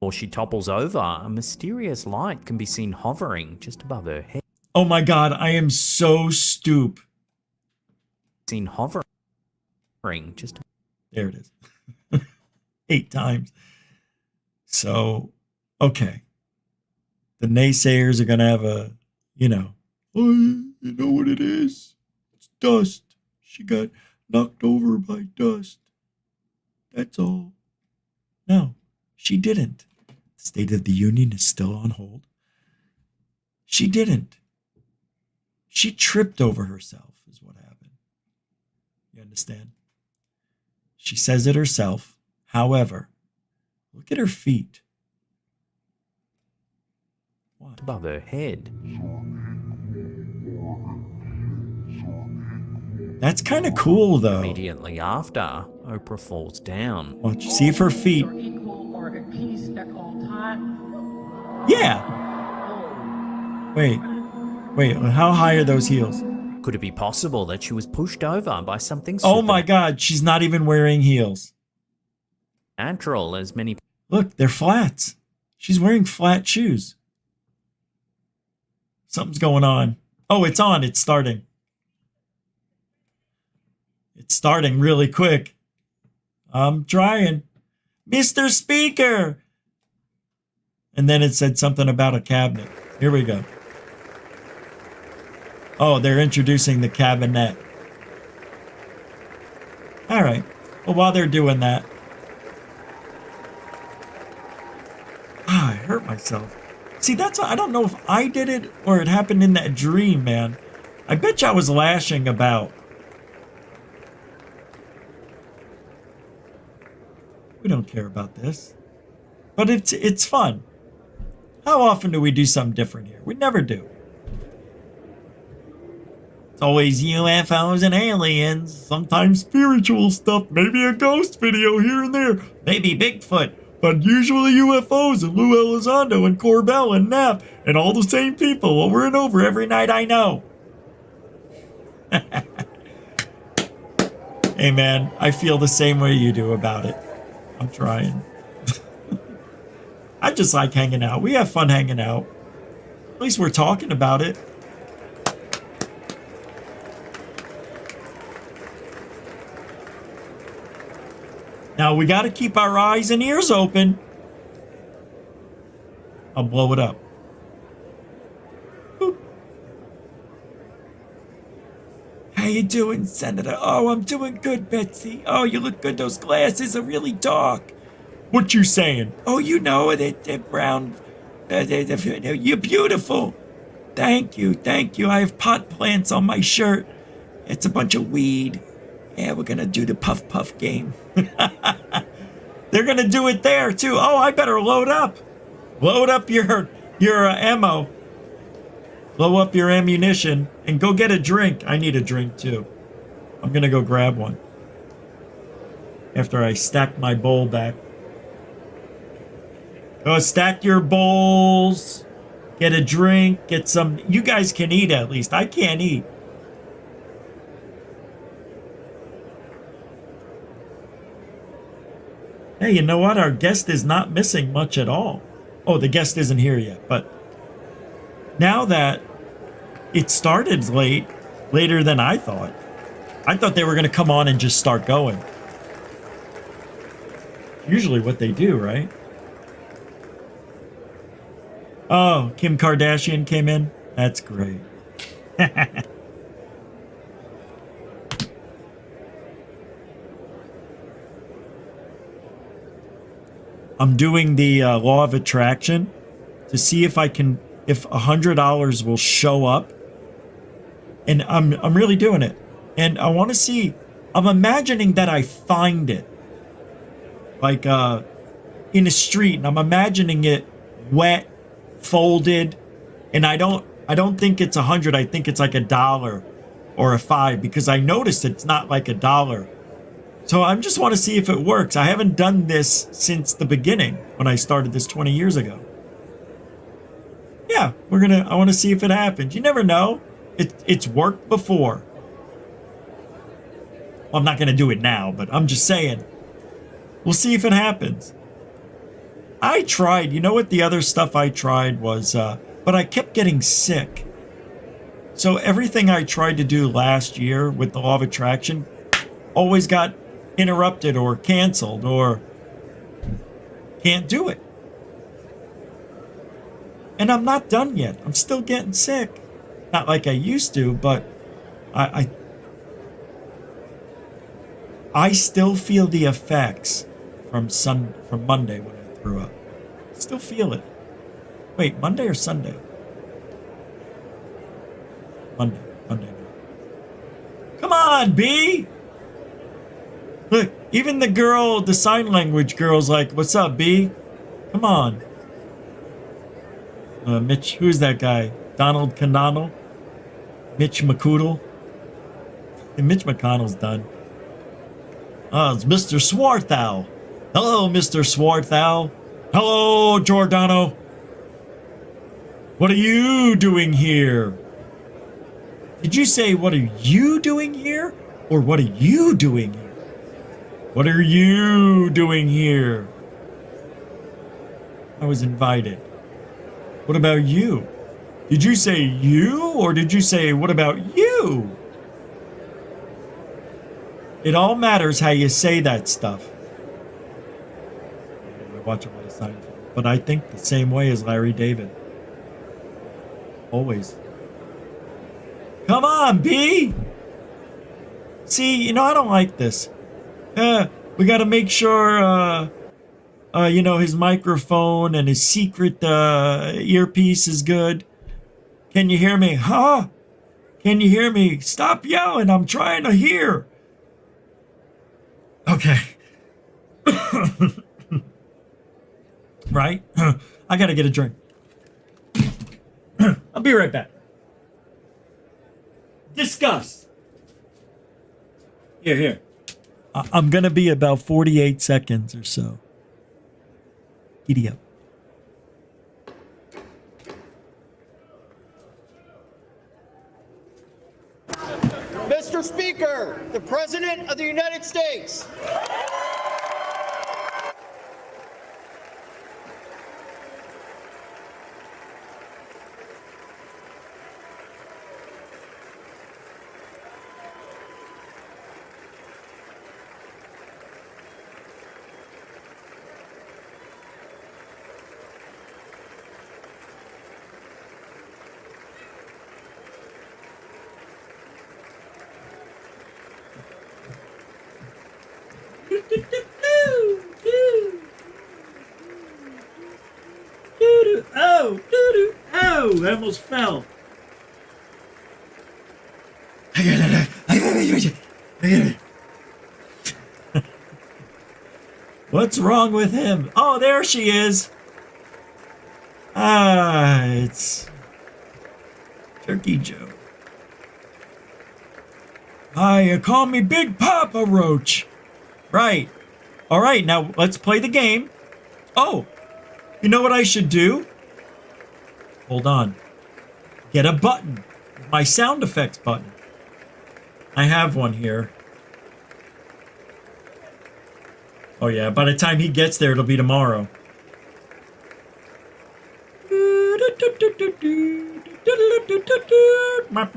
[SPEAKER 22] Or she topples over, a mysterious light can be seen hovering just above her head.
[SPEAKER 1] Oh my God, I am so stoop.
[SPEAKER 22] Seen hovering just...
[SPEAKER 1] There it is. 8 times. So, okay. The naysayers are going to have a, oh, you know what it is? It's dust. She got knocked over by dust. That's all. No, she didn't. The State of the Union is still on hold. She didn't. She tripped over herself is what happened. You understand? She says it herself. However, look at her feet.
[SPEAKER 22] above her head.
[SPEAKER 1] That's kind of cool, though.
[SPEAKER 22] Immediately after, Oprah falls down.
[SPEAKER 1] Watch, see if her feet.
[SPEAKER 23] Are equal or at peace at all times.
[SPEAKER 1] Yeah. Wait, how high are those heels?
[SPEAKER 22] Could it be possible that she was pushed over by something
[SPEAKER 1] Oh my God, she's not even wearing heels.
[SPEAKER 22] supernatural, as many...
[SPEAKER 1] Look, they're flats. She's wearing flat shoes. Something's going on. Oh, it's on. It's starting. It's starting really quick. I'm trying. Mr. Speaker. And then it said something about a cabinet. Here we go. Oh, they're introducing the cabinet. All right. Well, while they're doing that. I hurt myself. See, I don't know if I did it or it happened in that dream, man. I bet you I was lashing about. We don't care about this. But it's fun. How often do we do something different here? We never do. It's always UFOs and aliens, sometimes spiritual stuff, maybe a ghost video here and there, maybe Bigfoot, but usually UFOs and Lou Elizondo and Corbell and Neff and all the same people over and over every night I know. Hey man, I feel the same way you do about it. I'm trying. I just like hanging out. We have fun hanging out. At least we're talking about it. Now we got to keep our eyes and ears open. I'll blow it up. Boop. How you doing, Senator? Oh, I'm doing good, Betsy. Oh, you look good. Those glasses are really dark. What you saying? Oh, you know, they're brown. You're beautiful. Thank you, thank you. I have pot plants on my shirt. It's a bunch of weed. Yeah, we're gonna do the puff puff game. They're gonna do it there too. Oh, I better load up. Load up your ammo. Blow up your ammunition and go get a drink. I need a drink too. I'm gonna go grab one after I stack my bowl back. Go stack your bowls. Get a drink. Get some. You guys can eat at least. I can't eat. Hey, you know what? Our guest is not missing much at all. Oh, the guest isn't here yet, but now that it started later than I thought they were going to come on and just start going. Usually what they do, right? Oh, Kim Kardashian came in? That's great. I'm doing the law of attraction to see if $100 will show up. And I'm really doing it. And I want to see, I'm imagining that I find it. Like in a street, and I'm imagining it wet, folded, and I don't think it's 100. I think it's like $1 or a 5 because I noticed it's not like $1. So I just want to see if it works. I haven't done this since the beginning when I started this 20 years ago. Yeah, I want to see if it happens. You never know. It's worked before. Well, I'm not going to do it now, but I'm just saying. We'll see if it happens. I tried. You know what the other stuff I tried was, but I kept getting sick. So everything I tried to do last year with the law of attraction always got interrupted or canceled or can't do it. And I'm not done yet. I'm still getting sick. Not like I used to, but I still feel the effects from Monday when I threw up. Still feel it. Wait, Monday or Sunday? Monday. Come on, B! Look, even the sign language girl's like, what's up, B? Come on. Mitch, who's that guy? Donald Canano? Mitch McCoodle? And Mitch McConnell's done. Oh, it's Mr. Swarthow. Hello, Mr. Swarthow. Hello, Giordano. What are you doing here? Did you say, what are you doing here? Or what are you doing here? What are you doing here? I was invited. What about you? Did you say you, or did you say, what about you? It all matters how you say that stuff. I watch a lot of Seinfeld, but I think the same way as Larry David. Always. Come on, B! See, you know, I don't like this. We gotta make sure, you know, his microphone and his secret earpiece is good. Can you hear me? Huh? Can you hear me? Stop yelling. I'm trying to hear. Okay. Right? I gotta get a drink. I'll be right back. Discuss. Here. I'm gonna be about 48 seconds or so. Giddy up.
[SPEAKER 4] Mr. Speaker, the President of the United States.
[SPEAKER 1] Oh, I almost fell. What's wrong with him? Oh, there she is. It's Turkey Joe. Hi, call me Big Papa Roach. Right. All right, now let's play the game. Oh, you know what I should do? Hold on. Get a button. My sound effects button. I have one here. Oh yeah, by the time he gets there, it'll be tomorrow. I'm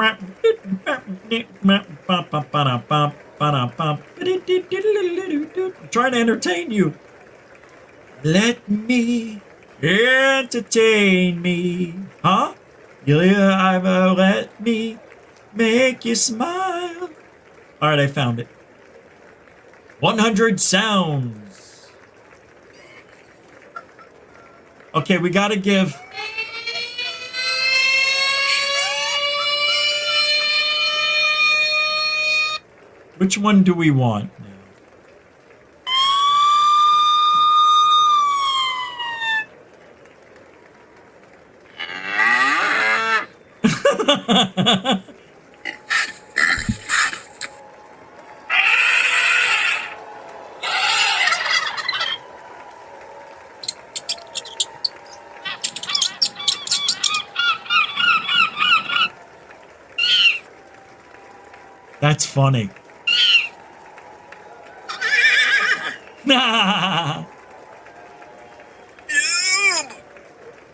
[SPEAKER 1] trying to entertain you. Let me entertain me. Huh? Yeah, let me make you smile. All right, I found it. 100 sounds. Okay, we gotta give. Which one do we want now? That's funny.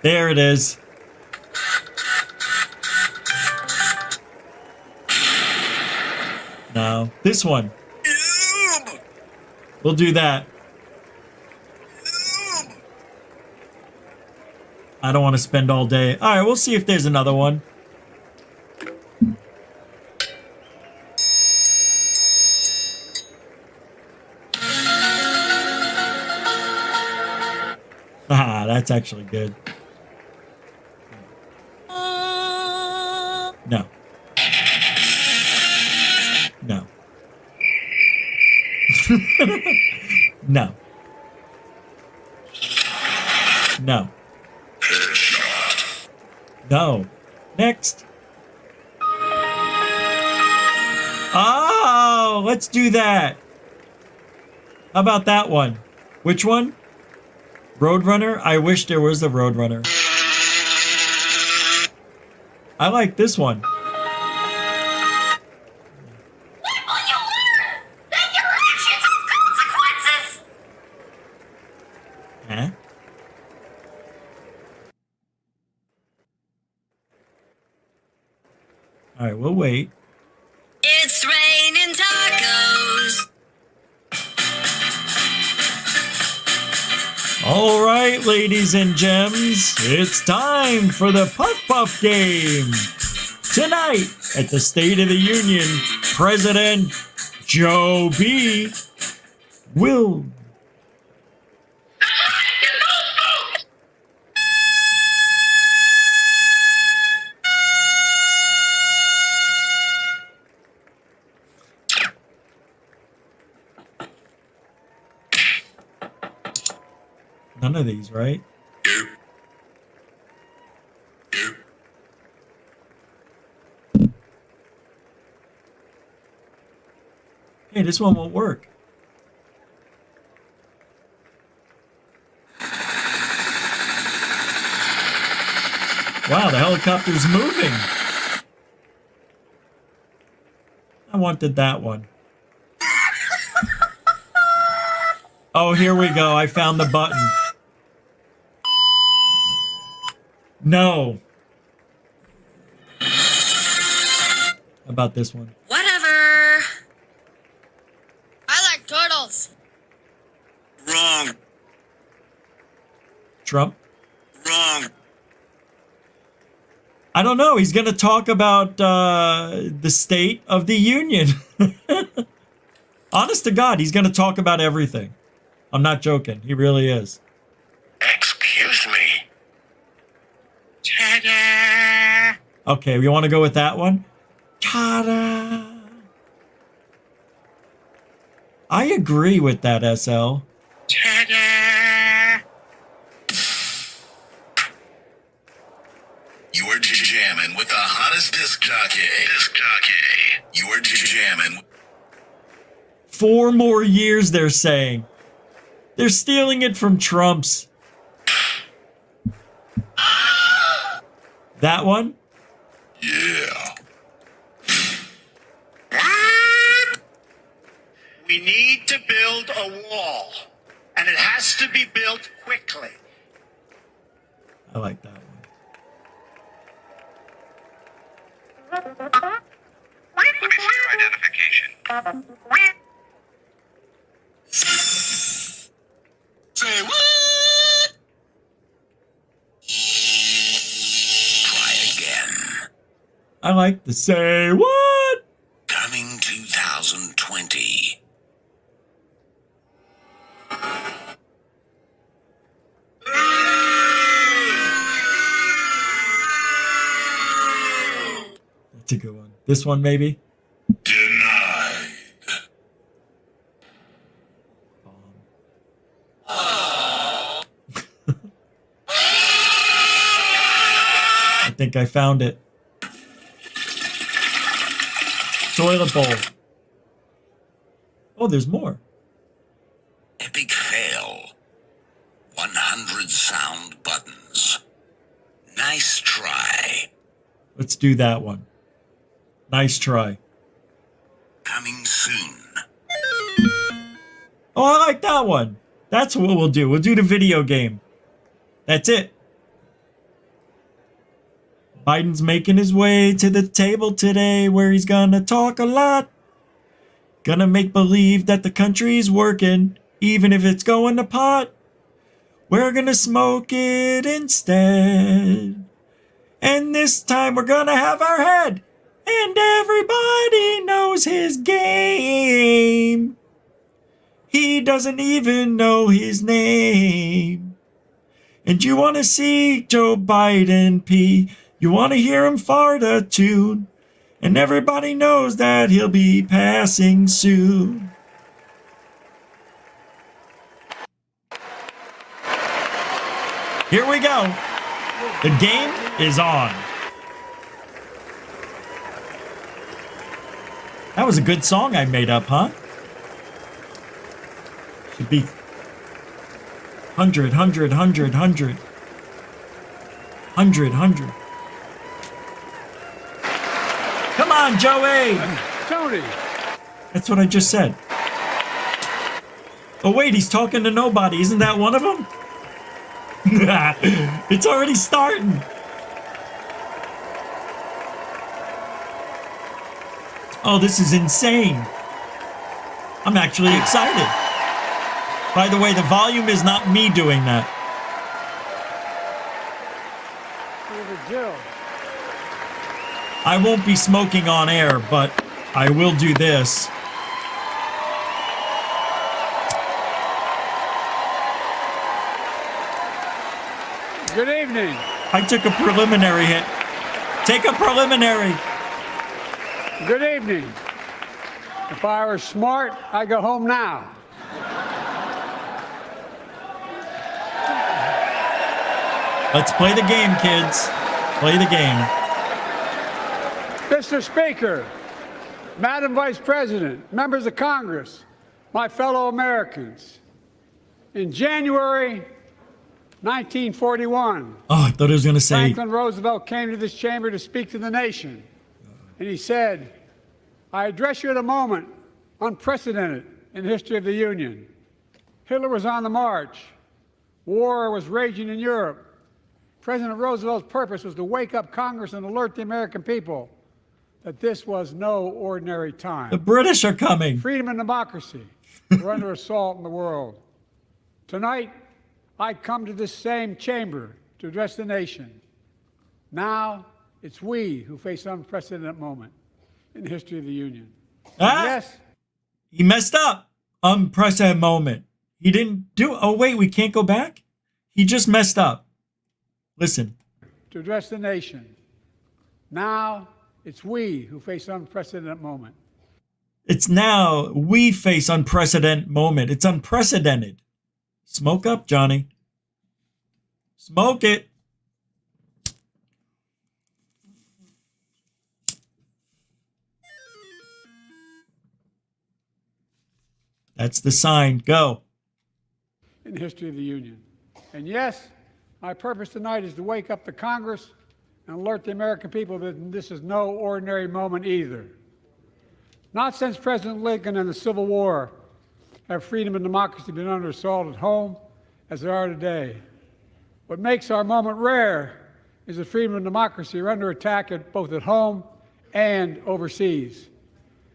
[SPEAKER 1] There it is. No, this one. We'll do that. I don't want to spend all day. All right, we'll see if there's another one. Ah, that's actually good. No. No. No. No. No. Next. Oh, let's do that. How about that one? Which one? Roadrunner? I wish there was a Roadrunner. I like this one. Huh? All right, we'll wait.
[SPEAKER 21] It's raining tacos.
[SPEAKER 1] All right, ladies and gems, it's time for the Puff Puff game. Tonight, at the State of the Union, President Joe B. will... None of these, right? Hey, this one won't work. Wow, the helicopter's moving. I wanted that one. Oh, here we go. I found the button. No. How about this one?
[SPEAKER 21] Whatever. I like turtles. Wrong.
[SPEAKER 1] Trump?
[SPEAKER 21] Wrong.
[SPEAKER 1] I don't know. He's going to talk about the State of the Union. Honest to God, he's going to talk about everything. I'm not joking. He really is.
[SPEAKER 17] Excuse me.
[SPEAKER 21] Ta-da!
[SPEAKER 1] Okay, we want to go with that one? Ta-da! I agree with that, SL.
[SPEAKER 21] Ta-da!
[SPEAKER 17] You are jamming with the hottest disc jockey. You are jamming.
[SPEAKER 1] 4 more years, they're saying. They're stealing it from Trump's. That one?
[SPEAKER 17] Yeah.
[SPEAKER 6] We need to build a wall, and it has to be built quickly.
[SPEAKER 1] I like that one.
[SPEAKER 17] Let me see your identification. Say what? Try again.
[SPEAKER 1] I like to say what?
[SPEAKER 17] Coming 2020.
[SPEAKER 1] That's a good one. This one, maybe?
[SPEAKER 17] Denied.
[SPEAKER 1] I think I found it. Toilet bowl. Oh, there's more.
[SPEAKER 17] Epic fail. 100 sound buttons. Nice try.
[SPEAKER 1] Let's do that one. Nice try.
[SPEAKER 17] Coming soon.
[SPEAKER 1] Oh, I like that one. That's what we'll do. We'll do the video game. That's it. Biden's making his way to the table today where he's gonna talk a lot. Gonna make believe that the country's working, even if it's going to pot. We're gonna smoke it instead. And this time we're gonna have our head. And everybody knows his game. He doesn't even know his name. And you wanna see Joe Biden pee. You want to hear him fart a tune, and everybody knows that he'll be passing soon. Here we go. The game is on. That was a good song I made up, huh? Should be 100, 100, 100, 100. 100, 100. Come on, Joey!
[SPEAKER 7] Tony!
[SPEAKER 1] That's what I just said. Oh, wait, he's talking to nobody. Isn't that one of them? It's already starting. Oh, this is insane. I'm actually excited. By the way, the volume is not me doing that. I won't be smoking on air, but I will do this.
[SPEAKER 7] Good evening.
[SPEAKER 1] I took a preliminary hit. Take a preliminary.
[SPEAKER 7] Good evening. If I were smart, I'd go home now.
[SPEAKER 1] Let's play the game, kids. Play the game.
[SPEAKER 7] Mr. Speaker, Madam Vice President, members of Congress, my fellow Americans, in January 1941,
[SPEAKER 1] Oh, I thought he was going to say...
[SPEAKER 7] Franklin Roosevelt came to this chamber to speak to the nation, and he said, I address you at a moment unprecedented in the history of the Union. Hitler was on the march. War was raging in Europe. President Roosevelt's purpose was to wake up Congress and alert the American people that this was no ordinary time.
[SPEAKER 1] The British are coming.
[SPEAKER 7] Freedom and democracy were under assault in the world. Tonight, I come to this same chamber to address the nation. Now, it's we who face an unprecedented moment in the history of the Union. Yes.
[SPEAKER 1] He messed up. Unprecedented moment. He didn't do... Oh, wait, we can't go back? He just messed up. Listen.
[SPEAKER 7] To address the nation. Now, it's we who face an unprecedented moment.
[SPEAKER 1] It's now we face unprecedented moment. It's unprecedented. Smoke up, Johnny. Smoke it. That's the sign. Go.
[SPEAKER 7] In the history of the Union. And yes, my purpose tonight is to wake up the Congress and alert the American people that this is no ordinary moment either. Not since President Lincoln and the Civil War have freedom and democracy been under assault at home as they are today. What makes our moment rare is that freedom and democracy are under attack both at home and overseas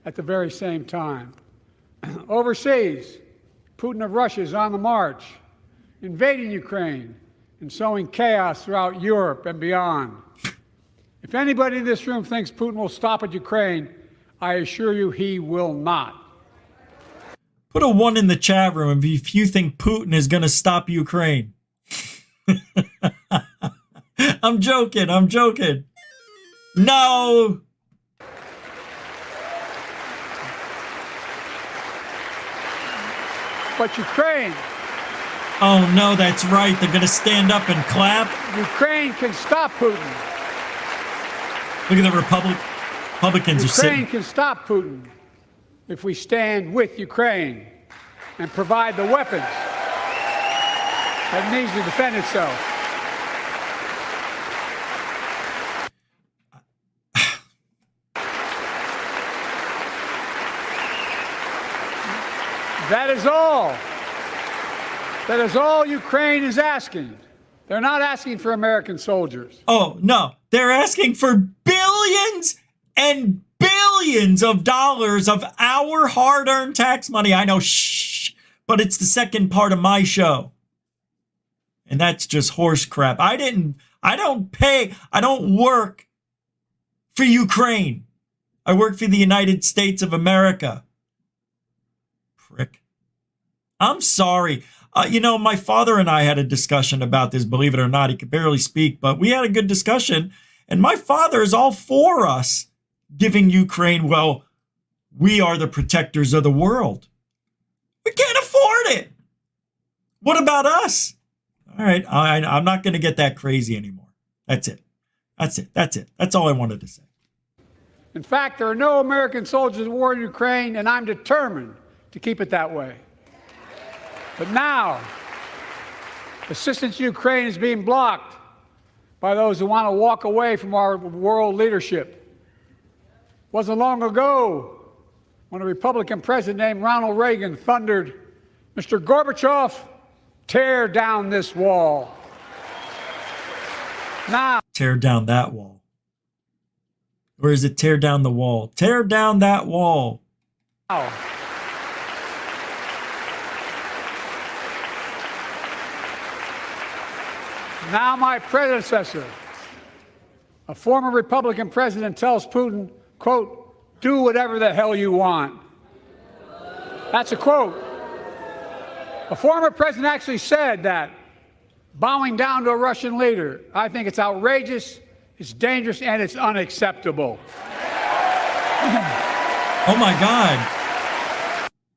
[SPEAKER 7] at the very same time. Overseas, Putin of Russia is on the march, invading Ukraine and sowing chaos throughout Europe and beyond. If anybody in this room thinks Putin will stop at Ukraine, I assure you he will not.
[SPEAKER 1] Put a 1 in the chat room if you think Putin is going to stop Ukraine. I'm joking. I'm joking. No.
[SPEAKER 7] But Ukraine.
[SPEAKER 1] Oh, no, that's right. They're going to stand up and clap.
[SPEAKER 7] Ukraine can stop Putin.
[SPEAKER 1] Look at the Republicans are sitting.
[SPEAKER 7] Ukraine can stop Putin if we stand with Ukraine and provide the weapons that it needs to defend itself. That is all. That is all Ukraine is asking. They're not asking for American soldiers.
[SPEAKER 1] Oh, no. They're asking for billions and billions of dollars of our hard-earned tax money. I know, shh, but it's the second part of my show. And that's just horse crap. I don't work for Ukraine. I work for the United States of America. Prick. I'm sorry. My father and I had a discussion about this, believe it or not. He could barely speak, but we had a good discussion. And my father is all for us giving Ukraine, well, we are the protectors of the world. We can't afford it. What about us? All right, I'm not going to get that crazy anymore. That's it. That's it. That's it. That's all I wanted to say.
[SPEAKER 7] In fact, there are no American soldiers at war in Ukraine, and I'm determined to keep it that way. But now, assistance to Ukraine is being blocked by those who want to walk away from our world leadership. It wasn't long ago when a Republican president named Ronald Reagan thundered, "Mr. Gorbachev, tear down this wall." Now,
[SPEAKER 1] tear down that wall. Or is it tear down the wall? Tear down that wall.
[SPEAKER 7] Now my predecessor, a former Republican president, tells Putin, quote, "Do whatever the hell you want." That's a quote. A former president actually said that, bowing down to a Russian leader. I think it's outrageous, it's dangerous, and it's unacceptable.
[SPEAKER 1] Oh my God.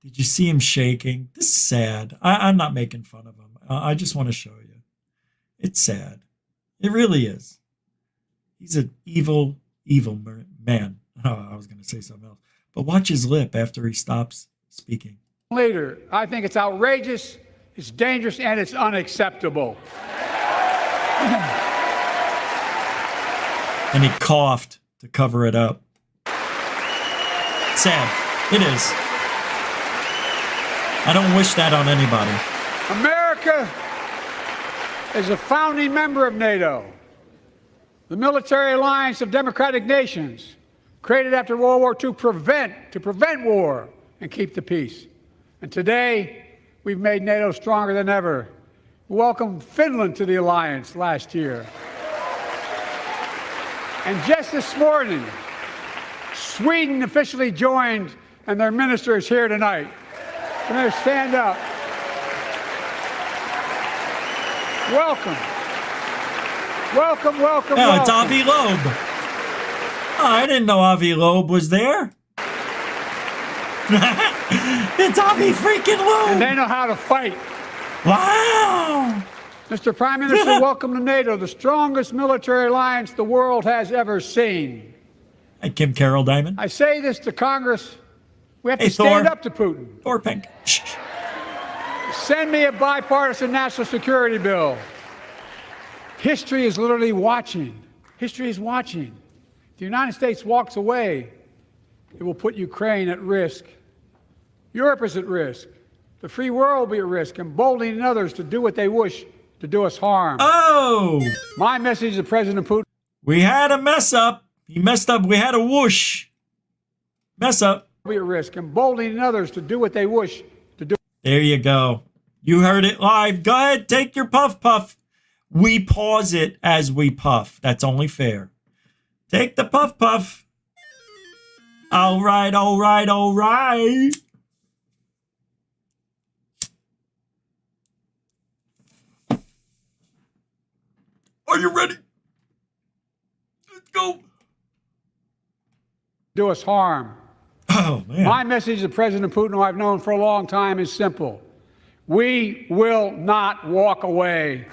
[SPEAKER 1] Did you see him shaking? This is sad. I'm not making fun of him. I just want to show you. It's sad. It really is. He's an evil, evil man. Oh, I was going to say something else. But watch his lip after he stops speaking.
[SPEAKER 7] Leader, I think it's outrageous, it's dangerous, and it's unacceptable.
[SPEAKER 1] And he coughed to cover it up. Sad. It is. I don't wish that on anybody.
[SPEAKER 7] America is a founding member of NATO, the military alliance of democratic nations, created after World War II to prevent war and keep the peace. And today, we've made NATO stronger than ever. We welcomed Finland to the alliance last year. And just this morning, Sweden officially joined, and their minister is here tonight. Can they stand up? Welcome. Welcome, welcome,
[SPEAKER 1] Oh,
[SPEAKER 7] welcome.
[SPEAKER 1] it's Avi Loeb. Oh, I didn't know Avi Loeb was there. It's Avi freaking Loeb.
[SPEAKER 7] And they know how to fight.
[SPEAKER 1] Wow.
[SPEAKER 7] Mr. Prime Minister, welcome to NATO, the strongest military alliance the world has ever seen.
[SPEAKER 1] Hey, Kim Carroll Diamond.
[SPEAKER 7] I say this to Congress. We have
[SPEAKER 1] Hey,
[SPEAKER 7] to stand
[SPEAKER 1] Thor.
[SPEAKER 7] up to Putin.
[SPEAKER 1] Thor Pink. Shh.
[SPEAKER 7] Send me a bipartisan national security bill. History is literally watching. History is watching. If the United States walks away, it will put Ukraine at risk. Europe is at risk. The free world will be at risk, emboldening others to do what they wish to do us harm.
[SPEAKER 1] Oh!
[SPEAKER 7] My message to President Putin.
[SPEAKER 1] We had a mess up. He messed up. We had a whoosh. Mess up.
[SPEAKER 7] Be at risk, emboldening others to do what they wish to do.
[SPEAKER 1] There you go. You heard it live. Go ahead, take your puff puff. We pause it as we puff. That's only fair. Take the puff puff. All right, all right, all right. Are you ready? Let's go.
[SPEAKER 7] Do us harm.
[SPEAKER 1] Oh, man.
[SPEAKER 7] My message to President Putin, who I've known for a long time, is simple. We will not walk away.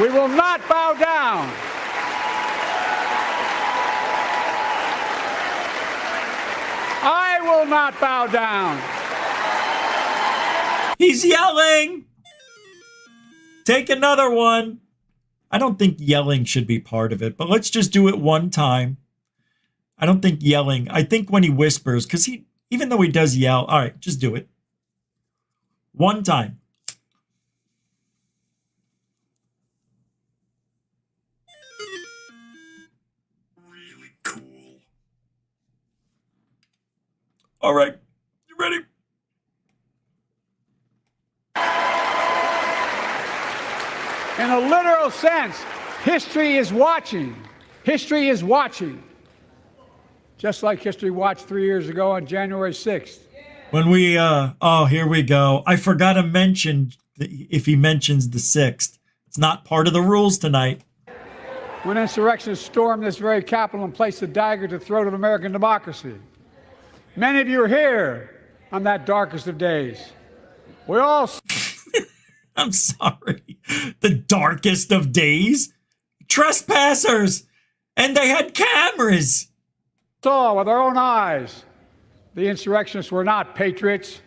[SPEAKER 7] We will not bow down. I will not bow down.
[SPEAKER 1] He's yelling. Take another one. I don't think yelling should be part of it, but let's just do it one time. I don't think yelling. I think when he whispers, because even though he does yell, all right, just do it. One time. Really cool. All right, you ready?
[SPEAKER 7] In a literal sense, history is watching. History is watching. Just like history watched 3 years ago on January 6th.
[SPEAKER 1] When we, oh, here we go. I forgot to mention if he mentions the 6th. It's not part of the rules tonight.
[SPEAKER 7] When insurrectionists stormed this very Capitol and placed a dagger to the throat of American democracy. Many of you are here on that darkest of days. We all
[SPEAKER 1] I'm sorry. The darkest of days? Trespassers! And they had cameras!
[SPEAKER 7] saw with our own eyes the insurrectionists were not patriots.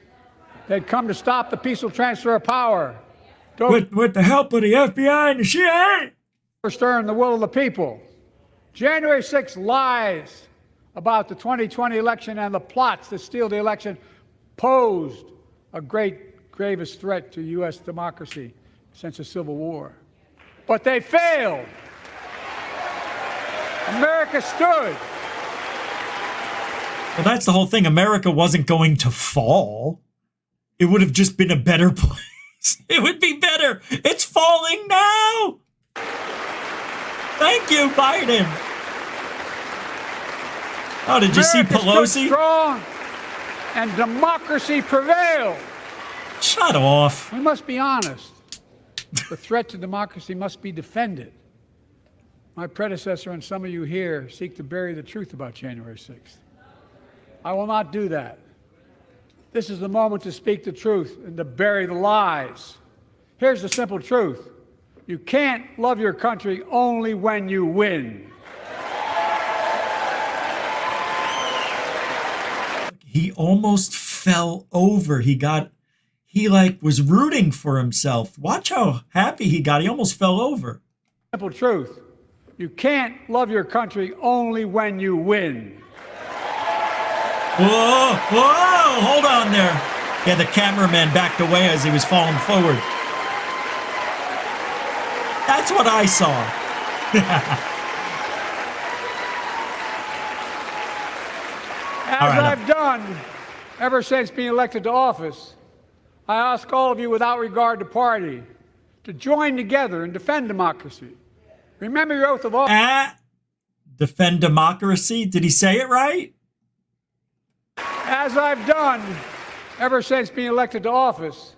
[SPEAKER 7] They'd come to stop the peaceful transfer of power.
[SPEAKER 1] With the help of the FBI and the CIA?
[SPEAKER 7] Overturn the will of the people. January 6th lies about the 2020 election and the plots to steal the election posed a gravest threat to U.S. democracy since the Civil War. But they failed. America stood.
[SPEAKER 1] Well, that's the whole thing. America wasn't going to fall. It would have just been a better place. It would be better. It's falling now. Thank you, Biden. Oh, did you see Pelosi?
[SPEAKER 7] Stood strong and democracy prevailed.
[SPEAKER 1] Shut off.
[SPEAKER 7] We must be honest. The threat to democracy must be defended. My predecessor and some of you here seek to bury the truth about January 6th. I will not do that. This is the moment to speak the truth and to bury the lies. Here's the simple truth. You can't love your country only when you win.
[SPEAKER 1] He almost fell over. He like was rooting for himself. Watch how happy he got. He almost fell over.
[SPEAKER 7] Simple truth. You can't love your country only when you win.
[SPEAKER 1] Whoa, whoa, hold on there. Yeah, the cameraman backed away as he was falling forward. That's what I saw.
[SPEAKER 7] As I've done ever since being elected to office, I ask all of you without regard to party to join together and defend democracy. Remember your oath of office.
[SPEAKER 1] Defend democracy? Did he say it right?
[SPEAKER 7] As I've done ever since being elected to office,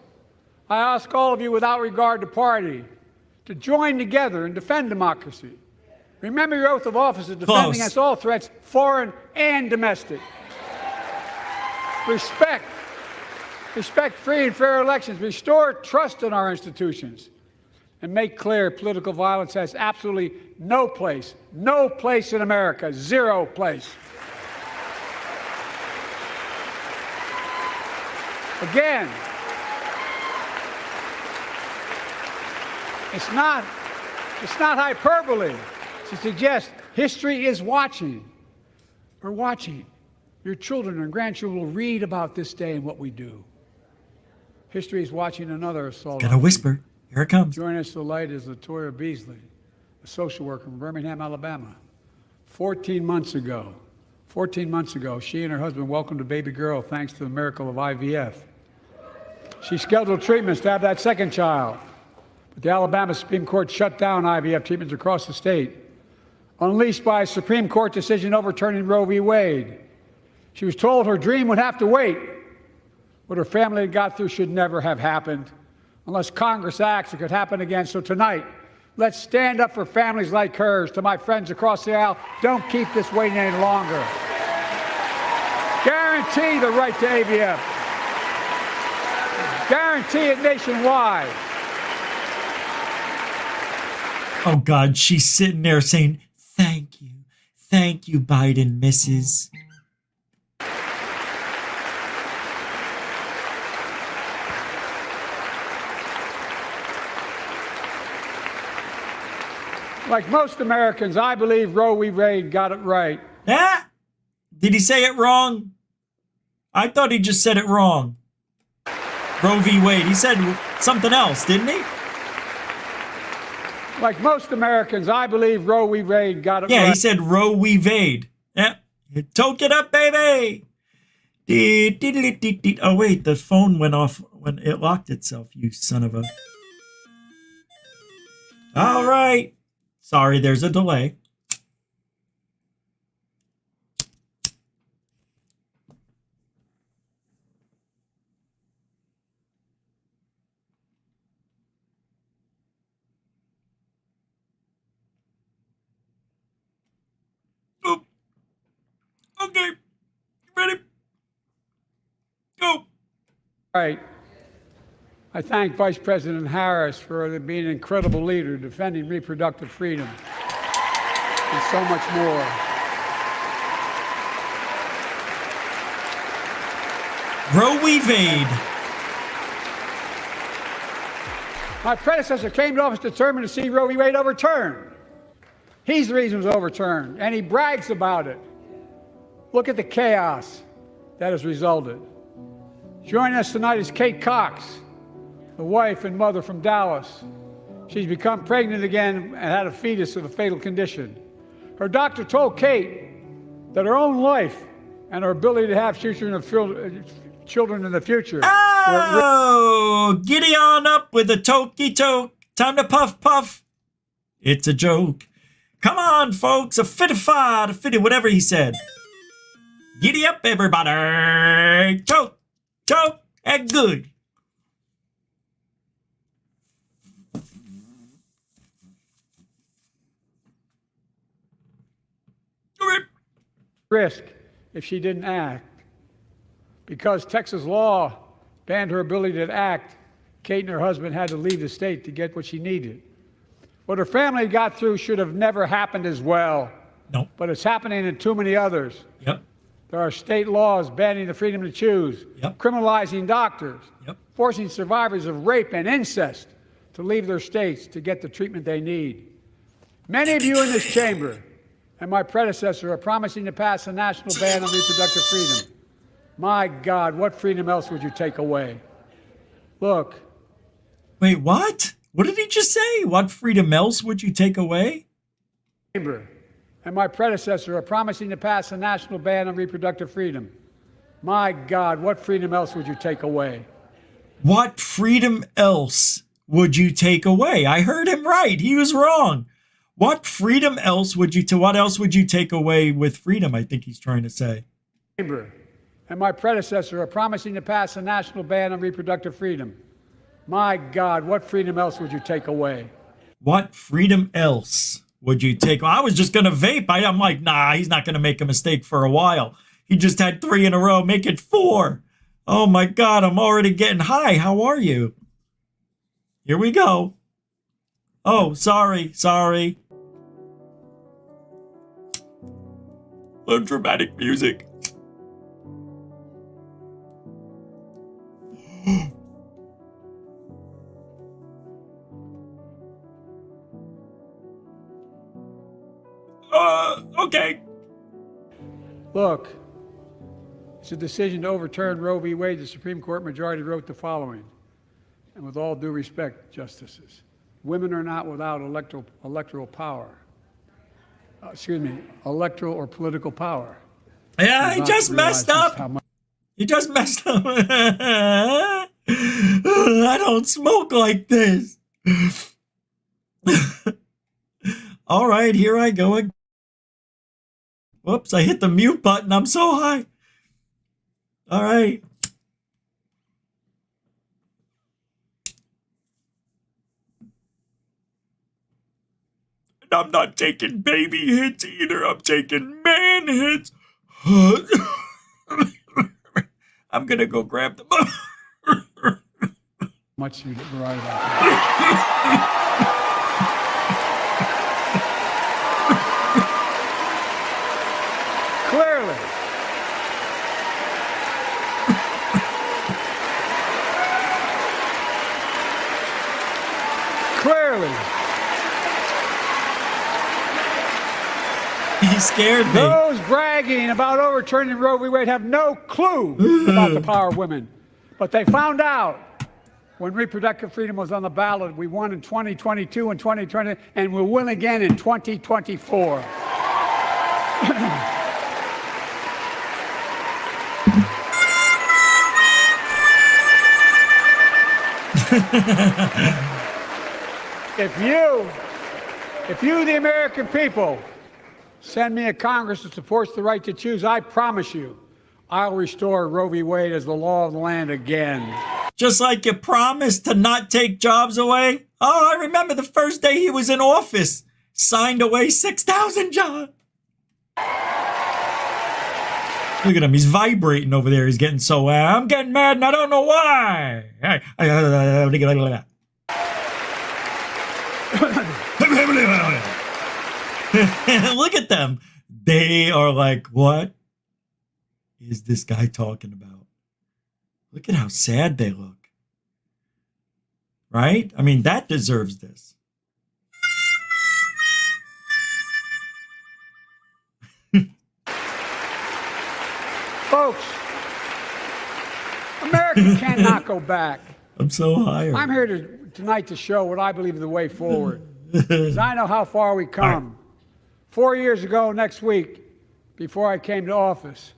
[SPEAKER 7] I ask all of you without regard to party to join together and defend democracy. Remember your oath of office is defend against all threats, foreign and domestic. Respect free and fair elections, restore trust in our institutions, and make clear political violence has absolutely no place in America, zero place. Again, it's not hyperbole to suggest history is watching. We're watching. Your children and grandchildren will read about this day and what we do. History is watching another assault.
[SPEAKER 1] Gotta whisper. Here it comes.
[SPEAKER 7] Joining us tonight is Latoya Beasley, a social worker from Birmingham, Alabama. 14 months ago, she and her husband welcomed a baby girl thanks to the miracle of IVF. She scheduled treatments to have that second child, but the Alabama Supreme Court shut down IVF treatments across the state, unleashed by a Supreme Court decision overturning Roe v. Wade. She was told her dream would have to wait. What her family had got through should never have happened. Unless Congress acts, it could happen again. So tonight, let's stand up for families like hers. To my friends across the aisle, don't keep this waiting any longer. Guarantee the right to AVF. Guarantee it nationwide.
[SPEAKER 1] Oh, God, she's sitting there saying, thank you, Biden, Mrs.
[SPEAKER 7] Like most Americans, I believe Roe v. Wade got it right.
[SPEAKER 1] Did he say it wrong? I thought he just said it wrong. Roe v. Wade. He said something else, didn't he?
[SPEAKER 7] Like most Americans, I believe Roe v. Wade got it right.
[SPEAKER 1] Yeah, he said Roe v. Wade. Yeah. Toke it up, baby. Oh, wait, the phone went off when it locked itself, you son of a... All right. Sorry, there's a delay. Oh. Okay. You ready? Go.
[SPEAKER 7] Right. I thank Vice President Harris for being an incredible leader, defending reproductive freedom, and so much more.
[SPEAKER 1] Roe v. Wade.
[SPEAKER 7] My predecessor came to office determined to see Roe v. Wade overturned. He's the reason it was overturned, and he brags about it. Look at the chaos that has resulted. Joining us tonight is Kate Cox, the wife and mother from Dallas. She's become pregnant again and had a fetus with a fatal condition. Her doctor told Kate that her own life and her ability to have children in the future.
[SPEAKER 1] Oh, giddy on up with a tokey toke. Time to puff puff. It's a joke. Come on, folks. A fittified, a fitty, whatever he said. Giddy up, everybody. Toke, toke, and good.
[SPEAKER 7] Risk if she didn't act. Because Texas law banned her ability to act, Kate and her husband had to leave the state to get what she needed. What her family got through should have never happened as well.
[SPEAKER 1] Nope.
[SPEAKER 7] But it's happening in too many others.
[SPEAKER 1] Yep.
[SPEAKER 7] There are state laws banning the freedom to choose, criminalizing doctors, forcing survivors of rape and incest to leave their states to get the treatment they need. Many of you in this chamber and my predecessor are promising to pass a national ban on reproductive freedom. My God, what freedom else would you take away? Look.
[SPEAKER 1] Wait, what? What did he just say? What freedom else would you take away?
[SPEAKER 7] Chamber and my predecessor are promising to pass a national ban on reproductive freedom. My God, what freedom else would you take away?
[SPEAKER 1] What freedom else would you take away? I heard him right. He was wrong. What freedom else would you what else would you take away with freedom? I think he's trying to say.
[SPEAKER 7] Chamber and my predecessor are promising to pass a national ban on reproductive freedom. My God, what freedom else would you take away?
[SPEAKER 1] What freedom else would you take? I was just going to vape. I'm like, nah, he's not going to make a mistake for a while. He just had 3 in a row. Make it 4. Oh my God, I'm already getting high. How are you? Here we go. Oh, sorry. Little dramatic music. Okay.
[SPEAKER 7] Look, it's a decision to overturn Roe v. Wade. The Supreme Court majority wrote the following, and with all due respect, justices, women are not without electoral power. Electoral or political power.
[SPEAKER 1] Yeah, he just messed up. He just messed up. I don't smoke like this. All right, here I go again. Whoops, I hit the mute button. I'm so high. All right. And I'm not taking baby hits either. I'm taking man hits. I'm going to go grab the...
[SPEAKER 7] Much you right about that. Clearly.
[SPEAKER 1] He scared me.
[SPEAKER 7] Those bragging about overturning Roe v. Wade have no clue about the power of women. But they found out when reproductive freedom was on the ballot. We won in 2022 and 2020, and we'll win again in 2024. If you, the American people, send me a Congress that supports the right to choose, I promise you, I'll restore Roe v. Wade as the law of the land again.
[SPEAKER 1] Just like you promised to not take jobs away. Oh, I remember the first day he was in office. Signed away 6,000 jobs. Look at him. He's vibrating over there. He's getting so I'm getting mad and I don't know why. Look at them. They are like, what is this guy talking about? Look at how sad they look. Right? I mean, that deserves this.
[SPEAKER 7] Folks, America cannot go back.
[SPEAKER 1] I'm so high.
[SPEAKER 7] I'm here tonight to show what I believe is the way forward. Because I know how far we come. 4 years ago next week, before I came to office,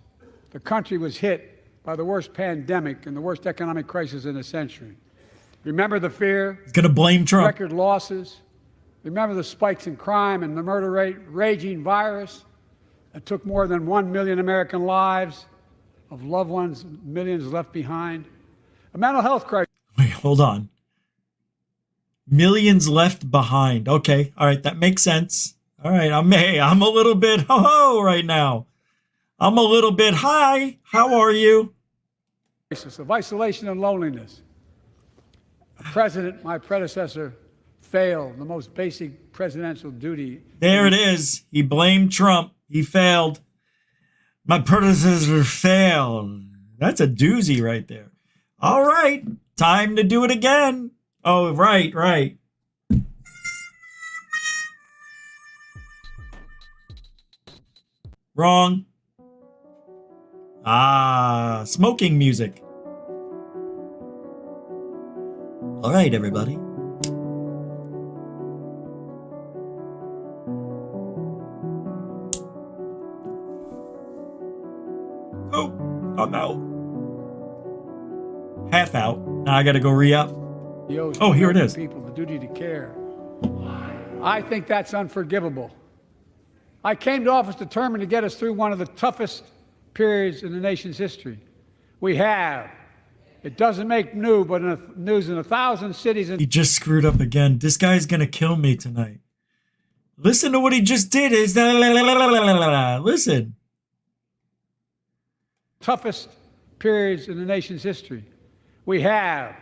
[SPEAKER 7] the country was hit by the worst pandemic and the worst economic crisis in a century. Remember the fear?
[SPEAKER 1] He's going to blame Trump.
[SPEAKER 7] Record losses. Remember the spikes in crime and the murder rate, raging virus that took more than 1 million American lives of loved ones, millions left behind. A mental health crisis.
[SPEAKER 1] Wait, hold on. Millions left behind. Okay, all right, that makes sense. All right, I'm a little bit ho-ho right now. I'm a little bit high. How are you?
[SPEAKER 7] Of isolation and loneliness. A president, my predecessor, failed the most basic presidential duty.
[SPEAKER 1] There it is. He blamed Trump. He failed. My predecessor failed. That's a doozy right there. All right, time to do it again. Oh, right. Wrong. Smoking music. All right, everybody. Oh, I'm out. Half out. Now I gotta go re-up. Oh, here it is.
[SPEAKER 7] People, the duty to care. I think that's unforgivable. I came to office determined to get us through one of the toughest periods in the nation's history. We have. It doesn't make news in 1,000 cities.
[SPEAKER 1] He just screwed up again. This guy's gonna kill me tonight. Listen to what he just did. Listen.
[SPEAKER 7] Toughest periods in the nation's history. We have.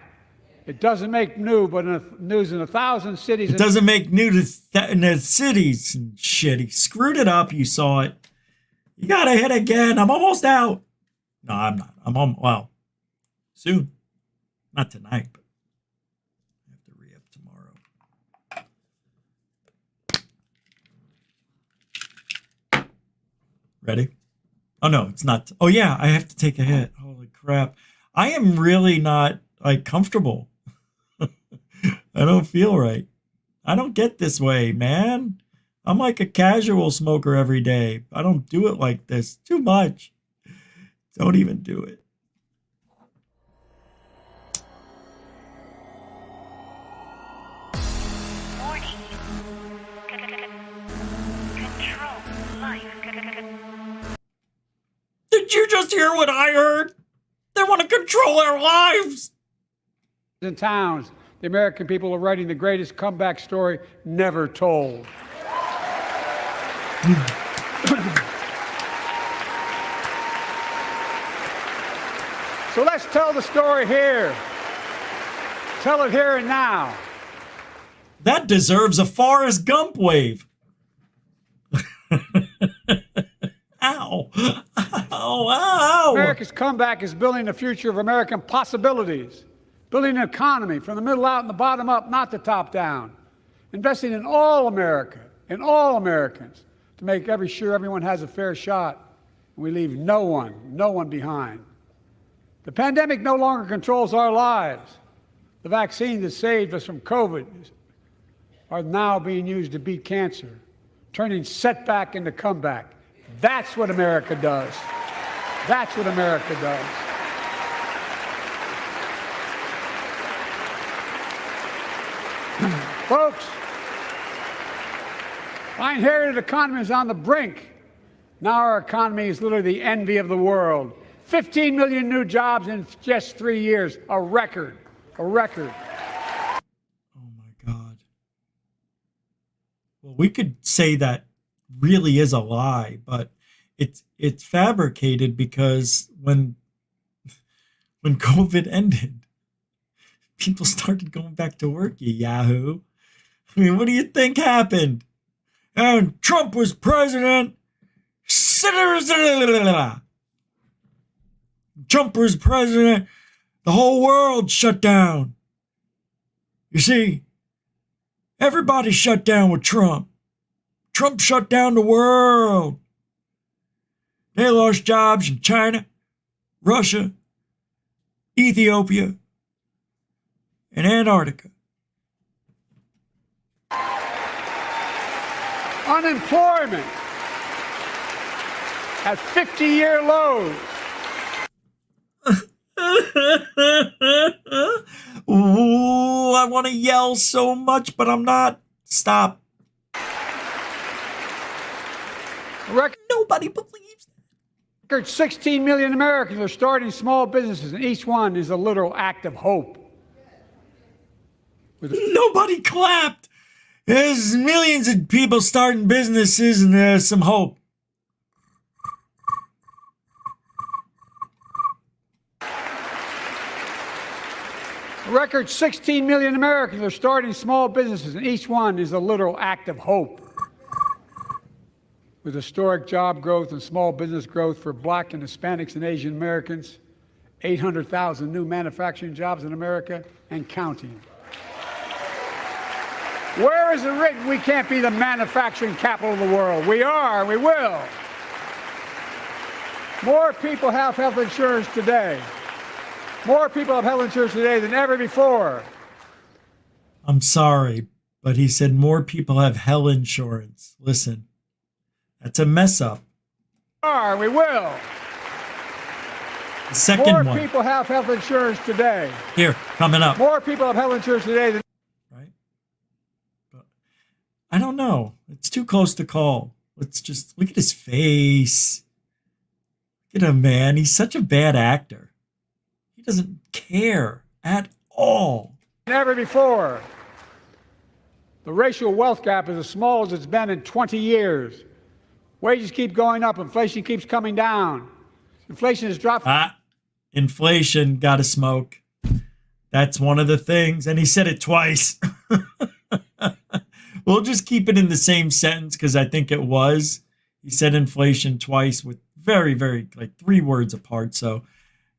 [SPEAKER 7] It doesn't make news in 1,000 cities.
[SPEAKER 1] It doesn't make news in the cities and shit. He screwed it up. You saw it. You gotta hit again. I'm almost out. No, I'm not. I'm on. Well, soon. Not tonight, but I have to re-up tomorrow. Ready? Oh no, it's not. Oh yeah, I have to take a hit. Holy crap! I am really not like comfortable. I don't feel right. I don't get this way, man. I'm like a casual smoker every day. I don't do it like this. Too much. Don't even do it.
[SPEAKER 21] Warning. Control life.
[SPEAKER 1] Did you just hear what I heard? They want to control our lives.
[SPEAKER 7] In towns, the American people are writing the greatest comeback story never told. So let's tell the story here. Tell it here and now.
[SPEAKER 1] That deserves a Forrest Gump wave. Ow. Ow.
[SPEAKER 7] America's comeback is building the future of American possibilities. Building an economy from the middle out and the bottom up, not the top down. Investing in all America, in all Americans, to make sure everyone has a fair shot. And we leave no one behind. The pandemic no longer controls our lives. The vaccines that saved us from COVID are now being used to beat cancer, turning setback into comeback. That's what America does. That's what America does. Folks, our inherited economy is on the brink. Now our economy is literally the envy of the world. 15 million new jobs in just 3 years, a record, a record.
[SPEAKER 1] Oh my God. Well, we could say that really is a lie, but it's fabricated because when COVID ended, people started going back to work, you yahoo. I mean, what do you think happened? And Trump was president. Trump was president. The whole world shut down. You see, everybody shut down with Trump. Trump shut down the world. They lost jobs in China, Russia, Ethiopia, and Antarctica.
[SPEAKER 7] Unemployment at 50-year lows.
[SPEAKER 1] Ooh, I want to yell so much, but I'm not. Stop. Nobody believes
[SPEAKER 7] that. 16 million Americans are starting small businesses, and each one is a literal act of hope.
[SPEAKER 1] Nobody clapped. There's millions of people starting businesses, and there's some hope.
[SPEAKER 7] A record 16 million Americans are starting small businesses, and each one is a literal act of hope. With historic job growth and small business growth for Black and Hispanics and Asian Americans, 800,000 new manufacturing jobs in America and counting. Where is it written we can't be the manufacturing capital of the world? We are, we will. More people have health insurance today. More people have health insurance today than ever before.
[SPEAKER 1] I'm sorry, but he said more people have health insurance. Listen, that's a mess up.
[SPEAKER 7] We are, we will.
[SPEAKER 1] The second one.
[SPEAKER 7] More people have health insurance today.
[SPEAKER 1] Here, coming up.
[SPEAKER 7] More people have health insurance today than...
[SPEAKER 1] Right? But I don't know. It's too close to call. Let's just look at his face. Look at him, man. He's such a bad actor. He doesn't care at all.
[SPEAKER 7] Never before. The racial wealth gap is as small as it's been in 20 years. Wages keep going up. Inflation keeps coming down. Inflation has dropped.
[SPEAKER 1] Inflation, gotta smoke. That's one of the things. And he said it twice. We'll just keep it in the same sentence because I think it was. He said inflation twice with very, very, like 3 words apart. So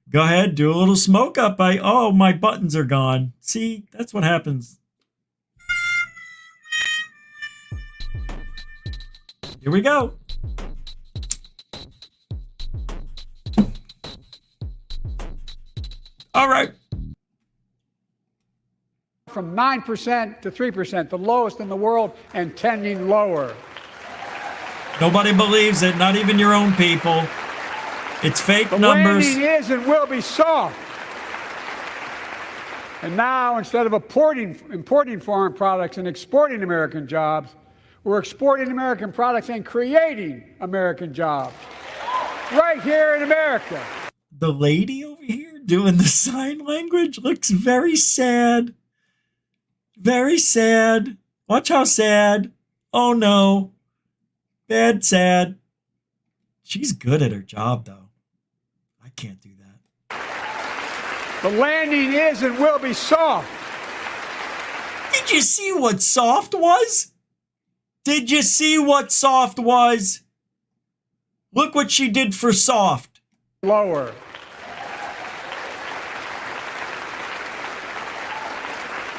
[SPEAKER 1] go ahead, do a little smoke up. Oh, my buttons are gone. See, that's what happens. Here we go. All right.
[SPEAKER 7] From 9% to 3%, the lowest in the world, and tending lower.
[SPEAKER 1] Nobody believes it, not even your own people. It's fake numbers.
[SPEAKER 7] The landing is and will be soft. And now, instead of importing foreign products and exporting American jobs, we're exporting American products and creating American jobs. Right here in America.
[SPEAKER 1] The lady over here doing the sign language looks very sad. Very sad. Watch how sad. Oh no. Bad sad. She's good at her job though. I can't do that.
[SPEAKER 7] The landing is and will be soft.
[SPEAKER 1] Did you see what soft was? Did you see what soft was? Look what she did for soft.
[SPEAKER 7] Lower.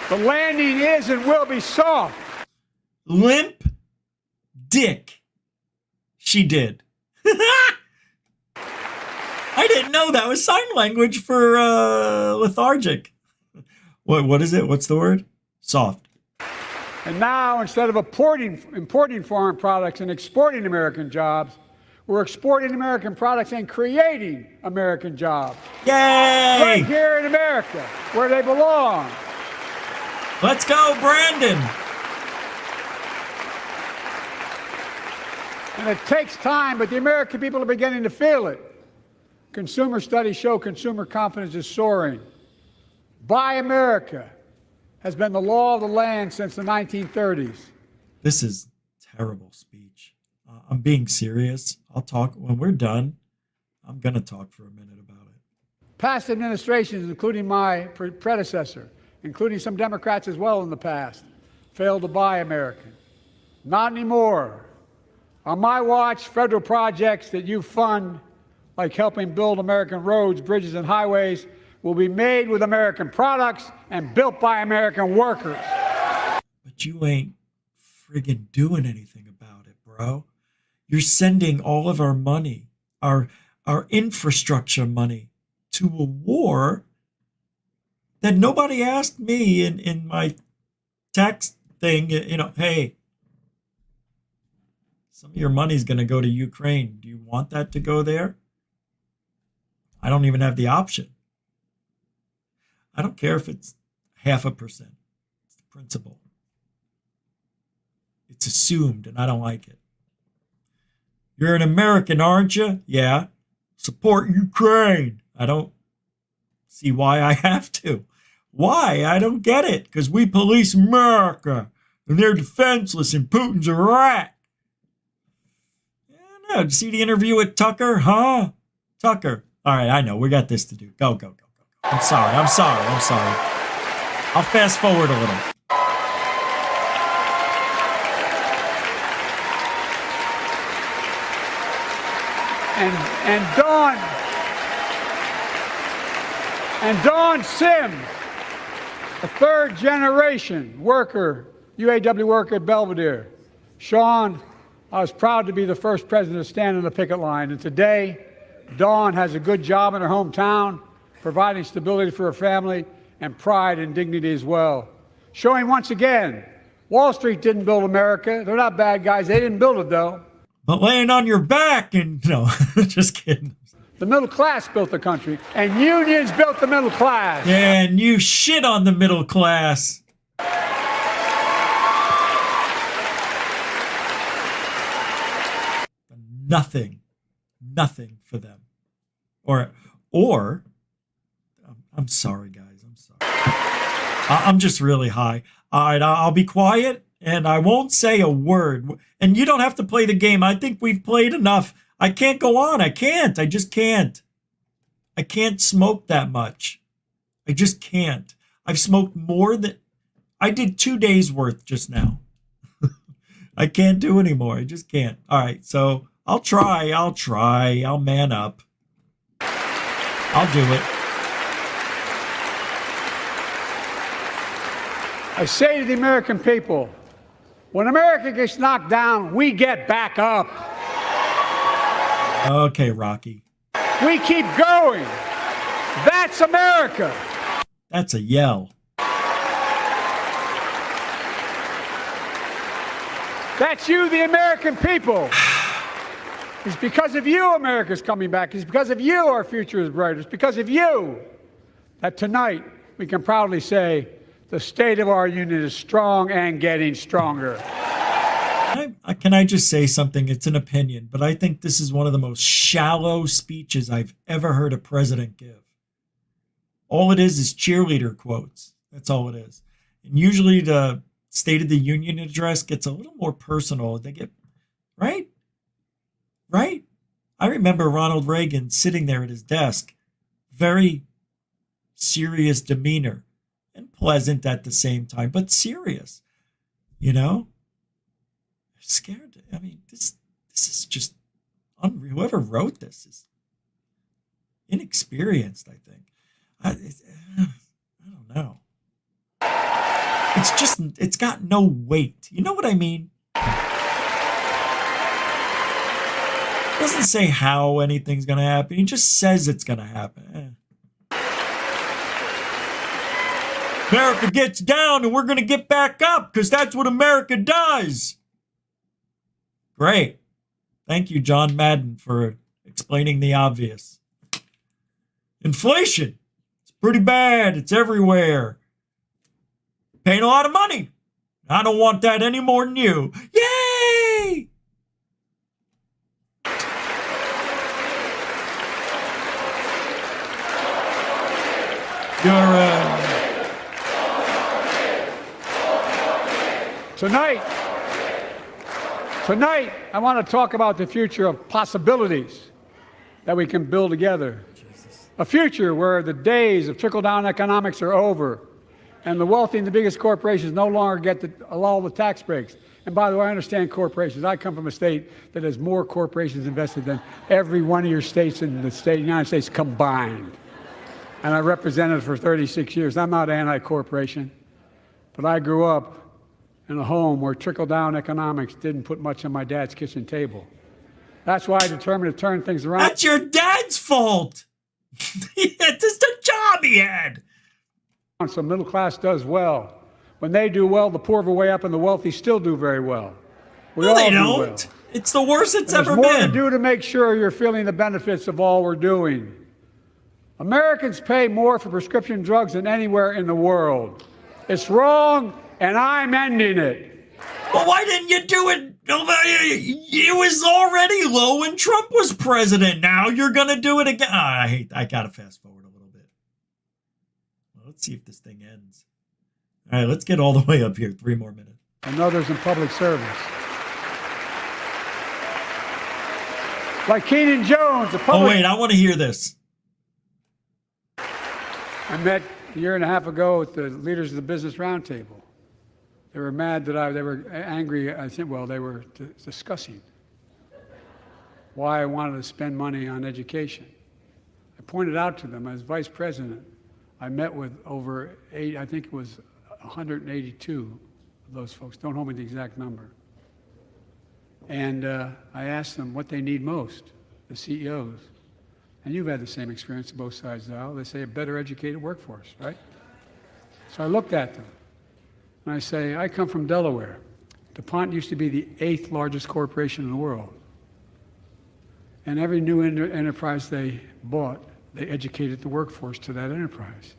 [SPEAKER 7] The landing is and will be soft.
[SPEAKER 1] Limp dick. She did. I didn't know that was sign language for lethargic. What is it? What's the word? Soft.
[SPEAKER 7] And now, instead of importing foreign products and exporting American jobs, we're exporting American products and creating American jobs.
[SPEAKER 1] Yay!
[SPEAKER 7] Right here in America, where they belong.
[SPEAKER 1] Let's go, Brandon.
[SPEAKER 7] And it takes time, but the American people are beginning to feel it. Consumer studies show consumer confidence is soaring. Buy America has been the law of the land since the 1930s.
[SPEAKER 1] This is terrible speech. I'm being serious. I'll talk when we're done. I'm going to talk for a minute about it.
[SPEAKER 7] Past administrations, including my predecessor, including some Democrats as well in the past, failed to buy American. Not anymore. On my watch, federal projects that you fund, like helping build American roads, bridges, and highways, will be made with American products and built by American workers.
[SPEAKER 1] But you ain't friggin' doing anything about it, bro. You're sending all of our money, our infrastructure money, to a war that nobody asked me in my tax thing, you know, hey, some of your money's going to go to Ukraine. Do you want that to go there? I don't even have the option. I don't care if it's 0.5%. It's the principle. It's assumed, and I don't like it. You're an American, aren't you? Yeah. Support Ukraine. I don't see why I have to. Why? I don't get it. Because we police America, and they're defenseless, and Putin's a rat. Yeah, no. Did you see the interview with Tucker? Huh? Tucker. All right, I know. We got this to do. Go. I'm sorry. I'll fast forward a little.
[SPEAKER 7] And Dawn Sims, a third-generation worker, UAW worker at Belvedere. Sean, I was proud to be the first president to stand on the picket line, and today, Dawn has a good job in her hometown, providing stability for her family and pride and dignity as well. Showing once again, Wall Street didn't build America. They're not bad guys. They didn't build it, though.
[SPEAKER 1] But laying on your back and, no, just kidding.
[SPEAKER 7] The middle class built the country, and unions built the middle class.
[SPEAKER 1] Yeah, and you shit on the middle class. Nothing for them. Or, I'm sorry, guys. I'm sorry. I'm just really high. All right, I'll be quiet, and I won't say a word. And you don't have to play the game. I think we've played enough. I can't go on. I can't. I just can't. I can't smoke that much. I just can't. I've smoked more than... I did 2 days worth just now. I can't do anymore. I just can't. All right, so I'll try. I'll man up. I'll do it.
[SPEAKER 7] I say to the American people, when America gets knocked down, we get back up.
[SPEAKER 1] Okay, Rocky.
[SPEAKER 7] We keep going. That's America.
[SPEAKER 1] That's a yell.
[SPEAKER 7] That's you, the American people. It's because of you America's coming back. It's because of you our future is brighter. It's because of you that tonight we can proudly say the state of our union is strong and getting stronger.
[SPEAKER 1] Can I just say something? It's an opinion, but I think this is one of the most shallow speeches I've ever heard a president give. All it is cheerleader quotes. That's all it is. And usually the State of the Union address gets a little more personal. They get, right? I remember Ronald Reagan sitting there at his desk, very serious demeanor and pleasant at the same time, but serious, you know? Scared. I mean, this is just unreal. Whoever wrote this is inexperienced, I think. I don't know. It's got no weight. You know what I mean? It doesn't say how anything's going to happen. He just says it's going to happen. America gets down and we're going to get back up because that's what America does. Great. Thank you, John Madden, for explaining the obvious. Inflation. It's pretty bad. It's everywhere. Paying a lot of money. I don't want that any more than you. Yay!
[SPEAKER 7] Tonight, I want to talk about the future of possibilities that we can build together. A future where the days of trickle-down economics are over and the wealthy and the biggest corporations no longer get all the tax breaks. And by the way, I understand corporations. I come from a state that has more corporations invested than every one of your states in the United States combined. And I represented it for 36 years. I'm not anti-corporation, but I grew up in a home where trickle-down economics didn't put much on my dad's kitchen table. That's why I determined to turn things around.
[SPEAKER 1] That's your dad's fault. It's just a job he had.
[SPEAKER 7] So middle class does well. When they do well, the poor go way up and the wealthy still do very well.
[SPEAKER 1] No, they don't. It's the worst it's ever been.
[SPEAKER 7] There's more to do to make sure you're feeling the benefits of all we're doing. Americans pay more for prescription drugs than anywhere in the world. It's wrong, and I'm ending it.
[SPEAKER 1] Well, why didn't you do it? It was already low when Trump was president. Now you're going to do it again. I got to fast forward a little bit. Well, let's see if this thing ends. All right, let's get all the way up here. 3 more minutes.
[SPEAKER 7] And others in public service. Like Keenan Jones,
[SPEAKER 1] Oh, wait, I want to hear this.
[SPEAKER 7] I met a year and a half ago with the leaders of the Business Roundtable. They were mad that they were angry, I think, well, they were discussing why I wanted to spend money on education. I pointed out to them as vice president, I met with over 182 of those folks. Don't hold me to the exact number. And I asked them what they need most, the CEOs. And you've had the same experience on both sides of the aisle. They say a better educated workforce, right? So I looked at them. And I say, I come from Delaware. DuPont used to be the 8th largest corporation in the world. And every new enterprise they bought, they educated the workforce to that enterprise.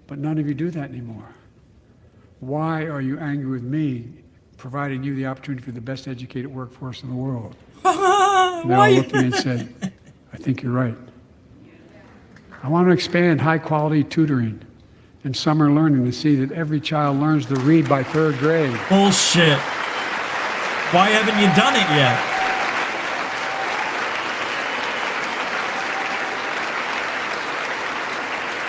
[SPEAKER 7] But none of you do that anymore. Why are you angry with me providing you the opportunity for the best educated workforce in the world? They all looked at me and said, I think you're right. I want to expand high-quality tutoring and summer learning to see that every child learns to read by 3rd grade.
[SPEAKER 1] Bullshit. Why haven't you done it yet?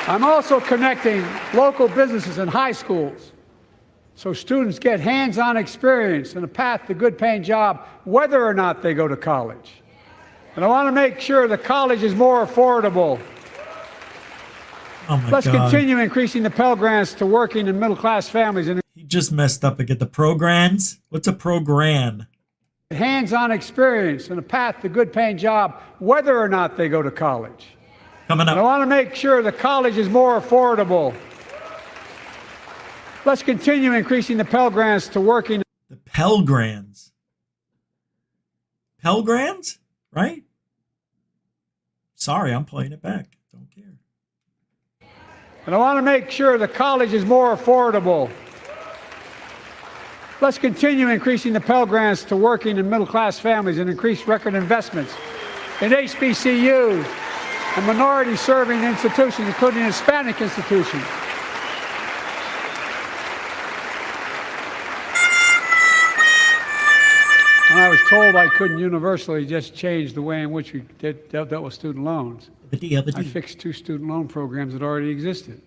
[SPEAKER 7] I'm also connecting local businesses and high schools so students get hands-on experience and a path to a good-paying job whether or not they go to college. And I want to make sure the college is more affordable.
[SPEAKER 1] Oh my
[SPEAKER 7] Let's
[SPEAKER 1] God.
[SPEAKER 7] continue increasing the Pell Grants to working and middle-class families. And
[SPEAKER 1] He just messed up again. The programs? What's a program?
[SPEAKER 7] hands-on experience and a path to a good-paying job whether or not they go to college.
[SPEAKER 1] Coming up.
[SPEAKER 7] And I want to make sure the college is more affordable. Let's continue increasing the Pell Grants to working.
[SPEAKER 1] The Pell Grants. Pell Grants? Right? Sorry, I'm playing it back. Don't care.
[SPEAKER 7] And I want to make sure the college is more affordable. Let's continue increasing the Pell Grants to working and middle-class families and increase record investments in HBCUs and minority-serving institutions, including Hispanic institutions. And I was told I couldn't universally just change the way in which we dealt with student loans. I fixed 2 student loan programs that already existed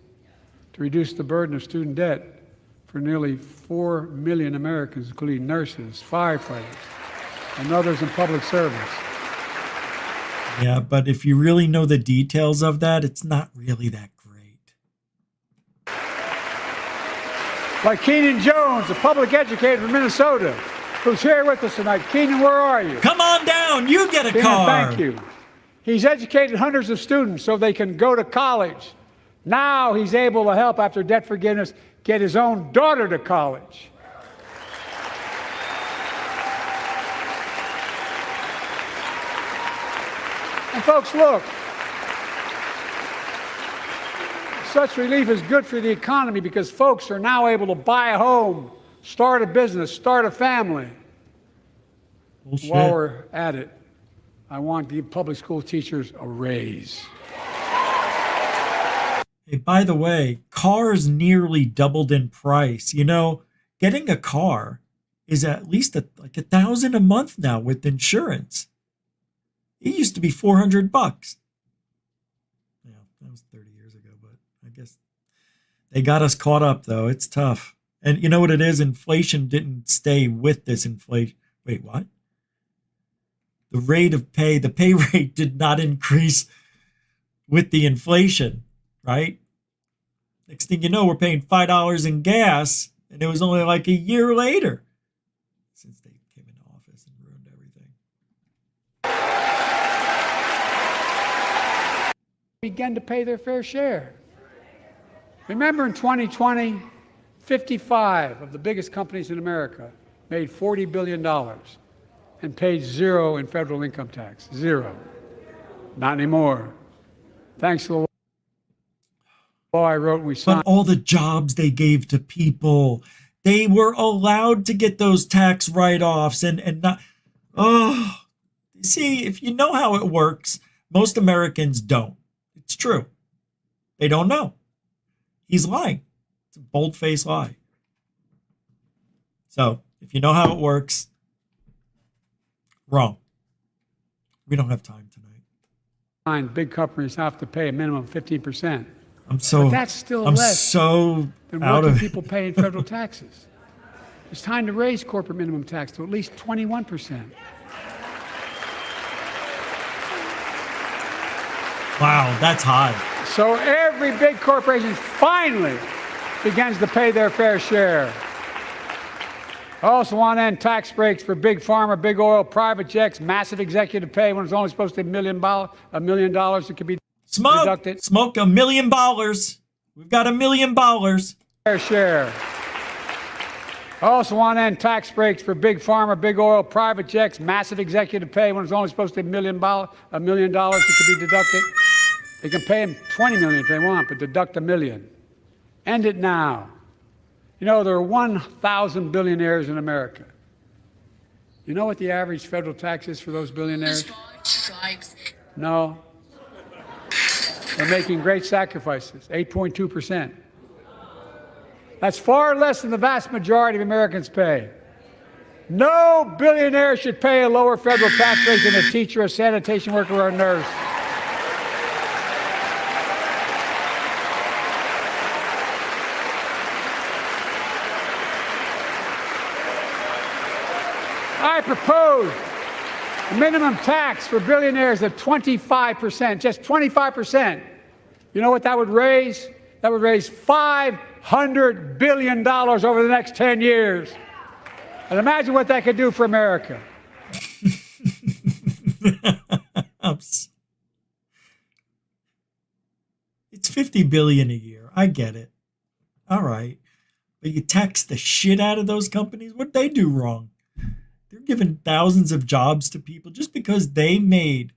[SPEAKER 7] to reduce the burden of student debt for nearly 4 million Americans, including nurses, firefighters, and others in public service.
[SPEAKER 1] Yeah, but if you really know the details of that, it's not really that great.
[SPEAKER 7] Like Keenan Jones, a public educator from Minnesota, who's here with us tonight. Keenan, where are you?
[SPEAKER 1] Come on down. You get a
[SPEAKER 7] Keenan,
[SPEAKER 1] car.
[SPEAKER 7] thank you. He's educated hundreds of students so they can go to college. Now he's able to help, after debt forgiveness, get his own daughter to college. And folks, look, such relief is good for the economy because folks are now able to buy a home, start a business, start a family.
[SPEAKER 1] Bullshit.
[SPEAKER 7] While we're at it, I want to give public school teachers a raise.
[SPEAKER 1] Hey, by the way, cars nearly doubled in price. You know, getting a car is at least like $1,000 a month now with insurance. It used to be $400. Yeah, that was 30 years ago, but I guess they got us caught up though. It's tough. And you know what it is? Inflation didn't stay with this inflation. Wait, what? The pay rate did not increase with the inflation, right? Next thing you know, we're paying $5 in gas, and it was only like a year later since they came into office and ruined everything.
[SPEAKER 7] Began to pay their fair share. Remember in 2020, 55 of the biggest companies in America made $40 billion and paid zero in federal income tax. Zero. Not anymore. Thanks to the law I wrote and we signed.
[SPEAKER 1] But all the jobs they gave to people, they were allowed to get those tax write-offs and not. Oh, see, if you know how it works, most Americans don't. It's true. They don't know. He's lying. It's a bold-faced lie. So if you know how it works, wrong. We don't have time tonight.
[SPEAKER 7] Big companies have to pay a minimum of 15%.
[SPEAKER 1] But
[SPEAKER 7] that's still
[SPEAKER 1] I'm
[SPEAKER 7] less
[SPEAKER 1] so
[SPEAKER 7] than
[SPEAKER 1] out
[SPEAKER 7] working
[SPEAKER 1] of
[SPEAKER 7] people paying federal taxes. It's time to raise corporate minimum tax to at least 21%.
[SPEAKER 1] Wow, that's high.
[SPEAKER 7] So every big corporation finally begins to pay their fair share. I also want to end tax breaks for big pharma, big oil, private jets, massive executive pay when it's only supposed to be $1 million that could be deducted.
[SPEAKER 1] Smoke $1 million. We've got $1 million.
[SPEAKER 7] Fair share. I also want to end tax breaks for big pharma, big oil, private jets, massive executive pay when it's only supposed to be $1 million that could be deducted. They can pay them $20 million if they want, but deduct $1 million. End it now. You know, there are 1,000 billionaires in America. You know what the average federal tax is for those billionaires? No. They're making great sacrifices, 8.2%. That's far less than the vast majority of Americans pay. No billionaire should pay a lower federal tax rate than a teacher, a sanitation worker, or a nurse. I propose a minimum tax for billionaires of 25%, just 25%. You know what that would raise? That would raise $500 billion over the next 10 years. And imagine what that could do for America.
[SPEAKER 1] It's $50 billion a year. I get it. All right. But you tax the shit out of those companies? What'd they do wrong? They're giving thousands of jobs to people just because they made.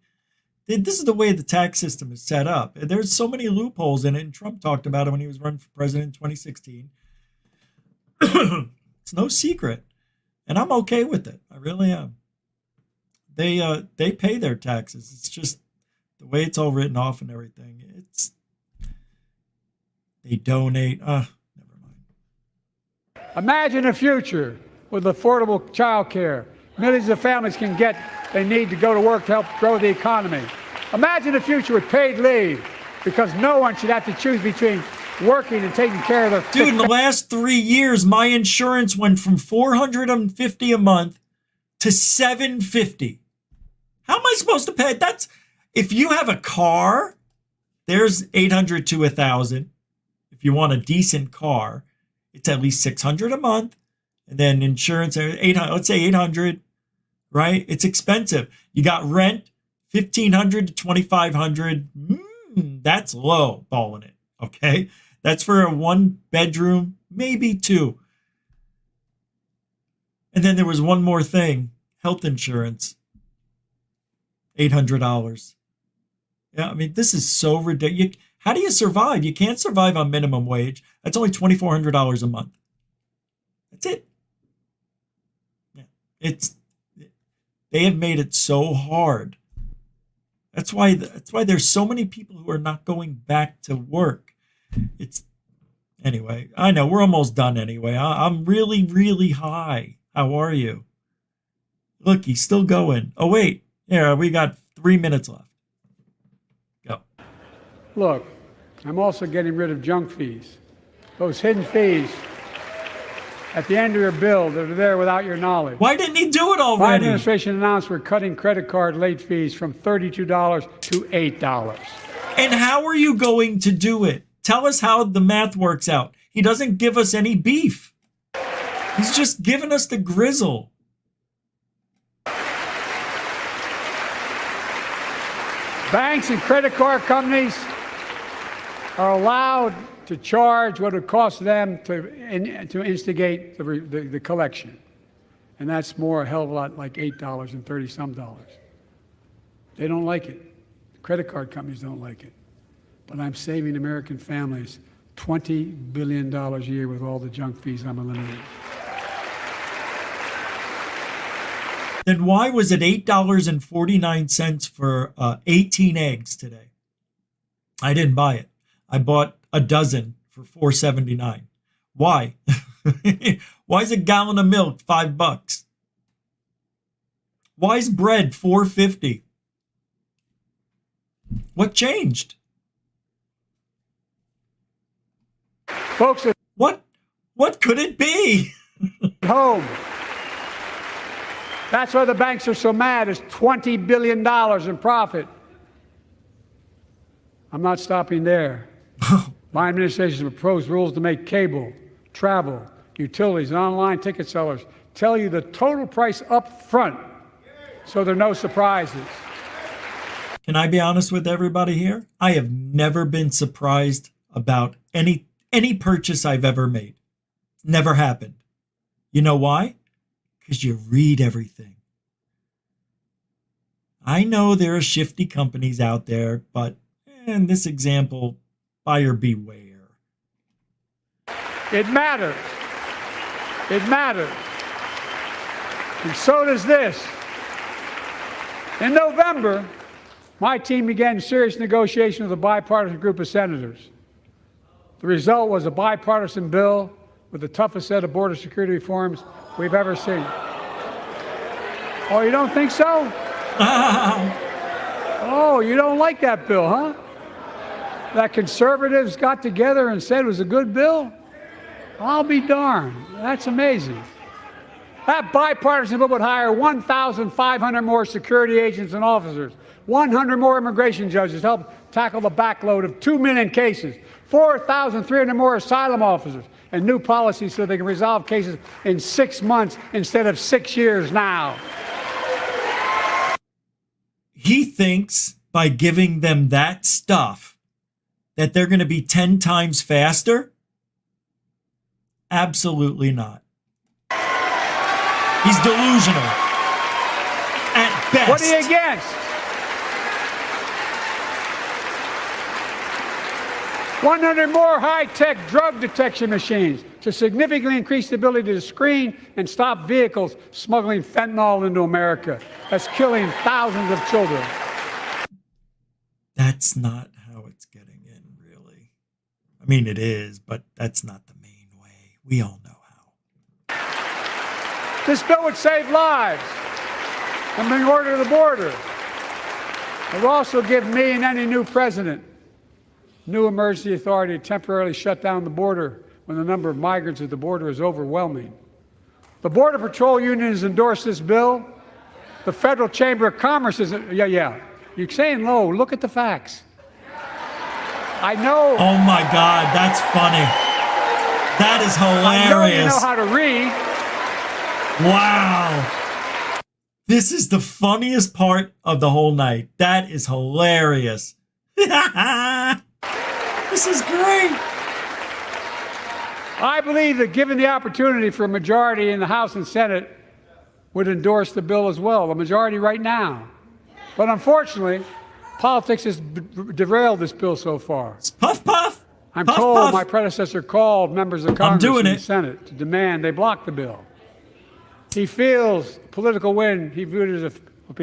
[SPEAKER 1] This is the way the tax system is set up. There's so many loopholes in it, and Trump talked about it when he was running for president in 2016. It's no secret, and I'm okay with it. I really am. They pay their taxes. It's just the way it's all written off and everything. They donate. Never mind.
[SPEAKER 7] Imagine a future with affordable child care. Millions of families can get they need to go to work to help grow the economy. Imagine a future with paid leave, because no one should have to choose between working and taking care of their
[SPEAKER 1] Dude, in the last 3 years, my insurance went from $450 a month to $750. How am I supposed to pay? That's if you have a car, there's $800 to $1,000. If you want a decent car, it's at least $600 a month. And then insurance, 800, let's say 800, right? It's expensive. You got rent, $1,500 to $2,500. That's low balling it, okay? That's for a 1-bedroom, maybe 2. And then there was one more thing, health insurance, $800. Yeah, I mean, this is so ridiculous. How do you survive? You can't survive on minimum wage. That's only $2,400 a month. That's it. They have made it so hard. That's why there's so many people who are not going back to work. Anyway, I know we're almost done anyway. I'm really, really high How are you? Look, he's still going. Oh, wait. Yeah, we got 3 minutes left. Go.
[SPEAKER 7] Look, I'm also getting rid of junk fees. Those hidden fees at the end of your bill that are there without your knowledge.
[SPEAKER 1] Why didn't he do it already?
[SPEAKER 7] My administration announced we're cutting credit card late fees from $32 to $8.
[SPEAKER 1] And how are you going to do it? Tell us how the math works out. He doesn't give us any beef. He's just giving us the grizzle.
[SPEAKER 7] Banks and credit card companies are allowed to charge what it costs them to instigate the collection. And that's more a hell of a lot like $8 and 30-some dollars. They don't like it. Credit card companies don't like it. But I'm saving American families $20 billion a year with all the junk fees I'm eliminating.
[SPEAKER 1] Then why was it $8.49 for 18 eggs today? I didn't buy it. I bought a dozen for $4.79. Why? Why is a gallon of milk $5? Why is bread $4.50? What changed?
[SPEAKER 7] Folks,
[SPEAKER 1] what could it be?
[SPEAKER 7] Home. That's why the banks are so mad. It's $20 billion in profit. I'm not stopping there. My administration has proposed rules to make cable, travel, utilities, and online ticket sellers tell you the total price up front so there are no surprises.
[SPEAKER 1] Can I be honest with everybody here? I have never been surprised about any purchase I've ever made. Never happened. You know why? Because you read everything. I know there are shifty companies out there, but in this example, buyer beware.
[SPEAKER 7] It matters. It matters. And so does this. In November, my team began serious negotiation with a bipartisan group of senators. The result was a bipartisan bill with the toughest set of border security reforms we've ever seen. Oh, you don't think so? Oh, you don't like that bill, huh? That conservatives got together and said it was a good bill? I'll be darned. That's amazing. That bipartisan bill would hire 1,500 more security agents and officers, 100 more immigration judges to help tackle the backload of 2 million cases, 4,300 more asylum officers, and new policies so they can resolve cases in 6 months instead of 6 years now.
[SPEAKER 1] He thinks by giving them that stuff that they're going to be 10 times faster? Absolutely not. He's delusional. At best.
[SPEAKER 7] What are you against? $100 more high-tech drug detection machines to significantly increase the ability to screen and stop vehicles smuggling fentanyl into America. That's killing thousands of children.
[SPEAKER 1] That's not how it's getting in, really. I mean, it is, but that's not the main way. We all know how.
[SPEAKER 7] This bill would save lives and bring order to the border. It would also give me and any new president new emergency authority to temporarily shut down the border when the number of migrants at the border is overwhelming. The Border Patrol Union has endorsed this bill. The Federal Chamber of Commerce is, yeah. You're saying low. Look at the facts. I know.
[SPEAKER 1] Oh my God, that's funny. That is hilarious.
[SPEAKER 7] I know you know how to read.
[SPEAKER 1] Wow. This is the funniest part of the whole night. That is hilarious. This is great.
[SPEAKER 7] I believe that given the opportunity for a majority in the House and Senate would endorse the bill as well, a majority right now. But unfortunately, politics has derailed this bill so far.
[SPEAKER 1] Puff, puff.
[SPEAKER 7] I'm
[SPEAKER 1] puff,
[SPEAKER 7] told
[SPEAKER 1] puff.
[SPEAKER 7] My predecessor called members of Congress and the Senate to demand they block the bill. He feels political win. He viewed it as a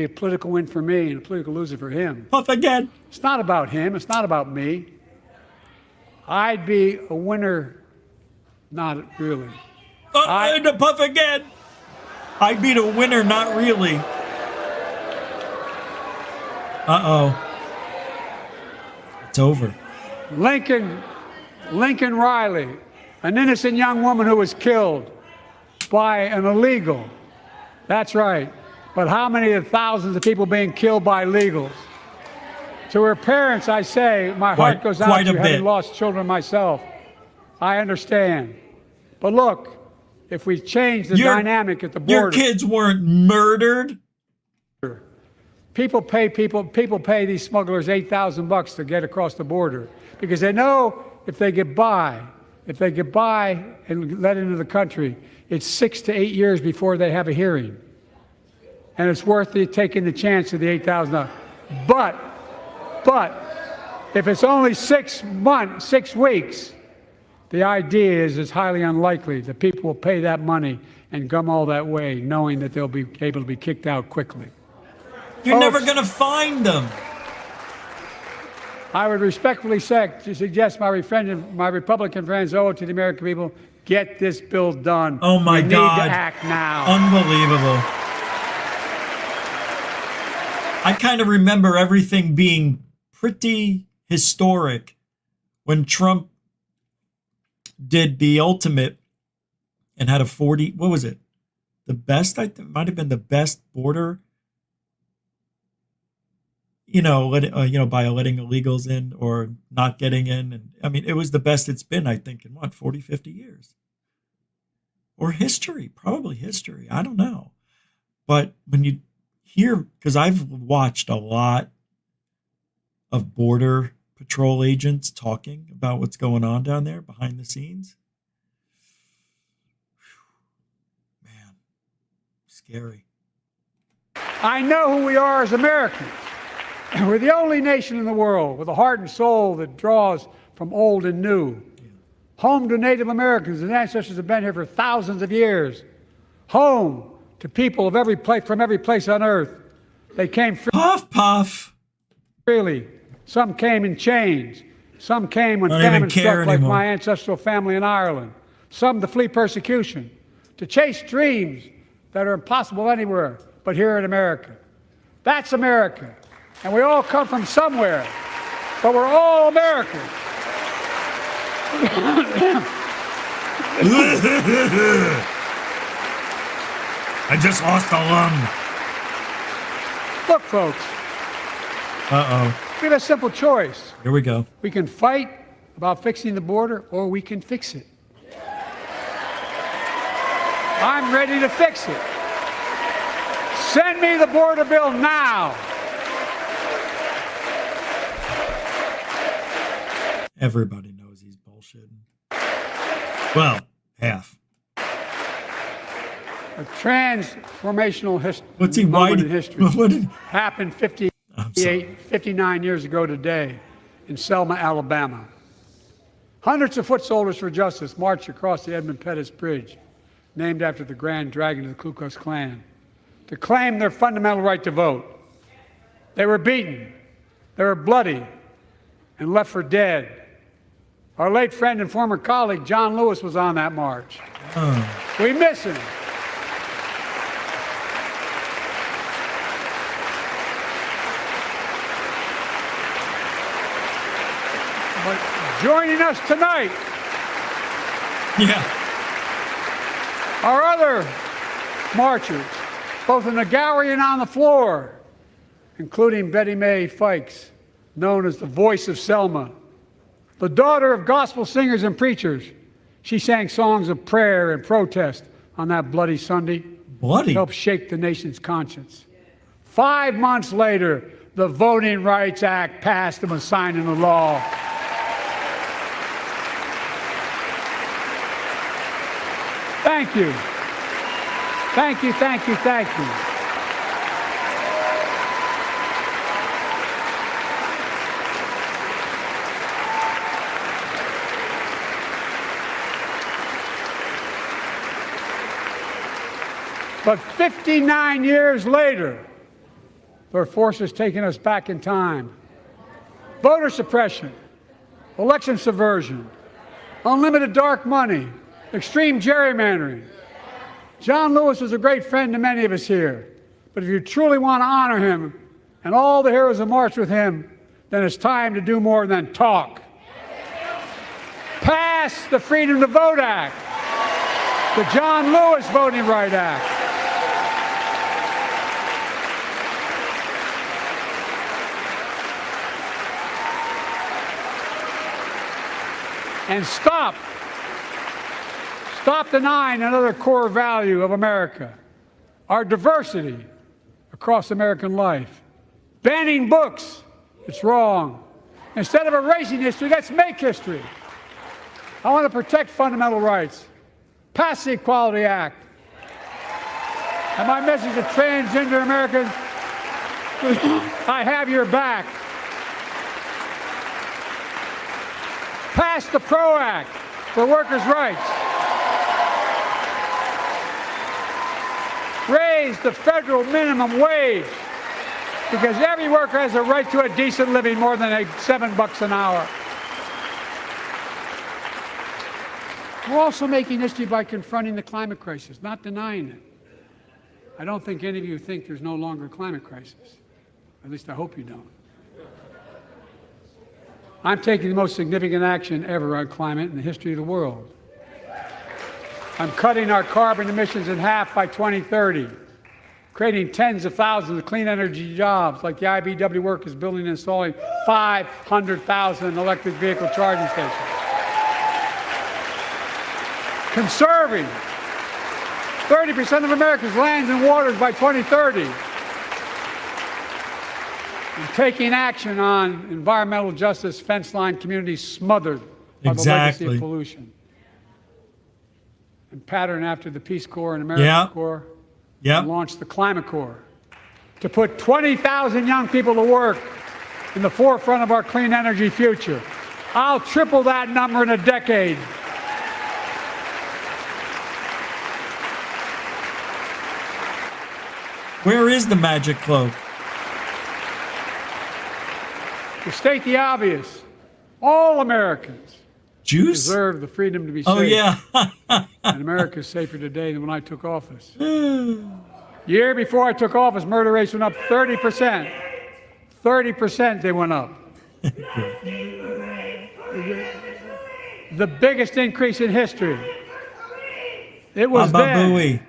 [SPEAKER 7] political win for me and a political loser for him.
[SPEAKER 1] Puff again.
[SPEAKER 7] It's not about him. It's not about me. I'd be a winner. Not really.
[SPEAKER 1] The puff again. I'd be the winner, not really. Uh-oh. It's over.
[SPEAKER 7] Lincoln Riley, an innocent young woman who was killed by an illegal. That's right. But how many of the thousands of people being killed by illegals? To her parents, I say, my heart goes out to you, having lost children myself. I understand. But look, if we change the dynamic at the border.
[SPEAKER 1] Your kids weren't murdered.
[SPEAKER 7] People pay these smugglers $8,000 to get across the border because they know if they get by and let into the country, it's 6 to 8 years before they have a hearing. And it's worth taking the chance of the $8,000. But if it's only 6 weeks, the idea is it's highly unlikely that people will pay that money and come all that way knowing that they'll be able to be kicked out quickly.
[SPEAKER 1] You're never going to find them.
[SPEAKER 7] I would respectfully suggest my Republican friends owe it to the American people, get this bill done.
[SPEAKER 1] Oh, my God.
[SPEAKER 7] We need to act now.
[SPEAKER 1] Unbelievable. I kind of remember everything being pretty historic when Trump did the ultimate and had a 40, what was it? The best, I think, might have been the best border, by letting illegals in or not getting in. And I mean, it was the best it's been, I think, in 40, 50 years. Or history, probably history. I don't know. But when you hear, because I've watched a lot of Border Patrol agents talking about what's going on down there behind the scenes. Man, scary.
[SPEAKER 7] I know who we are as Americans. We're the only nation in the world with a heart and soul that draws from old and new. Home to Native Americans, and ancestors have been here for thousands of years. Home to people of every place, from every place on earth. They came freely. Some came in chains. Some came when famine struck, like my ancestral family in Ireland. Some to flee persecution, to chase dreams that are impossible anywhere but here in America. That's America. And we all come from somewhere, but we're all Americans.
[SPEAKER 1] I just lost a lung.
[SPEAKER 7] Look, folks.
[SPEAKER 1] Uh-oh.
[SPEAKER 7] We have a simple choice.
[SPEAKER 1] Here we go.
[SPEAKER 7] We can fight about fixing the border, or we can fix it. I'm ready to fix it. Send me the border bill now.
[SPEAKER 1] Everybody knows he's bullshitting. Well, half.
[SPEAKER 7] A transformational
[SPEAKER 1] moment
[SPEAKER 7] in history happened 59 years ago today in Selma, Alabama. Hundreds of foot soldiers for justice marched across the Edmund Pettus Bridge, named after the Grand Dragon of the Ku Klux Klan, to claim their fundamental right to vote. They were beaten, they were bloody, and left for dead. Our late friend and former colleague, John Lewis, was on that march. We miss him. But joining us tonight, are other marchers, both in the gallery and on the floor, including Betty Mae Fikes, known as the voice of Selma. The daughter of gospel singers and preachers, she sang songs of prayer and protest on that bloody Sunday.
[SPEAKER 1] Bloody?
[SPEAKER 7] Helped shake the nation's conscience. 5 months later, the Voting Rights Act passed and was signed into law. Thank you. Thank you, thank you, thank you. But 59 years later, there are forces taking us back in time. Voter suppression, election subversion, unlimited dark money, extreme gerrymandering. John Lewis was a great friend to many of us here. But if you truly want to honor him and all the heroes who marched with him, then it's time to do more than talk. Pass the Freedom to Vote Act, the John Lewis Voting Right Act. And stop denying another core value of America, our diversity across American life. Banning books, it's wrong. Instead of erasing history, let's make history. I want to protect fundamental rights. Pass the Equality Act. And my message to transgender Americans, I have your back. Pass the PRO Act for workers' rights. Raise the federal minimum wage, because every worker has a right to a decent living more than $7 an hour. We're also making history by confronting the climate crisis, not denying it. I don't think any of you think there's no longer a climate crisis. At least I hope you don't. I'm taking the most significant action ever on climate in the history of the world. I'm cutting our carbon emissions in half by 2030, creating tens of thousands of clean energy jobs, like the IBEW work is building and installing 500,000 electric vehicle charging stations. Conserving 30% of America's lands and waters by 2030. And taking action on environmental justice, fence line communities smothered by the legacy of pollution. And pattern after the Peace Corps and American Corps, and launch the Climate Corps to put 20,000 young people to work in the forefront of our clean energy future. I'll triple that number in a decade.
[SPEAKER 1] Where is the magic cloak?
[SPEAKER 7] To state the obvious, all Americans deserve the freedom to be safe.
[SPEAKER 1] Oh, yeah.
[SPEAKER 7] And America is safer today than when I took office. Year before I took office, murder rates went up 30%. 30% they went up. The biggest increase in history. It was then,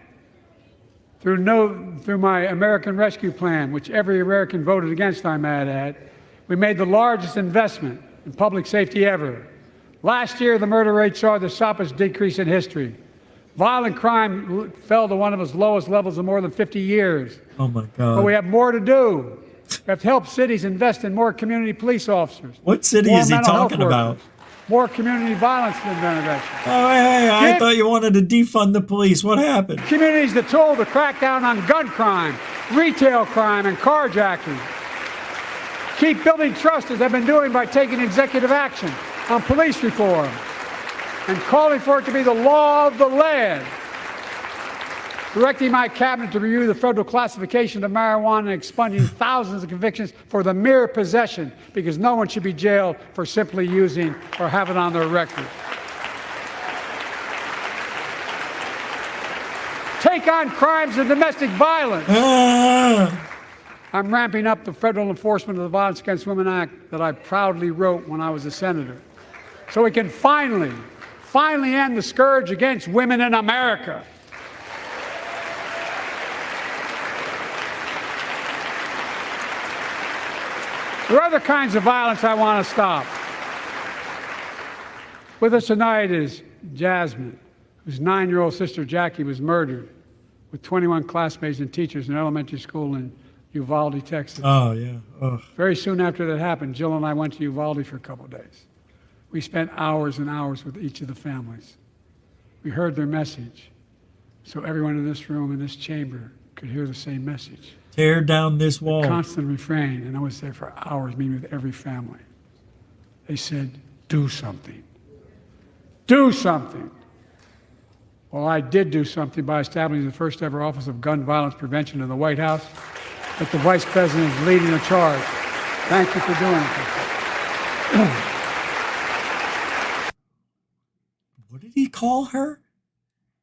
[SPEAKER 7] through my American Rescue Plan, which every American voted against, I might add, we made the largest investment in public safety ever. Last year, the murder rate saw the sharpest decrease in history. Violent crime fell to one of its lowest levels in more than 50 years.
[SPEAKER 1] Oh, my God.
[SPEAKER 7] But we have more to do. We have to help cities invest in more community police officers.
[SPEAKER 1] What city is he talking about?
[SPEAKER 7] More community violence intervention.
[SPEAKER 1] Oh, hey, I thought you wanted to defund the police. What happened?
[SPEAKER 7] Communities the tool to crack down on gun crime, retail crime, and carjacking. Keep building trust, as I've been doing by taking executive action on police reform and calling for it to be the law of the land. Directing my cabinet to review the federal classification of marijuana and expunging thousands of convictions for the mere possession, because no one should be jailed for simply using or having on their record. Take on crimes of domestic violence. I'm ramping up the federal enforcement of the Violence Against Women Act that I proudly wrote when I was a senator, so we can finally end the scourge against women in America. There are other kinds of violence I want to stop. With us tonight is Jasmine, whose 9-year-old sister Jackie was murdered with 21 classmates and teachers in an elementary school in Uvalde, Texas.
[SPEAKER 1] Oh, yeah. Ugh.
[SPEAKER 7] Very soon after that happened, Jill and I went to Uvalde for a couple of days. We spent hours and hours with each of the families. We heard their message, so everyone in this room, in this chamber, could hear the same message.
[SPEAKER 1] Tear down this wall.
[SPEAKER 7] Constant refrain, and I was there for hours meeting with every family. They said, do something. Do something. Well, I did do something by establishing the first ever Office of Gun Violence Prevention in the White House, that the Vice President is leading the charge. Thank you for doing it.
[SPEAKER 1] What did he call her?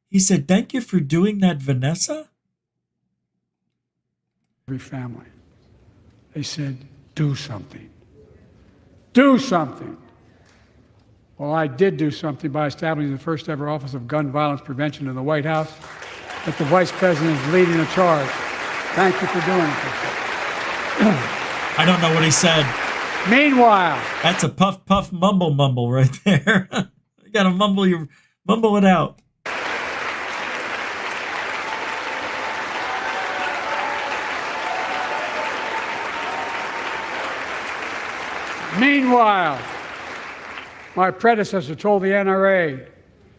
[SPEAKER 1] He said, thank you for doing that, Vanessa?
[SPEAKER 7] Every family. They said, do something. Do something. Well, I did do something by establishing the first ever Office of Gun Violence Prevention in the White House, that the Vice President is leading the charge. Thank you for doing it.
[SPEAKER 1] I don't know what he said.
[SPEAKER 7] Meanwhile.
[SPEAKER 1] That's a puff, puff, mumble, mumble right there. You gotta mumble it out.
[SPEAKER 7] Meanwhile, my predecessor told the NRA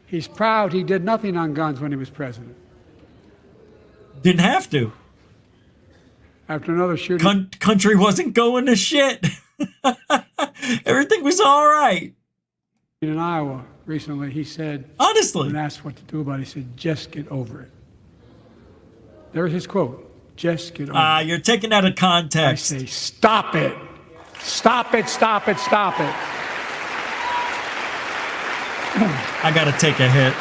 [SPEAKER 7] he's proud he did nothing on guns when he was president.
[SPEAKER 1] Didn't have to.
[SPEAKER 7] After another shooting.
[SPEAKER 1] Country wasn't going to shit. Everything was all right.
[SPEAKER 7] In Iowa recently, he said,
[SPEAKER 1] honestly,
[SPEAKER 7] when asked what to do about it, he said, just get over it. There's his quote, just get over it.
[SPEAKER 1] You're taking that out of context.
[SPEAKER 7] I say, stop it. Stop it, stop it, stop it.
[SPEAKER 1] I got to take a hit.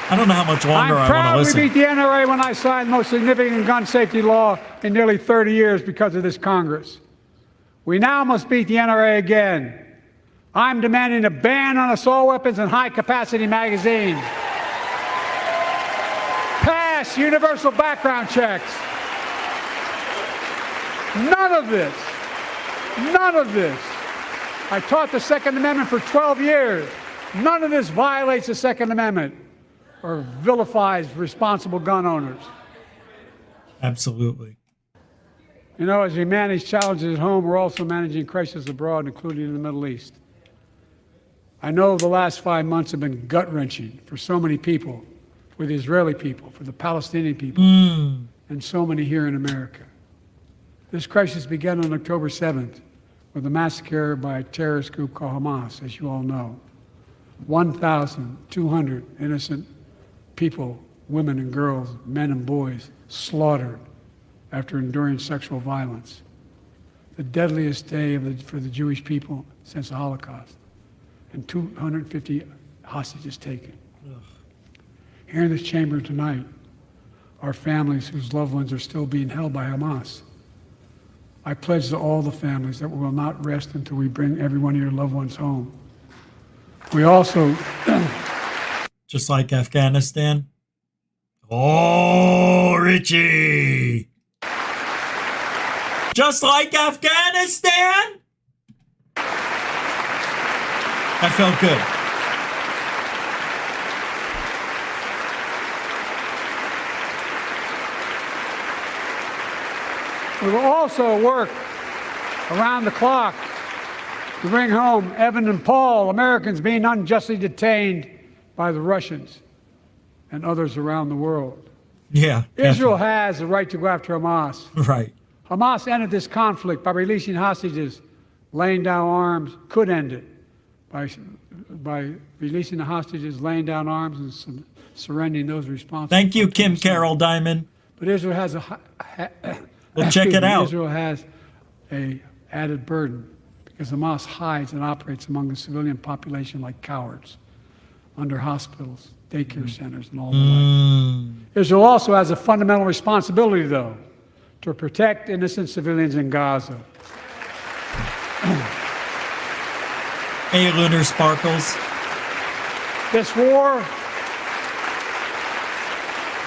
[SPEAKER 1] I don't know how much longer I want to listen.
[SPEAKER 7] I'm proud we beat the NRA when I signed the most significant gun safety law in nearly 30 years because of this Congress. We now must beat the NRA again. I'm demanding a ban on assault weapons and high-capacity magazines. Pass universal background checks. None of this. None of this. I taught the Second Amendment for 12 years. None of this violates the Second Amendment or vilifies responsible gun owners.
[SPEAKER 1] Absolutely.
[SPEAKER 7] You know, as we manage challenges at home, we're also managing crises abroad, including in the Middle East. I know the last 5 months have been gut-wrenching for so many people, for the Israeli people, for the Palestinian people, and so many here in America. This crisis began on October 7th with a massacre by a terrorist group called Hamas, as you all know. 1,200 innocent people, women and girls, men and boys, slaughtered after enduring sexual violence. The deadliest day for the Jewish people since the Holocaust. And 250 hostages taken. Ugh. Here in this chamber tonight are families whose loved ones are still being held by Hamas. I pledge to all the families that we will not rest until we bring every one of your loved ones home. We also...
[SPEAKER 1] Just like Afghanistan. Oh, Richie! Just like Afghanistan? That felt good.
[SPEAKER 7] We will also work around the clock to bring home Evan and Paul, Americans being unjustly detained by the Russians and others around the world.
[SPEAKER 1] Yeah.
[SPEAKER 7] Israel has the right to go after Hamas.
[SPEAKER 1] Right.
[SPEAKER 7] Hamas ended this conflict by releasing hostages, laying down arms, could end it by releasing the hostages, laying down arms, and surrendering those responsible.
[SPEAKER 1] Thank you, Kim Carroll Diamond.
[SPEAKER 7] But Israel has
[SPEAKER 1] Well, check it out.
[SPEAKER 7] Israel has an added burden because Hamas hides and operates among the civilian population like cowards under hospitals, daycare centers, and all the like. Israel also has a fundamental responsibility, though, to protect innocent civilians in Gaza.
[SPEAKER 1] Hey, Lunar Sparkles.
[SPEAKER 7] This war...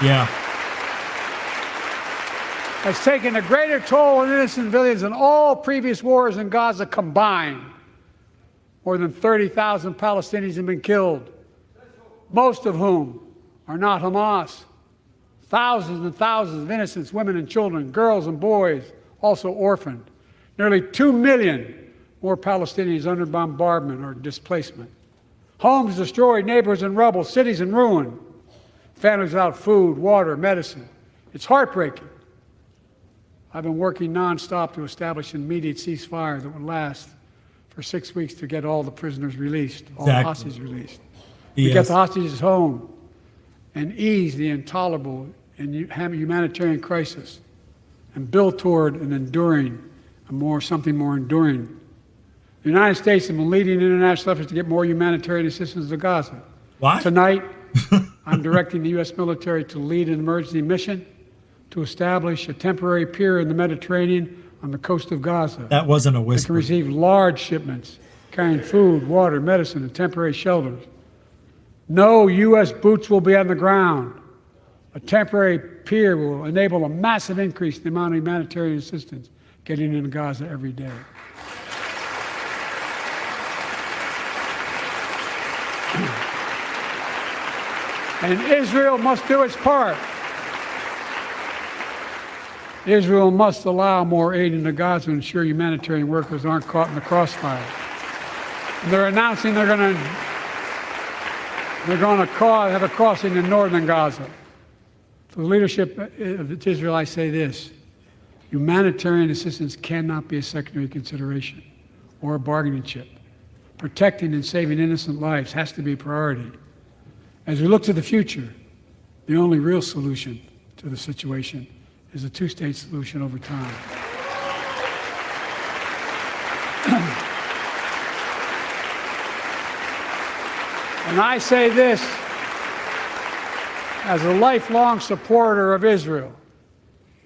[SPEAKER 1] Yeah.
[SPEAKER 7] has taken a greater toll on innocent civilians than all previous wars in Gaza combined. More than 30,000 Palestinians have been killed, most of whom are not Hamas. Thousands and thousands of innocents, women and children, girls and boys, also orphaned. Nearly 2 million more Palestinians under bombardment or displacement. Homes destroyed, neighborhoods in rubble, cities in ruin. Families without food, water, medicine. It's heartbreaking. I've been working nonstop to establish an immediate ceasefire that would last for 6 weeks to get all the prisoners released, all the hostages released. To get the hostages home and ease the intolerable and humanitarian crisis and build toward an enduring, something more enduring. The United States has been leading international efforts to get more humanitarian assistance to Gaza.
[SPEAKER 1] What?
[SPEAKER 7] Tonight, I'm directing the U.S. military to lead an emergency mission to establish a temporary pier in the Mediterranean on the coast of Gaza.
[SPEAKER 1] That wasn't a
[SPEAKER 7] That
[SPEAKER 1] whisper.
[SPEAKER 7] can receive large shipments carrying food, water, medicine, and temporary shelters. No U.S. boots will be on the ground. A temporary pier will enable a massive increase in the amount of humanitarian assistance getting into Gaza every day. And Israel must do its part. Israel must allow more aid into Gaza to ensure humanitarian workers aren't caught in the crossfire. And they're announcing they're going to have a crossing in northern Gaza. To the leadership of Israel, I say this: humanitarian assistance cannot be a secondary consideration or a bargaining chip. Protecting and saving innocent lives has to be a priority. As we look to the future, the only real solution to the situation is a two-state solution over time. And I say this as a lifelong supporter of Israel.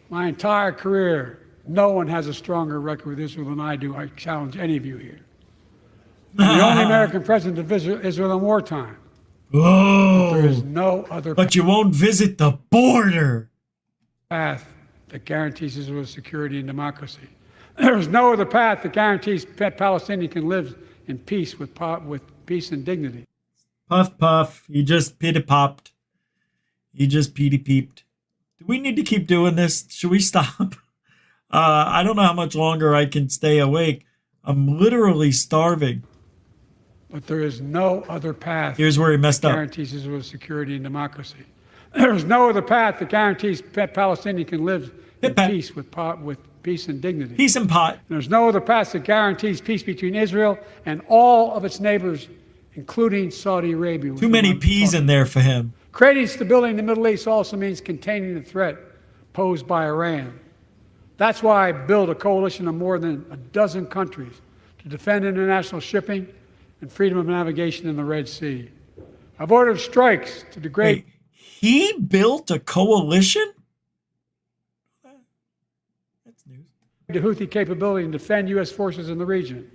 [SPEAKER 7] My entire career, no one has a stronger record with Israel than I do. I challenge any of you here. I'm the only American president to visit Israel in wartime.
[SPEAKER 1] Oh,
[SPEAKER 7] there is no other.
[SPEAKER 1] But you won't visit the border.
[SPEAKER 7] Path that guarantees Israel's security and democracy. There is no other path that guarantees Palestinians can live in peace with peace and dignity.
[SPEAKER 1] Puff, puff. He just pitty-popped. He just peeped. Do we need to keep doing this? Should we stop? I don't know how much longer I can stay awake. I'm literally starving.
[SPEAKER 7] But there is no other path.
[SPEAKER 1] Here's where he messed up.
[SPEAKER 7] Guarantees Israel's security and democracy. There is no other path that guarantees Palestinians can live in peace with peace and dignity.
[SPEAKER 1] Peace and pot.
[SPEAKER 7] And there's no other path that guarantees peace between Israel and all of its neighbors, including Saudi Arabia.
[SPEAKER 1] Too many peas in there for him.
[SPEAKER 7] Creating stability in the Middle East also means containing the threat posed by Iran. That's why I built a coalition of more than a dozen countries to defend international shipping and freedom of navigation in the Red Sea. I've ordered strikes to degrade.
[SPEAKER 1] Wait, he built a coalition? That's news.
[SPEAKER 7] The Houthi capability to defend U.S. forces in the region.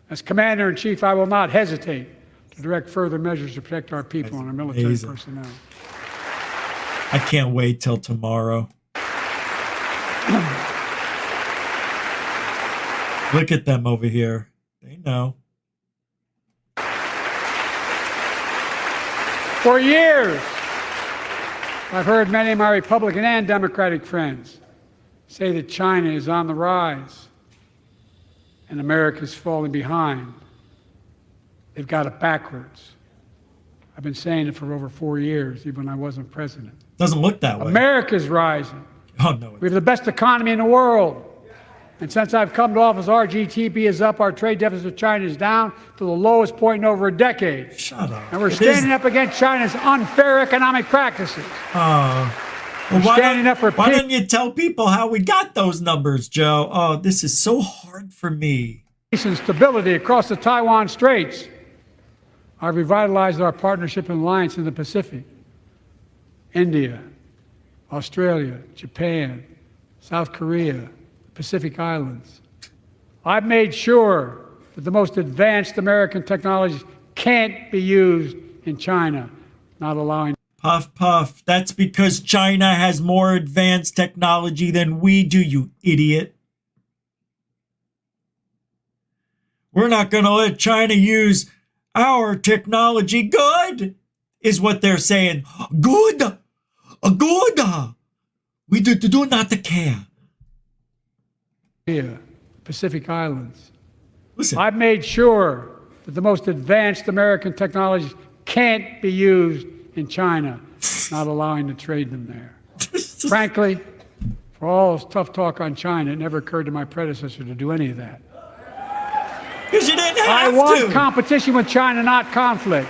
[SPEAKER 7] As Commander-in-Chief, I will not hesitate to direct further measures to protect our people and our military personnel.
[SPEAKER 1] I can't wait till tomorrow. Look at them over here. They know.
[SPEAKER 7] For years, I've heard many of my Republican and Democratic friends say that China is on the rise and America is falling behind. They've got it backwards. I've been saying it for over 4 years, even when I wasn't president.
[SPEAKER 1] Doesn't look that way.
[SPEAKER 7] America's rising.
[SPEAKER 1] Oh, no.
[SPEAKER 7] We have the best economy in the world. And since I've come to office, our GDP is up, our trade deficit with China is down to the lowest point in over a decade.
[SPEAKER 1] Shut up.
[SPEAKER 7] And we're standing up against China's unfair economic practices.
[SPEAKER 1] Well, why don't you tell people how we got those numbers, Joe? Oh, this is so hard for me.
[SPEAKER 7] And stability across the Taiwan Straits. I've revitalized our partnership and alliance in the Pacific. India, Australia, Japan, South Korea, Pacific Islands. I've made sure that the most advanced American technologies can't be used in China, not allowing.
[SPEAKER 1] Puff, puff. That's because China has more advanced technology than we do, you idiot. We're not going to let China use our technology. Good, is what they're saying. Good. Good. We do not care.
[SPEAKER 7] Pacific Islands.
[SPEAKER 1] Listen.
[SPEAKER 7] I've made sure that the most advanced American technologies can't be used in China, not allowing to trade them there. Frankly, for all this tough talk on China, it never occurred to my predecessor to do any of that.
[SPEAKER 1] Because you didn't have
[SPEAKER 7] I want competition with China, not conflict.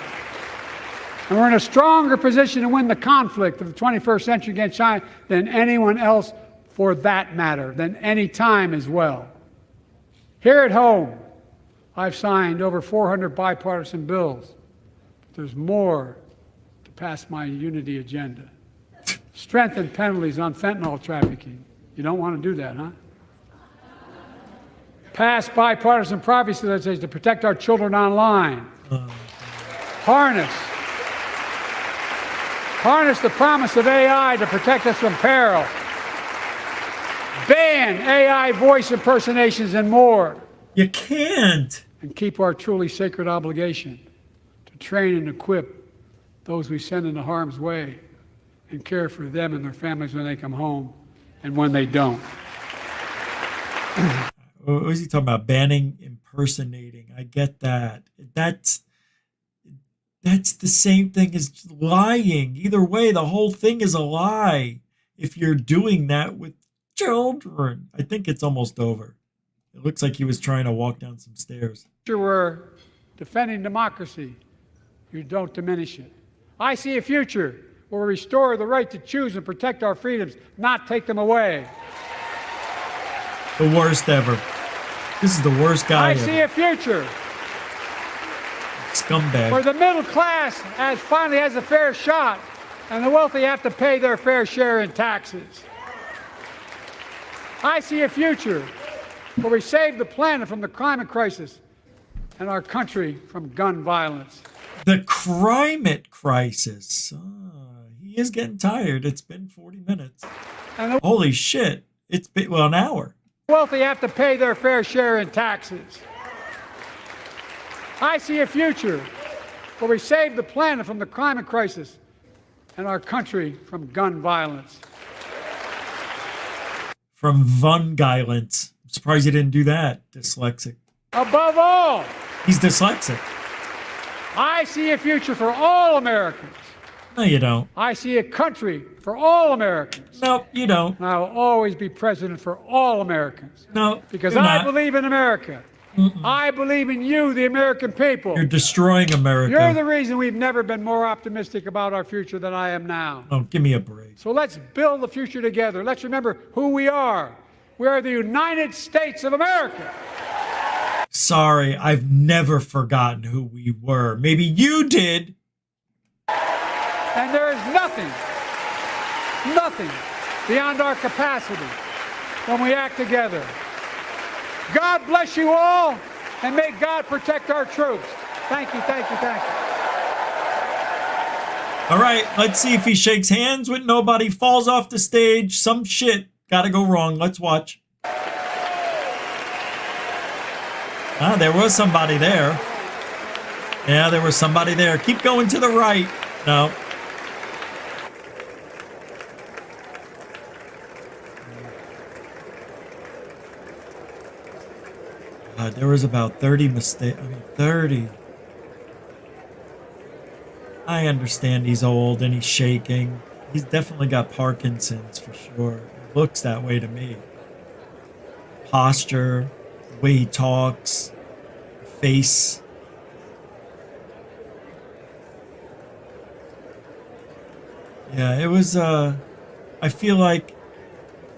[SPEAKER 7] And we're in a stronger position to win the conflict of the 21st century against China than anyone else, for that matter, than any time as well. Here at home, I've signed over 400 bipartisan bills There's more to pass my unity agenda. Strengthen penalties on fentanyl trafficking. You don't want to do that, huh? Pass bipartisan privacy legislation to protect our children online. Harness the promise of AI to protect us from peril. Ban AI voice impersonations and more.
[SPEAKER 1] You can't.
[SPEAKER 7] And keep our truly sacred obligation to train and equip those we send into harm's way and care for them and their families when they come home and when they don't.
[SPEAKER 1] What was he talking about? Banning impersonating. I get that. That's the same thing as lying. Either way, the whole thing is a lie if you're doing that with children. I think it's almost over. It looks like he was trying to walk down some stairs.
[SPEAKER 7] We're defending democracy. You don't diminish it. I see a future where we restore the right to choose and protect our freedoms, not take them away.
[SPEAKER 1] The worst ever. This is the worst guy ever.
[SPEAKER 7] I see a future
[SPEAKER 1] scumbag
[SPEAKER 7] where the middle class finally has a fair shot and the wealthy have to pay their fair share in taxes. I see a future where we save the planet from the climate crisis and our country from gun violence.
[SPEAKER 1] The climate crisis. He is getting tired. It's been 40 minutes. Holy shit. It's been, an hour.
[SPEAKER 7] Wealthy have to pay their fair share in taxes. I see a future where we save the planet from the climate crisis and our country from gun violence.
[SPEAKER 1] From Von Violence. I'm surprised you didn't do that. Dyslexic.
[SPEAKER 7] Above all,
[SPEAKER 1] he's dyslexic.
[SPEAKER 7] I see a future for all Americans.
[SPEAKER 1] No, you don't.
[SPEAKER 7] I see a country for all Americans.
[SPEAKER 1] No, you don't.
[SPEAKER 7] And I will always be president for all Americans.
[SPEAKER 1] No,
[SPEAKER 7] because I believe in America. I believe in you, the American people.
[SPEAKER 1] You're destroying America.
[SPEAKER 7] You're the reason we've never been more optimistic about our future than I am now.
[SPEAKER 1] Oh, give me a break.
[SPEAKER 7] So let's build the future together. Let's remember who we are. We are the United States of America.
[SPEAKER 1] Sorry, I've never forgotten who we were. Maybe you did.
[SPEAKER 7] And there is nothing beyond our capacity when we act together. God bless you all, and may God protect our troops. Thank you, thank you, thank you.
[SPEAKER 1] All right, let's see if he shakes hands with nobody, falls off the stage. Some shit gotta go wrong. Let's watch. Ah, there was somebody there. Yeah, there was somebody there. Keep going to the right. No. There was about 30 mistakes. 30. I understand he's old and he's shaking. He's definitely got Parkinson's for sure. It looks that way to me. Posture, the way he talks, face. Yeah, it was, I feel like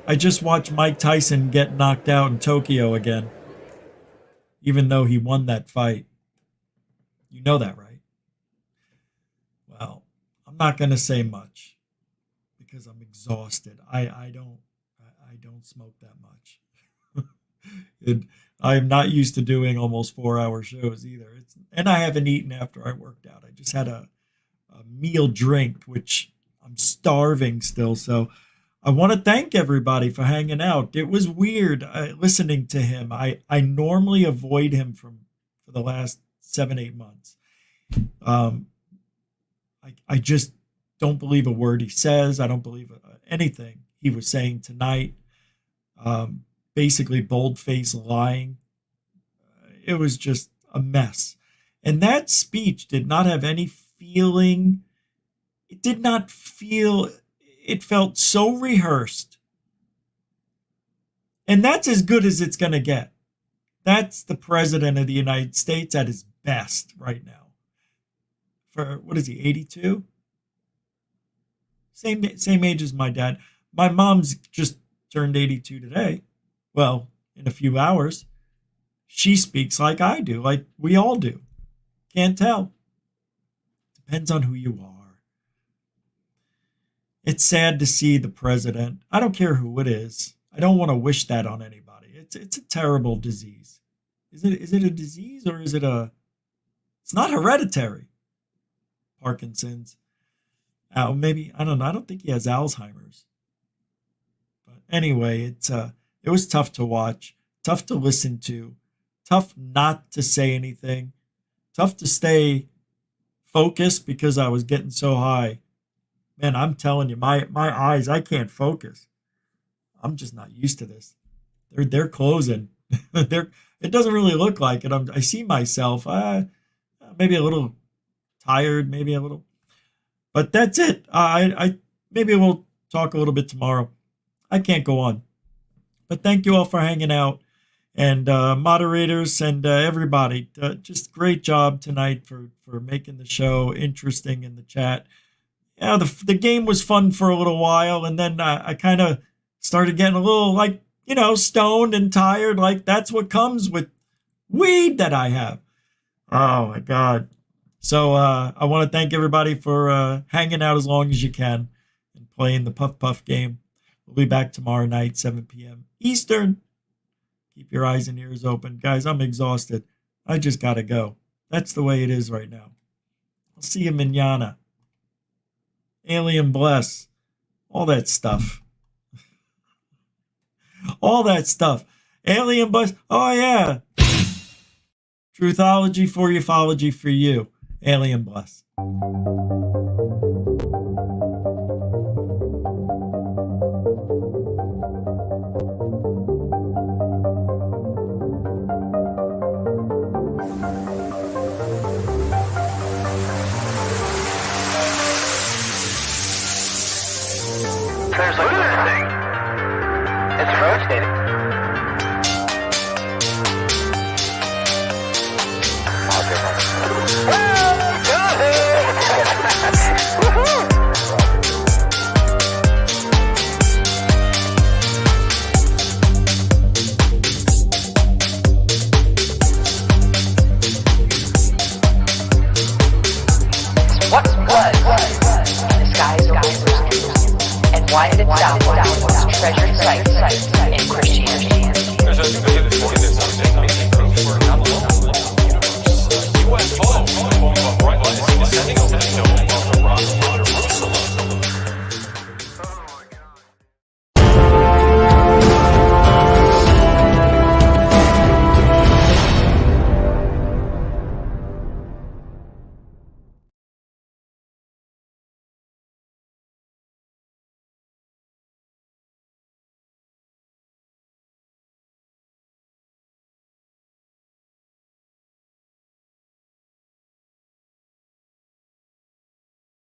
[SPEAKER 1] I just watched Mike Tyson get knocked out in Tokyo again. Even though he won that fight. You know that, right? Well, I'm not going to say much because I'm exhausted. I don't smoke that much. I'm not used to doing almost 4-hour shows either. And I haven't eaten after I worked out. I just had a meal drink, which I'm starving still. So I want to thank everybody for hanging out. It was weird listening to him. I normally avoid him for the last 7-8 months. I just don't believe a word he says. I don't believe anything he was saying tonight. Basically bold-faced lying. It was just a mess. And that speech did not have any feeling. It did not feel... It felt so rehearsed. And that's as good as it's going to get. That's the president of the United States at his best right now. For, what is he, 82? Same age as my dad. My mom's just turned 82 today. Well, in a few hours. She speaks like I do, like we all do. Can't tell. Depends on who you are. It's sad to see the president. I don't care who it is. I don't want to wish that on anybody. It's a terrible disease. Is it a disease or is it a? It's not hereditary. Parkinson's. Maybe I don't know. I don't think he has Alzheimer's. But anyway, it was tough to watch, tough to listen to, tough not to say anything, tough to stay focused because I was getting so high. Man, I'm telling you, my eyes, I can't focus. I'm just not used to this. They're closing. It doesn't really look like it. I see myself maybe a little tired, maybe a little, but that's it. I maybe we'll talk a little bit tomorrow. I can't go on, but thank you all for hanging out, and moderators and everybody. Just great job tonight for making the show interesting in the chat. Yeah, the game was fun for a little while, and then I kind of started getting a little stoned and tired. Like that's what comes with weed that I have. Oh my God. So I want to thank everybody for hanging out as long as you can and playing the Puff Puff game. We'll be back tomorrow night, 7 p.m. Eastern. Keep your eyes and ears open. Guys, I'm exhausted. I just got to go. That's the way it is right now. I'll see you manana. Alien bless. All that stuff. All that stuff. Alien bless. Oh, yeah. Truthology for ufology for you. Alien bless.